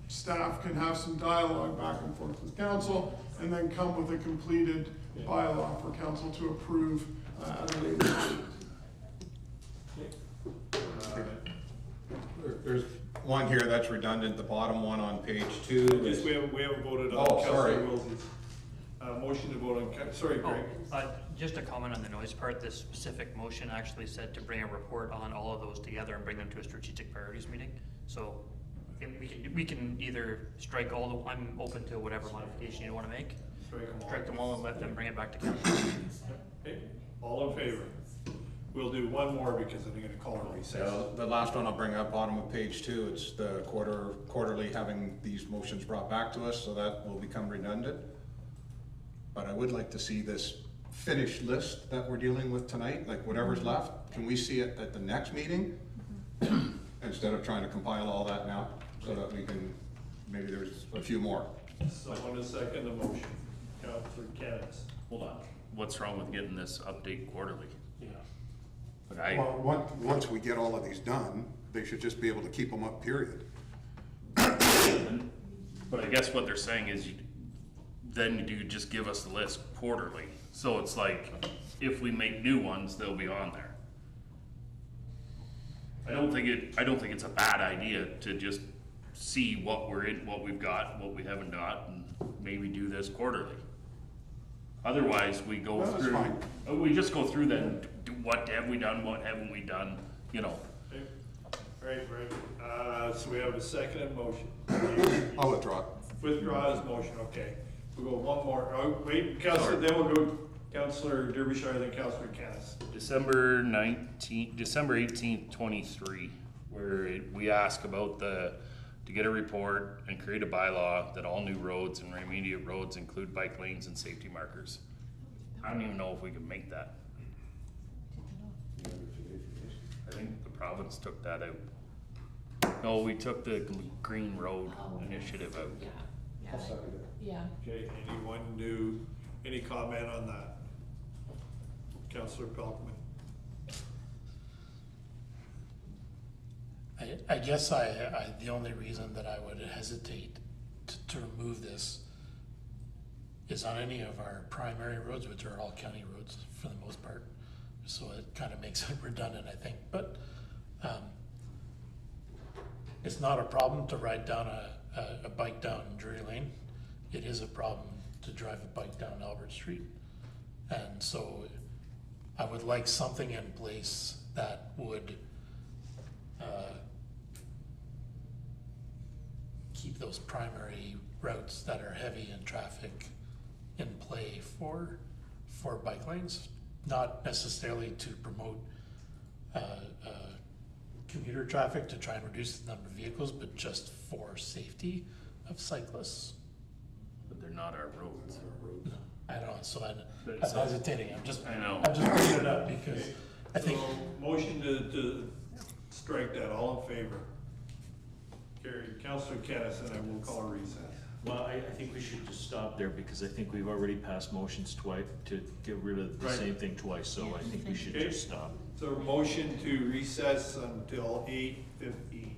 [SPEAKER 8] Staff can have some dialogue back and forth with council, and then come with a completed bylaw for council to approve at a later date.
[SPEAKER 7] There's one here that's redundant, the bottom one on page 2.
[SPEAKER 1] Yes, we haven't voted on
[SPEAKER 7] sorry.
[SPEAKER 1] Councillor Wilsey's. Motion to vote on, sorry, Greg.
[SPEAKER 2] Just a comment on the noise part. This specific motion actually said to bring a report on all of those together and bring them to a strategic priorities meeting. So we can either strike all the, I'm open to whatever modification you want to make. Strike them all and let them bring it back to council.
[SPEAKER 1] Okay, all in favor? We'll do one more because I'm gonna call a recess.
[SPEAKER 17] The last one I'll bring up, bottom of page 2, it's the quarterly having these motions brought back to us, so that will become redundant. But I would like to see this finished list that we're dealing with tonight, like whatever's left, can we see it at the next meeting? Instead of trying to compile all that now, so that we can, maybe there's a few more.
[SPEAKER 1] Someone to second the motion. Councillor Kennis.
[SPEAKER 5] Hold on. What's wrong with getting this update quarterly?
[SPEAKER 4] Yeah.
[SPEAKER 5] But I,
[SPEAKER 16] Well, once we get all of these done, they should just be able to keep them up, period.
[SPEAKER 5] but I guess what they're saying is then you just give us the list quarterly. So it's like, if we make new ones, they'll be on there. I don't think it's a bad idea to just see what we're in, what we've got, what we haven't got, and maybe do this quarterly. Otherwise, we go
[SPEAKER 16] No, that's
[SPEAKER 5] through,
[SPEAKER 16] fine.
[SPEAKER 5] we just go through then, what have we done, what haven't we done, you know.
[SPEAKER 1] Okay. Right, so we have a second motion.
[SPEAKER 16] I'll withdraw.
[SPEAKER 1] Withdraw his motion, okay. We'll go one more, oh, wait, Councillor, then we'll go Councillor Derbyshire, then Councillor Kennis.
[SPEAKER 5] December 18th, 23, where we ask about to get a report and create a bylaw that all new roads and intermediate roads include bike lanes and safety markers. I don't even know if we can make that. I think the province took that out. No, we took the Green Road Initiative out.
[SPEAKER 13] Yeah.
[SPEAKER 1] Okay, any comment on that? Councillor Pelkman.
[SPEAKER 4] I guess the only reason that I would hesitate to remove this is on any of our primary roads, which are all county roads for the most part. So it kind of makes it redundant, I think. But it's not a problem to ride down a bike down Drury Lane. It is a problem to drive a bike down Albert Street. And so I would like something in place that would keep those primary routes that are heavy in traffic in play for bike lanes, not necessarily to promote commuter traffic to try and reduce the number of vehicles, but just for safety of cyclists.
[SPEAKER 5] But they're not our roads.
[SPEAKER 4] No, I don't, so I'm
[SPEAKER 5] So-
[SPEAKER 4] hesitating, I'm just
[SPEAKER 5] I know.
[SPEAKER 4] bringing it up because I think.
[SPEAKER 1] So, motion to strike that, all in favor? Carried. Councillor Kennis, and I will call a recess.
[SPEAKER 9] Well, I think we should just stop there because I think we've already passed motions twice to get rid of the
[SPEAKER 1] Right.
[SPEAKER 9] same thing twice, so I think we should
[SPEAKER 1] Okay.
[SPEAKER 9] just stop.
[SPEAKER 1] So motion to recess until 8:15.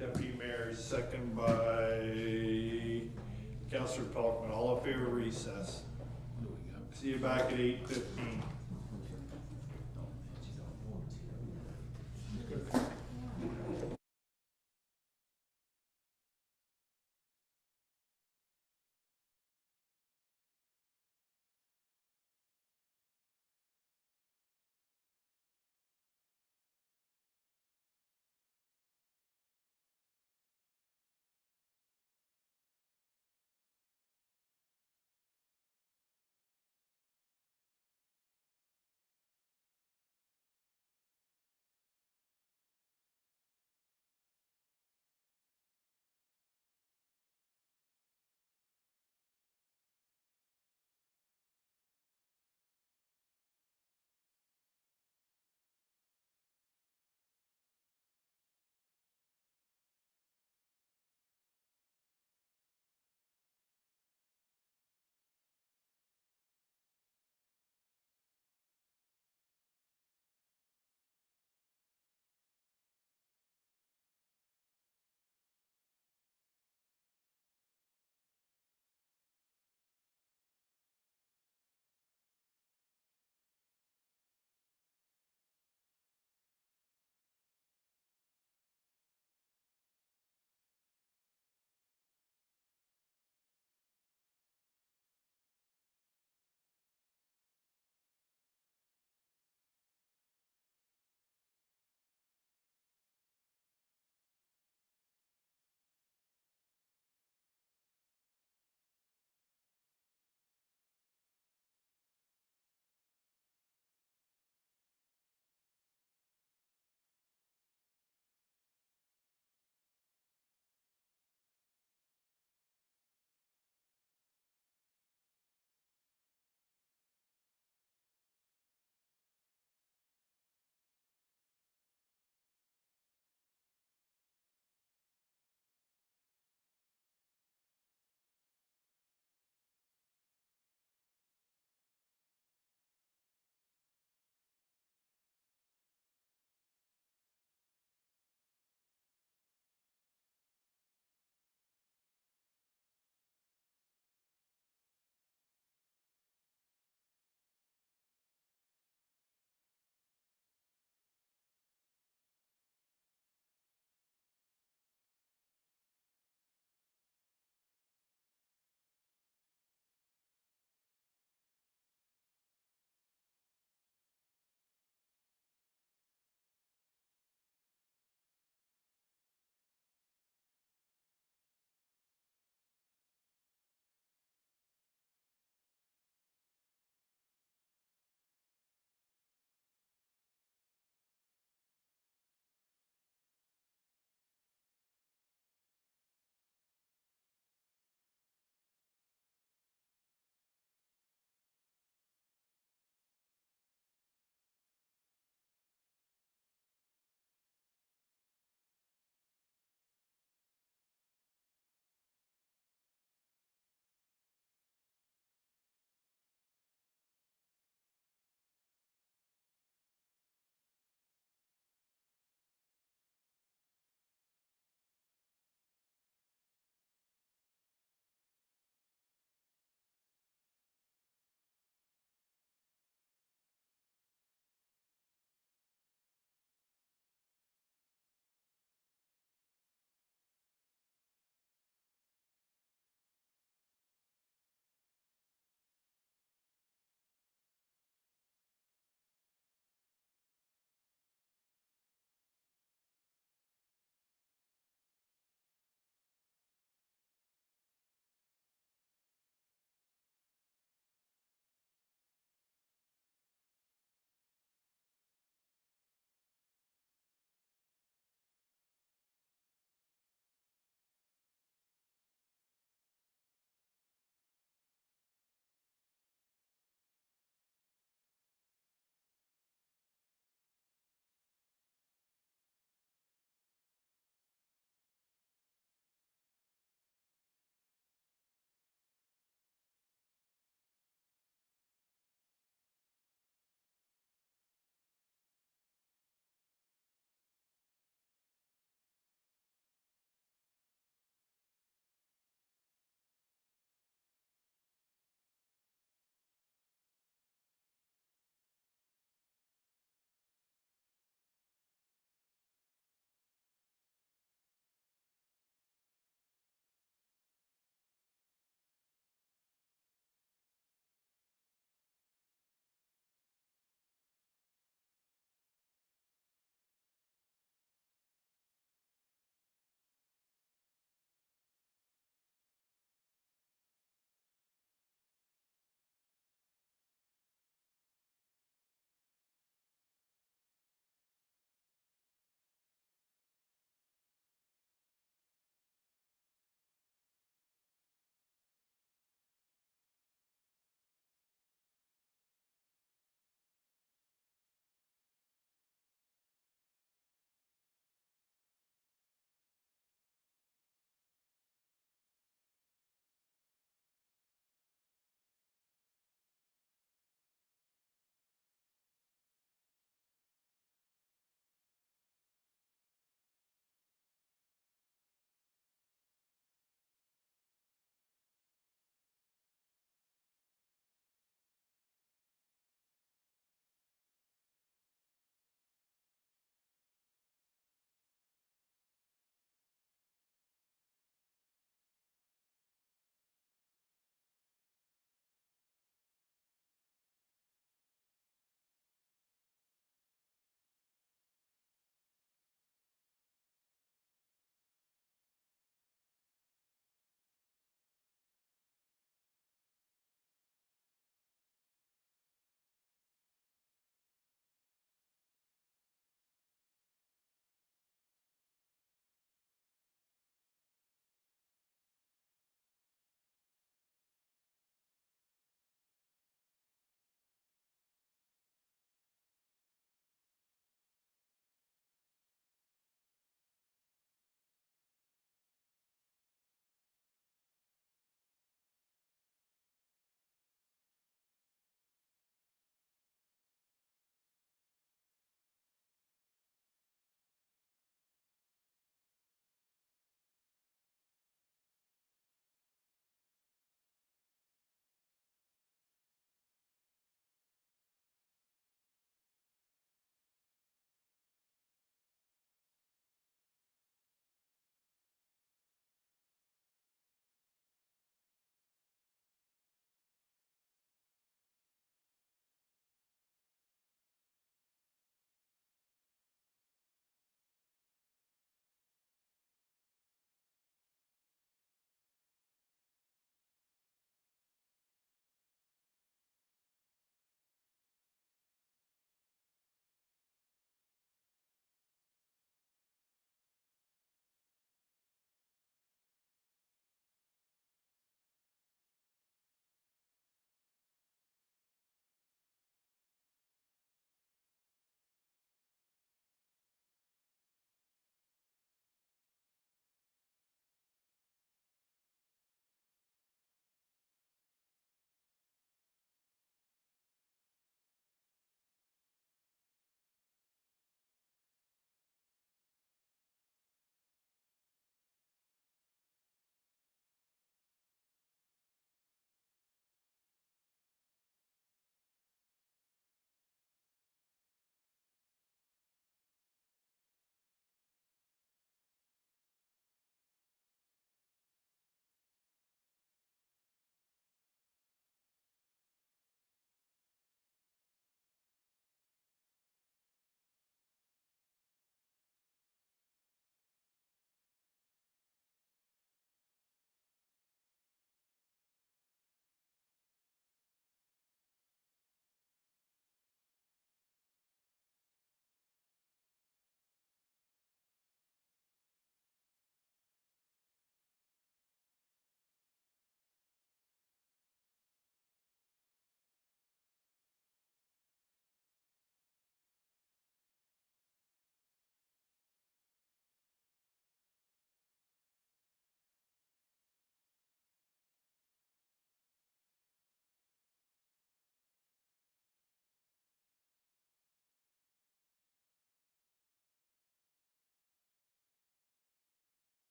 [SPEAKER 1] Deputy Mayor, second by Councillor Pelkman, all in favor of recess. See you back at 8:15.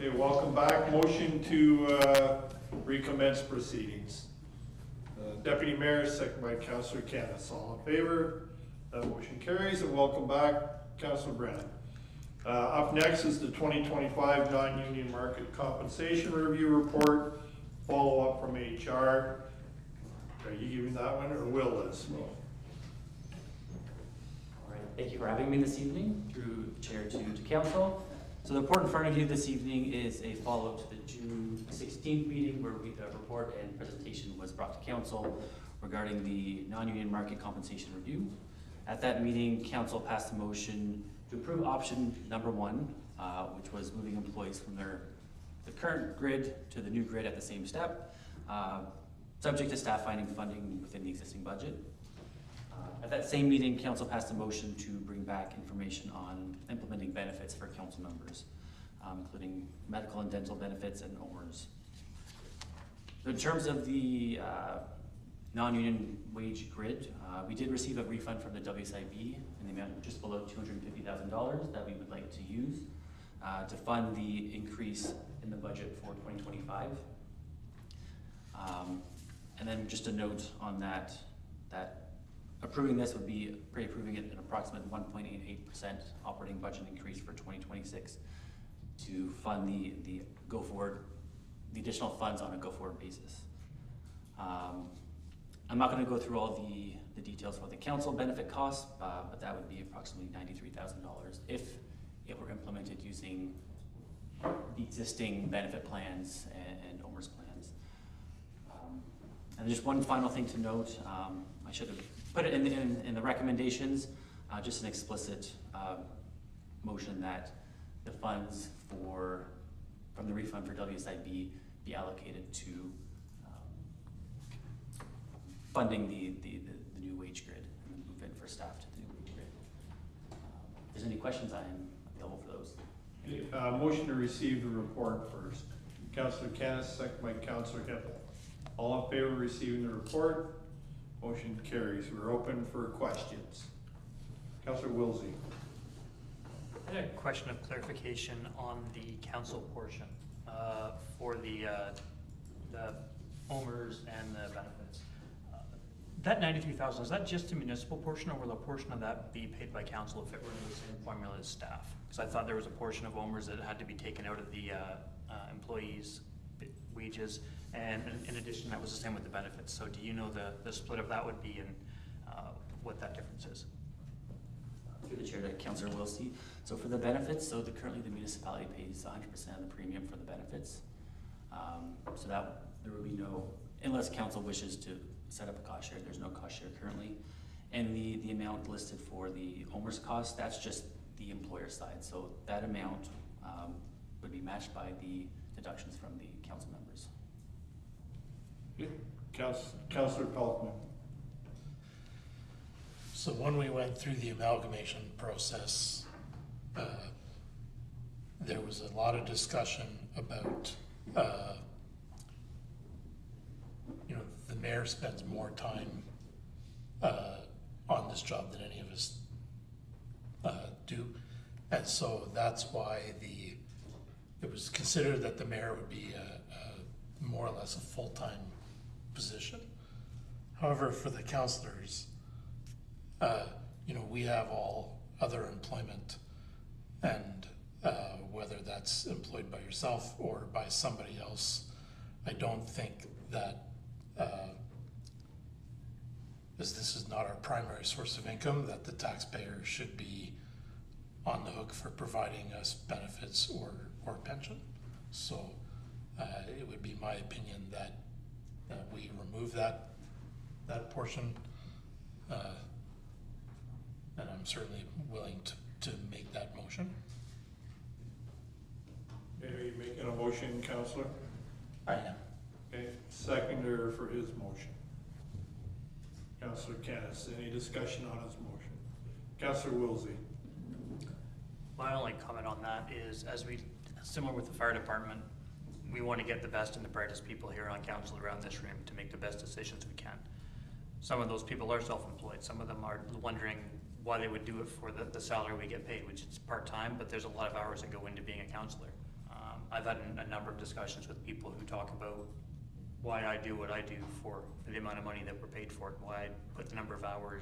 [SPEAKER 1] Okay, welcome back. Motion to recommence proceedings. Deputy Mayor, second by Councillor Canis. All in favor? That motion carries, and welcome back, Councillor Brennan. Up next is the 2025 non-union market compensation review report, follow-up from HR. Are you giving that one, or will this?
[SPEAKER 18] All right, thank you for having me this evening, through Chair to Council. So the report in front of you this evening is a follow-up to the June 16th meeting where the report and presentation was brought to Council regarding the non-union market compensation review. At that meeting, Council passed a motion to approve option number 1, which was moving employees from the current grid to the new grid at the same step, subject to staff finding funding within the existing budget. At that same meeting, Council passed a motion to bring back information on implementing benefits for Council members, including medical and dental benefits and OMERS. In terms of the non-union wage grid, we did receive a refund from the WSIB in the amount of just below $250,000 that we would like to use to fund the increase in the budget for 2025. And then just a note on that approving this would be pre-approving it an approximate 1.88% operating budget increase for 2026 to fund the additional funds on a go-forward basis. I'm not going to go through all the details for the council benefit costs, but that would be approximately $93,000 if it were implemented using the existing benefit plans and OMERS plans. And just one final thing to note, I should have put it in the recommendations, just an explicit motion that the funds from the refund for WSIB be allocated to funding the new wage grid and the move in for staff to the new wage grid. If there's any questions, I'm available for those.
[SPEAKER 1] Motion to receive the report first. Councillor Canis, second by Councillor Hippel. All in favor of receiving the report? Motion carries. We're open for questions. Councillor Wilsey.
[SPEAKER 2] I had a question of clarification on the council portion for the OMERS and the benefits. That $93,000, is that just the municipal portion, or will a portion of that be paid by council if it were in the same formula as staff? Because I thought there was a portion of OMERS that had to be taken out of the employees' wages, and in addition, that was the same with the benefits. So do you know the split of that would be and what that difference is?
[SPEAKER 18] Through the chair to Councillor Wilsey. So for the benefits, currently the municipality pays 100% of the premium for the benefits. So that there will be no, unless council wishes to set up a cost share, there's no cost share currently. And the amount listed for the OMERS cost, that's just the employer side. So that amount would be matched by the deductions from the council members.
[SPEAKER 1] Councillor Pelkman.
[SPEAKER 4] So when we went through the amalgamation process, there was a lot of discussion about, the mayor spends more time on this job than any of us do. And so that's why it was considered that the mayor would be more or less a full-time position. However, for the councillors, we have all other employment, and whether that's employed by yourself or by somebody else, I don't think that, as this is not our primary source of income, that the taxpayer should be on the hook for providing us benefits or pension. So it would be my opinion that we remove that portion, and I'm certainly willing to make that motion.
[SPEAKER 1] Okay, are you making a motion, Councillor?
[SPEAKER 4] I am.
[SPEAKER 1] Okay, seconder for his motion. Councillor Canis, any discussion on his motion? Councillor Wilsey.
[SPEAKER 2] My only comment on that is, similar with the fire department, we want to get the best and the brightest people here on council around this room to make the best decisions we can. Some of those people are self-employed. Some of them are wondering why they would do it for the salary we get paid, which is part-time, but there's a lot of hours that go into being a counselor. I've had a number of discussions with people who talk about why I do what I do for the amount of money that we're paid for it, why I put the number of hours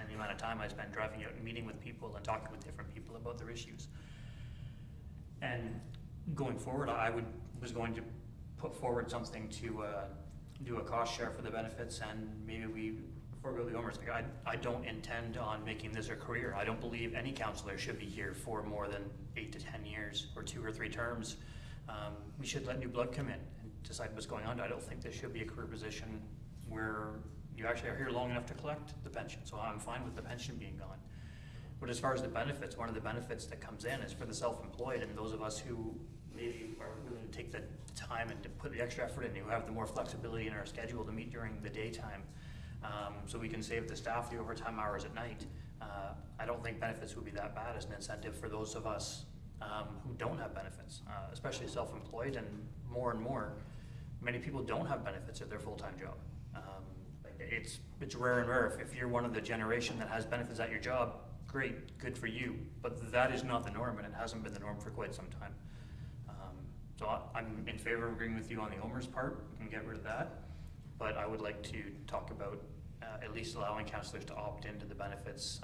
[SPEAKER 2] and the amount of time I spend driving out and meeting with people and talking with different people about their issues. And going forward, was going to put forward something to do a cost share for the benefits, and maybe we forego the OMERS. Like I don't intend on making this a career. I don't believe any councillor should be here for more than 8 to 10 years or 2 or 3 terms. We should let new blood come in and decide what's going on. I don't think this should be a career position where you actually are here long enough to collect the pension. So I'm fine with the pension being gone. But as far as the benefits, one of the benefits that comes in is for the self-employed and those of us who maybe are willing to take the time and to put the extra effort in, who have the more flexibility in our schedule to meet during the daytime, so we can save the staff the overtime hours at night. I don't think benefits would be that bad as an incentive for those of us who don't have benefits, especially self-employed, and more, many people don't have benefits at their full-time job. It's rare and rare. If you're one of the generation that has benefits at your job, great, good for you, but that is not the norm, and it hasn't been the norm for quite some time. So I'm in favor of agreeing with you on the OMERS part. We can get rid of that, but I would like to talk about at least allowing councillors to opt into the benefits,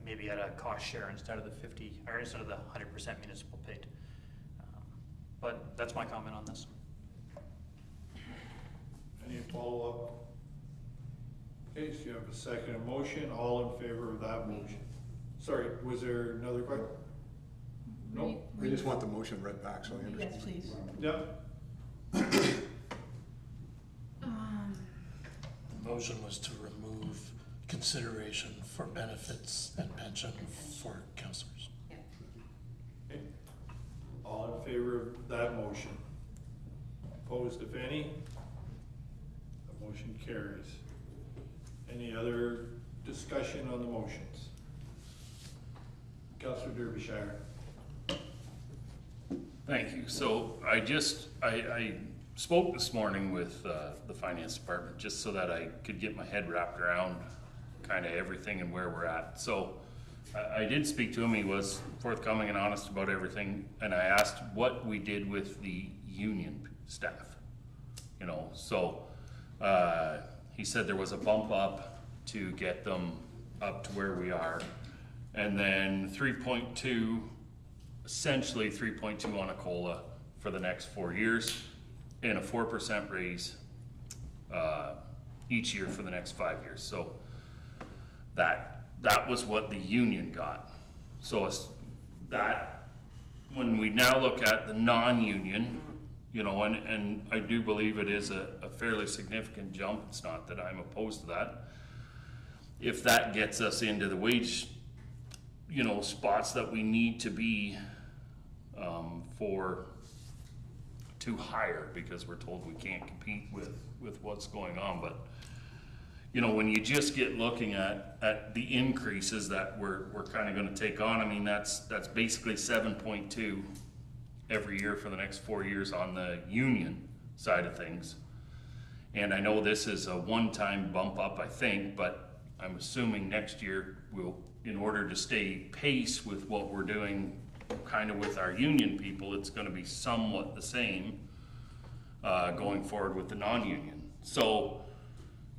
[SPEAKER 2] maybe at a cost share instead of the 50 or instead of the 100% municipal paid. But that's my comment on this.
[SPEAKER 1] Any follow-up? Okay, so you have a second motion. All in favor of that motion? Sorry, was there another question? No?
[SPEAKER 17] We just want the motion read back, so I understand.
[SPEAKER 13] Yes, please.
[SPEAKER 1] Yep.
[SPEAKER 4] The motion was to remove consideration for benefits and pension for councillors.
[SPEAKER 1] Okay. All in favor of that motion? Opposed, if any? The motion carries. Any other discussion on the motions? Councillor Derbyshire.
[SPEAKER 5] Thank you. So I spoke this morning with the finance department just so that I could get my head wrapped around kind of everything and where we're at. So I did speak to him. He was forthcoming and honest about everything, and I asked what we did with the union staff. You know, so he said there was a bump up to get them up to where we are, and then 3.2, essentially 3.2 on a COLA for the next 4 years, and a 4% raise each year for the next 5 years. So that was what the union got. So that, when we now look at the non-union, you know, and I do believe it is a fairly significant jump. It's not that I'm opposed to that. If that gets us into the wage, you know, spots that we need to be to hire, because we're told we can't compete with what's going on. But you know, when you just get looking at the increases that we're kind of going to take on, I mean, that's basically 7.2 every year for the next 4 years on the union side of things. And I know this is a one-time bump up, I think, but I'm assuming next year we'll, in order to stay pace with what we're doing kind of with our union people, it's going to be somewhat the same going forward with the non-union. So,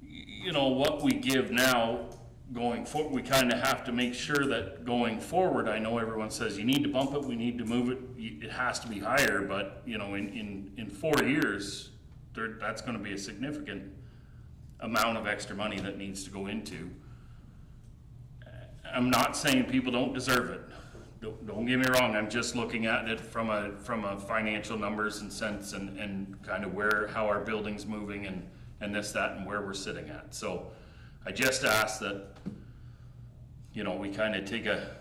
[SPEAKER 5] you know, what we give now going forward, we kind of have to make sure that going forward, I know everyone says you need to bump it, we need to move it, it has to be higher, but you know, in 4 years, that's going to be a significant amount of extra money that needs to go into. I'm not saying people don't deserve it. Don't get me wrong. I'm just looking at it from a financial numbers and sense, and kind of how our building's moving and this, that, and where we're sitting at. So I just ask that, you know, we kind of take a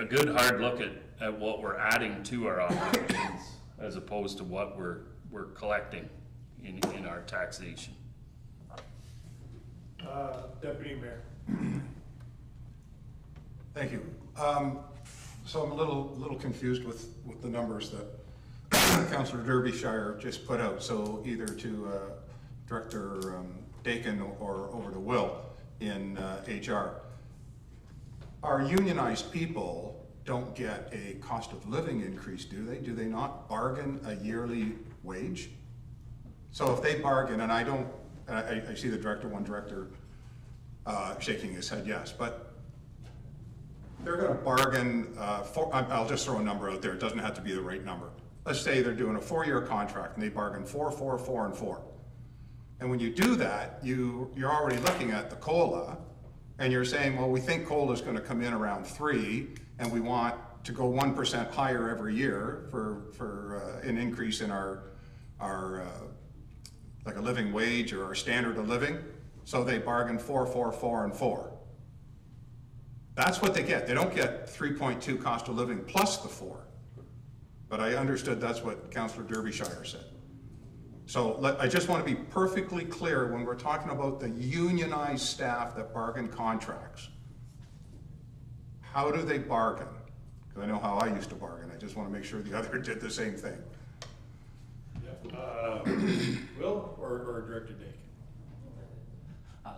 [SPEAKER 5] good hard look at what we're adding to our operations as opposed to what we're collecting in our taxation.
[SPEAKER 1] Deputy Mayor.
[SPEAKER 17] Thank you. So I'm a little confused with the numbers that Councillor Derbyshire just put out. So either to Director Dakin or over to Will in HR. Our unionized people don't get a cost of living increase, do they? Do they not bargain a yearly wage? So if they bargain, and I see the one director shaking his head yes, but they're gonna bargain, I'll just throw a number out there, it doesn't have to be the right number. Let's say they're doing a 4-year contract and they bargain 4, 4, 4, and 4. And when you do that, you're already looking at the COLA, and you're saying, well, we think COLA is gonna come in around 3, and we want to go 1% higher every year for an increase in our like a living wage or our standard of living. So they bargain 4, 4, 4, and 4. That's what they get. They don't get 3.2 cost of living plus the 4. But I understood that's what Councillor Derbyshire said. So I just want to be perfectly clear when we're talking about the unionized staff that bargain contracts. How do they bargain? Because I know how I used to bargain. I just want to make sure the other did the same thing.
[SPEAKER 1] Will or Director Dake?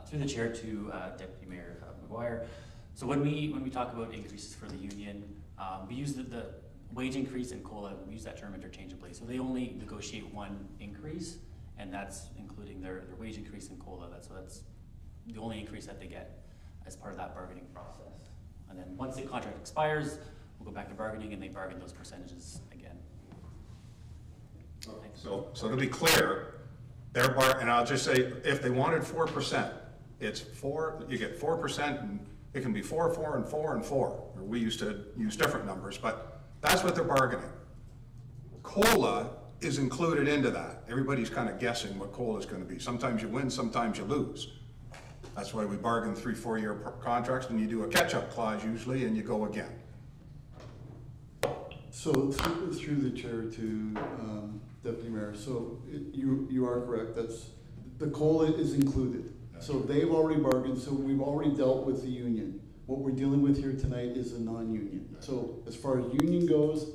[SPEAKER 18] Through the chair to Deputy Mayor McGuire. So when we talk about increases for the union, we use the wage increase and COLA, we use that term interchangeably. So they only negotiate one increase, and that's including their wage increase and COLA. That's the only increase that they get as part of that bargaining process. And then once the contract expires, we'll go back to bargaining, and they bargain those percentages again.
[SPEAKER 17] So to be clear, and I'll just say, if they wanted 4%, it's 4, you get 4%, and it can be 4, 4, and 4, and 4. Or we used to use different numbers, but that's what they're bargaining. COLA is included into that. Everybody's kind of guessing what COLA is going to be. Sometimes you win, sometimes you lose. That's why we bargain 3, 4-year contracts, and you do a catch-up clause usually, and you go again.
[SPEAKER 12] So through the chair to Deputy Mayor, so you are correct, that's, the COLA is included. So they've already bargained, so we've already dealt with the union. What we're dealing with here tonight is a non-union. So as far as union goes,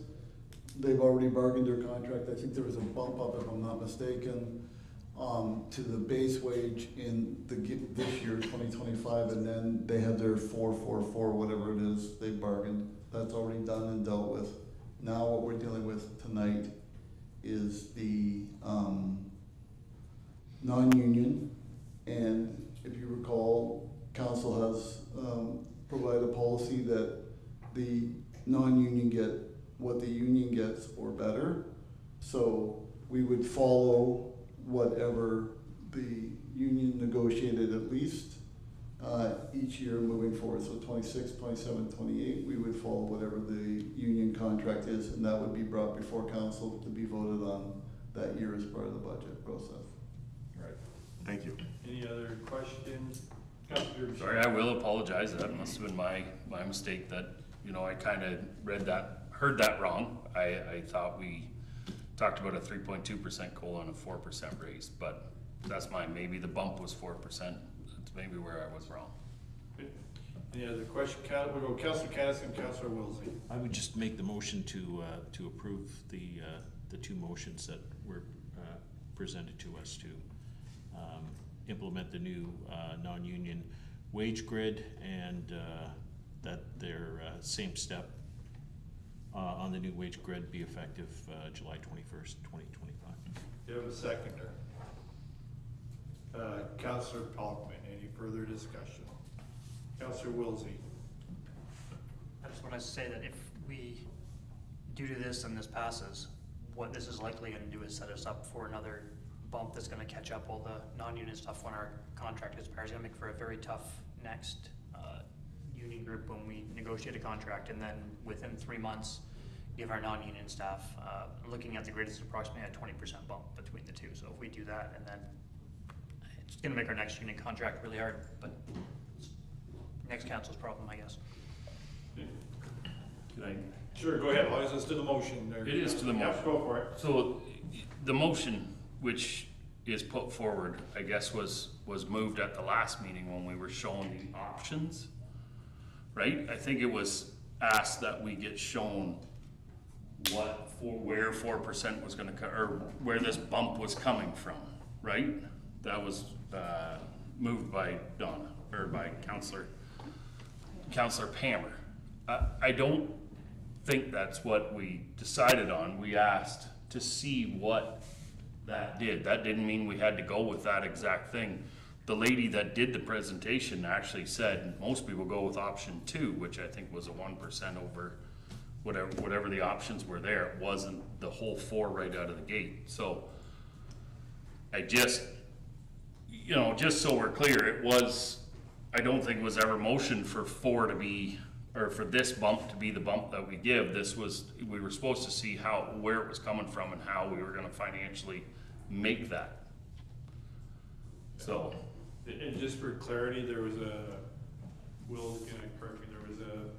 [SPEAKER 12] they've already bargained their contract. I think there was a bump up, if I'm not mistaken, to the base wage in this year, 2025, and then they had their 444, whatever it is, they bargained. That's already done and dealt with. Now what we're dealing with tonight is the non-union, and if you recall, council has provided a policy that the non-union get what the union gets or better. So we would follow whatever the union negotiated at least each year moving forward. So 26, 27, 28, we would follow whatever the union contract is, and that would be brought before council to be voted on that year as part of the budget process.
[SPEAKER 17] Right. Thank you.
[SPEAKER 1] Any other questions?
[SPEAKER 5] Sorry, I will apologize. That must have been my mistake that, I kind of heard that wrong. I thought we talked about a 3.2% COLA and a 4% raise, but that's mine. Maybe the bump was 4%. That's maybe where I was wrong.
[SPEAKER 1] Any other question? We'll go Councillor Canis and Councillor Wilsey.
[SPEAKER 9] I would just make the motion to approve the two motions that were presented to us to implement the new non-union wage grid, and that their same step on the new wage grid be effective July 21st, 2025.
[SPEAKER 1] Do you have a seconder? Councillor Palkman, any further discussion? Councillor Wilsey.
[SPEAKER 2] I just want to say that if we do this and this passes, what this is likely going to do is set us up for another bump that's going to catch up all the non-union stuff when our contract expires. It's going to make for a very tough next union group when we negotiate a contract, and then within 3 months give our non-union staff, looking at the grid, is approximately a 20% bump between the two. So if we do that, and then it's going to make our next union contract really hard, but next council's problem, I guess.
[SPEAKER 5] Can I?
[SPEAKER 1] Sure, go ahead. As long as it's to the motion. There.
[SPEAKER 5] It is to the motion.
[SPEAKER 1] Yep, go for it.
[SPEAKER 5] So the motion which is put forward, I guess, was moved at the last meeting when we were showing the options, right? I think it was asked that we get shown where 4% was going to or where this bump was coming from, right? That was moved by Donna, or by Councillor Pammer. I don't think that's what we decided on. We asked to see what that did. That didn't mean we had to go with that exact thing. The lady that did the presentation actually said most people go with option 2, which I think was a 1% over whatever the options were there. It wasn't the whole 4 right out of the gate. So I just, you know, just so we're clear, I don't think it was ever motioned for 4 to be, or for this bump to be the bump that we give. We were supposed to see where it was coming from and how we were gonna financially make that. So.
[SPEAKER 1] And just for clarity, Will's gonna correct me, there was a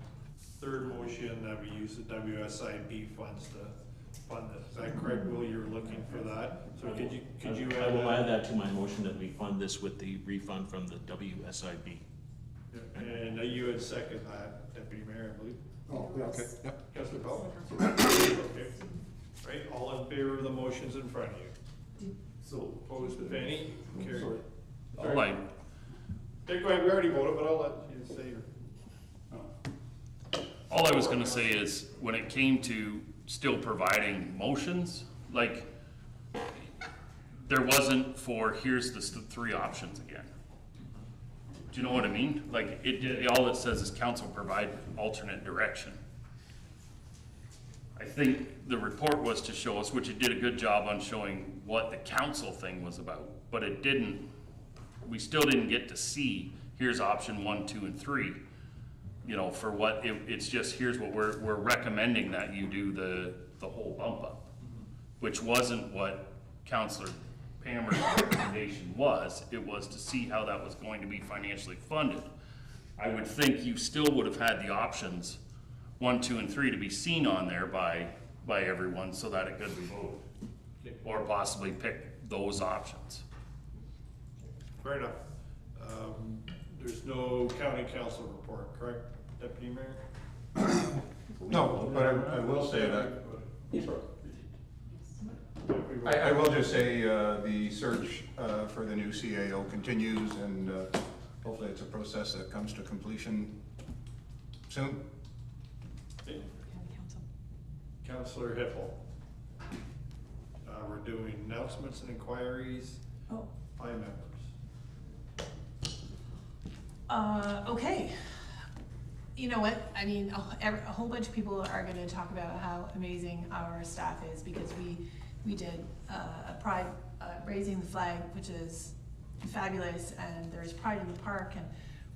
[SPEAKER 1] third motion that we use the WSIB funds to fund this. Is that correct, Will? You're looking for that? So could you
[SPEAKER 9] I will add that to my motion that we fund this with the refund from the WSIB.
[SPEAKER 1] And you had second that, Deputy Mayor, I believe.
[SPEAKER 17] Oh, yeah, okay, yep.
[SPEAKER 1] Councillor Bell? Okay. Right, all in favor of the motions in front of you? So, opposed, if any? Carried.
[SPEAKER 5] Sorry.
[SPEAKER 1] Take away, we already voted, but I'll let you say your.
[SPEAKER 5] All I was gonna say is, when it came to still providing motions, like, there wasn't here's the 3 options again. Do you know what I mean? Like, all it says is council provide alternate direction. I think the report was to show us, which it did a good job on showing what the council thing was about, but we still didn't get to see, here's option 1, 2, and 3. You know, for what, it's just, here's what we're recommending that you do the whole bump up, which wasn't what Councillor Palmer's recommendation was. It was to see how that was going to be financially funded. I would think you still would have had the options 1, 2, and 3 to be seen on there by everyone so that it could be voted, or possibly pick those options.
[SPEAKER 1] Fair enough. There's no county council report, correct, Deputy Mayor?
[SPEAKER 7] No, but I will say that. I will just say the search for the new CAO continues, and hopefully it's a process that comes to completion soon.
[SPEAKER 1] Okay. Councillor Hippel. We're doing announcements and inquiries by members.
[SPEAKER 13] Okay. You know what? I mean, a whole bunch of people are going to talk about how amazing our staff is, because we did a pride raising the flag, which is fabulous, and there's Pride in the Park and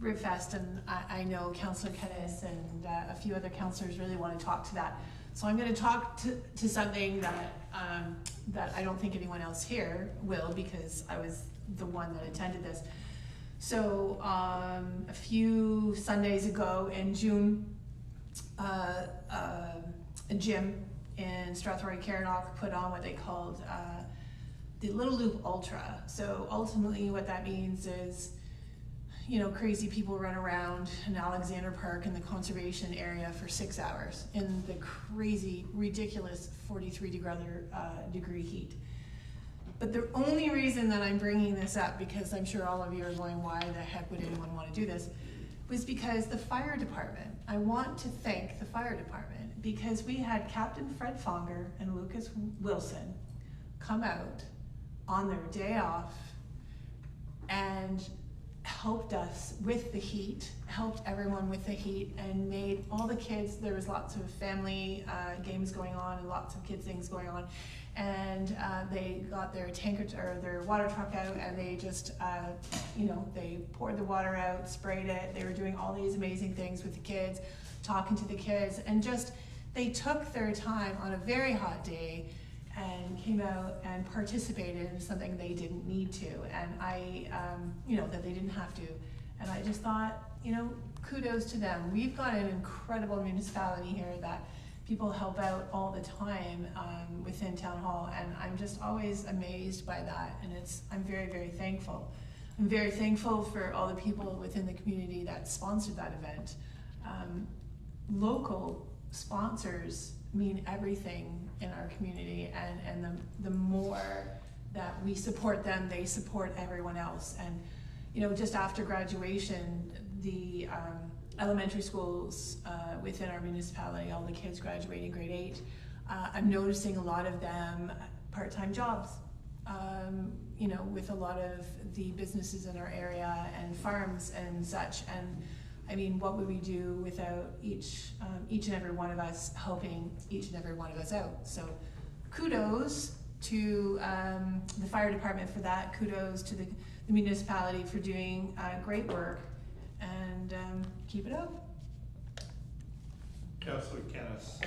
[SPEAKER 13] Ribfest, and I know Councillor Kennis and a few other councillors really want to talk to that. So I'm going to talk to something that I don't think anyone else here will, because I was the one that attended this. So a few Sundays ago in June, a gym in Strathroy-Caradoc put on what they called the Little Loop Ultra. So ultimately what that means is, you know, crazy people run around in Alexander Park in the conservation area for 6 hours in the crazy, ridiculous 43-degree heat. But the only reason that I'm bringing this up, because I'm sure all of you are going, why the heck would anyone want to do this, was because the fire department, I want to thank the fire department, because we had Captain Fred Fonger and Lucas Wilson come out on their day off and helped us with the heat, helped everyone with the heat, and made all the kids, there was lots of family games going on and lots of kids things going on, and they got their tanker or their water truck out, and they just you know, they poured the water out, sprayed it. They were doing all these amazing things with the kids, talking to the kids, and just they took their time on a very hot day and came out and participated in something they didn't need to, and you know, that they didn't have to. And I just thought, you know, kudos to them. We've got an incredible municipality here that people help out all the time within Town Hall, and I'm just always amazed by that, and I'm very, very thankful. I'm very thankful for all the people within the community that sponsored that event. Local sponsors mean everything in our community, and the more that we support them, they support everyone else. And you know, just after graduation, the elementary schools within our municipality, all the kids graduating grade 8. I'm noticing a lot of them part-time jobs, you know, with a lot of the businesses in our area and farms and such. And I mean, what would we do without each and every one of us helping each and every one of us out? So kudos to the fire department for that. Kudos to the municipality for doing great work, and keep it up.
[SPEAKER 1] Councillor Kennis.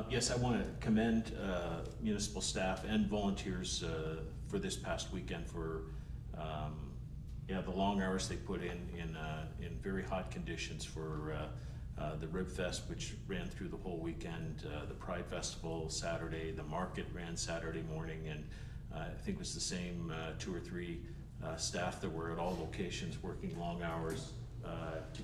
[SPEAKER 9] Yes, I want to commend municipal staff and volunteers for this past weekend for the long hours they put in very hot conditions for the Rib Fest, which ran through the whole weekend, the Pride Festival Saturday, the market ran Saturday morning, and I think it was the same 2 or 3 staff that were at all locations working long hours to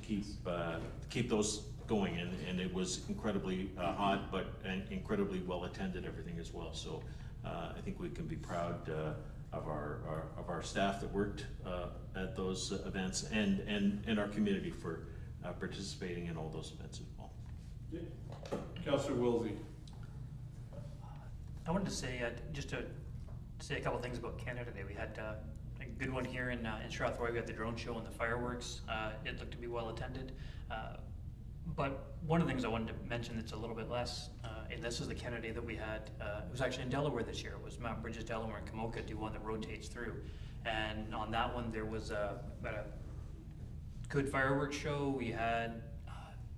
[SPEAKER 9] keep those going, and it was incredibly hot, and incredibly well attended, everything as well. So I think we can be proud of our staff that worked at those events, and our community for participating in all those events as well.
[SPEAKER 1] Yeah. Councillor Wilsey.
[SPEAKER 2] I wanted to say, just to say a couple things about Canada Day. We had a good one here in Strathroy. We had the drone show and the fireworks. It looked to be well attended. But one of the things I wanted to mention that's a little bit less, and this is the Canada Day that we had, it was actually in Delaware this year. It was Mount Bridges, Delaware, and Kamoka do one that rotates through. And on that one, there was about a good fireworks show. We had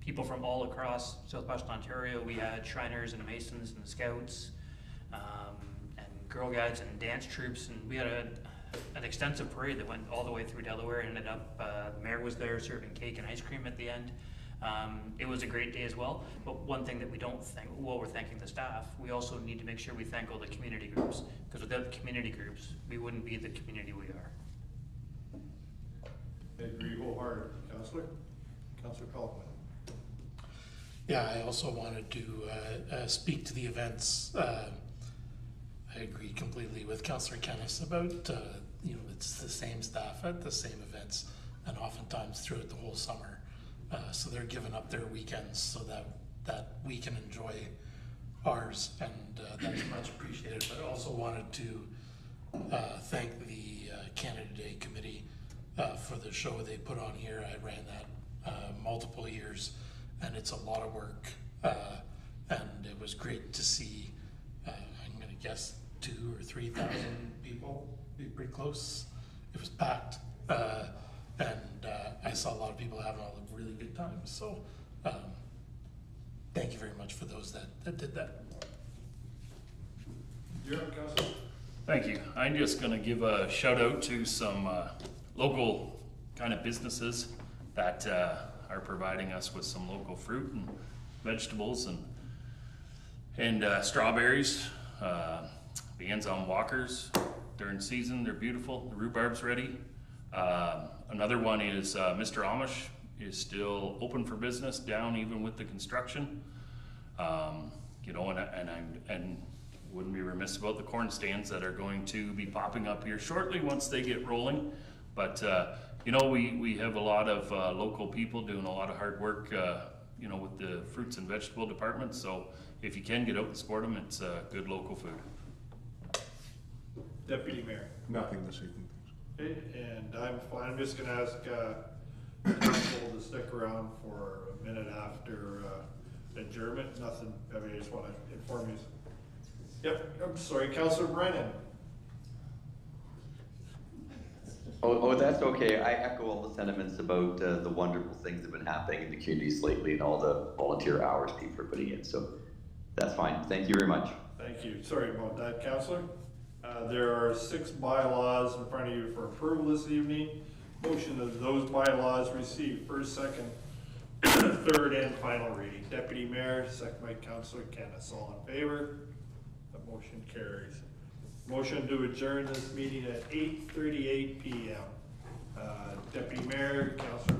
[SPEAKER 2] people from all across Southwestern Ontario. We had Shriners and Masons and the Scouts, and Girl Guides and dance troops. And we had an extensive parade that went all the way through Delaware and ended up, the mayor was there serving cake and ice cream at the end. It was a great day as well, but one thing that we don't think, while we're thanking the staff, we also need to make sure we thank all the community groups, because without the community groups, we wouldn't be the community we are.
[SPEAKER 1] I agree wholeheartedly. Councillor Colquhoun.
[SPEAKER 4] Yeah, I also wanted to speak to the events. I agree completely with Councillor Kennis about, it's the same staff at the same events, and oftentimes throughout the whole summer. So they're giving up their weekends so that we can enjoy ours, and that's much appreciated. But I also wanted to thank the Canada Day Committee for the show they put on here. I ran that multiple years, and it's a lot of work, and it was great to see, I'm going to guess 2,000 or 3,000 people, be pretty close. It was packed, and I saw a lot of people having a really good time. So thank you very much for those that did that.
[SPEAKER 1] You're up, Councillor.
[SPEAKER 5] Thank you. I'm just going to give a shout out to some local kind of businesses that are providing us with some local fruit and vegetables and strawberries. Bands on walkers during season, they're beautiful. The rhubarb's ready. Another one is Mr. Amish is still open for business down even with the construction. And wouldn't be remiss about the corn stands that are going to be popping up here shortly once they get rolling. But we have a lot of local people doing a lot of hard work, with the fruits and vegetable department. So if you can get out and support them, it's good local food.
[SPEAKER 1] Deputy Mayor.
[SPEAKER 17] Nothing this evening.
[SPEAKER 1] Okay, and I'm fine. I'm just going to ask council to stick around for a minute after adjournment. Nothing. I just want to inform you. Yep. I'm sorry, Councillor Brennan.
[SPEAKER 10] Oh, that's okay. I echo all the sentiments about the wonderful things that have been happening in the communities lately and all the volunteer hours people are putting in. So that's fine. Thank you very much.
[SPEAKER 1] Thank you. Sorry about that, Councillor. There are 6 bylaws in front of you for approval this evening. Motion of those bylaws received first, second, third, and final reading. Deputy Mayor, second by Councillor Kennis. All in favor? The motion carries. Motion to adjourn this meeting at 8:38 p.m. Deputy Mayor, Councillor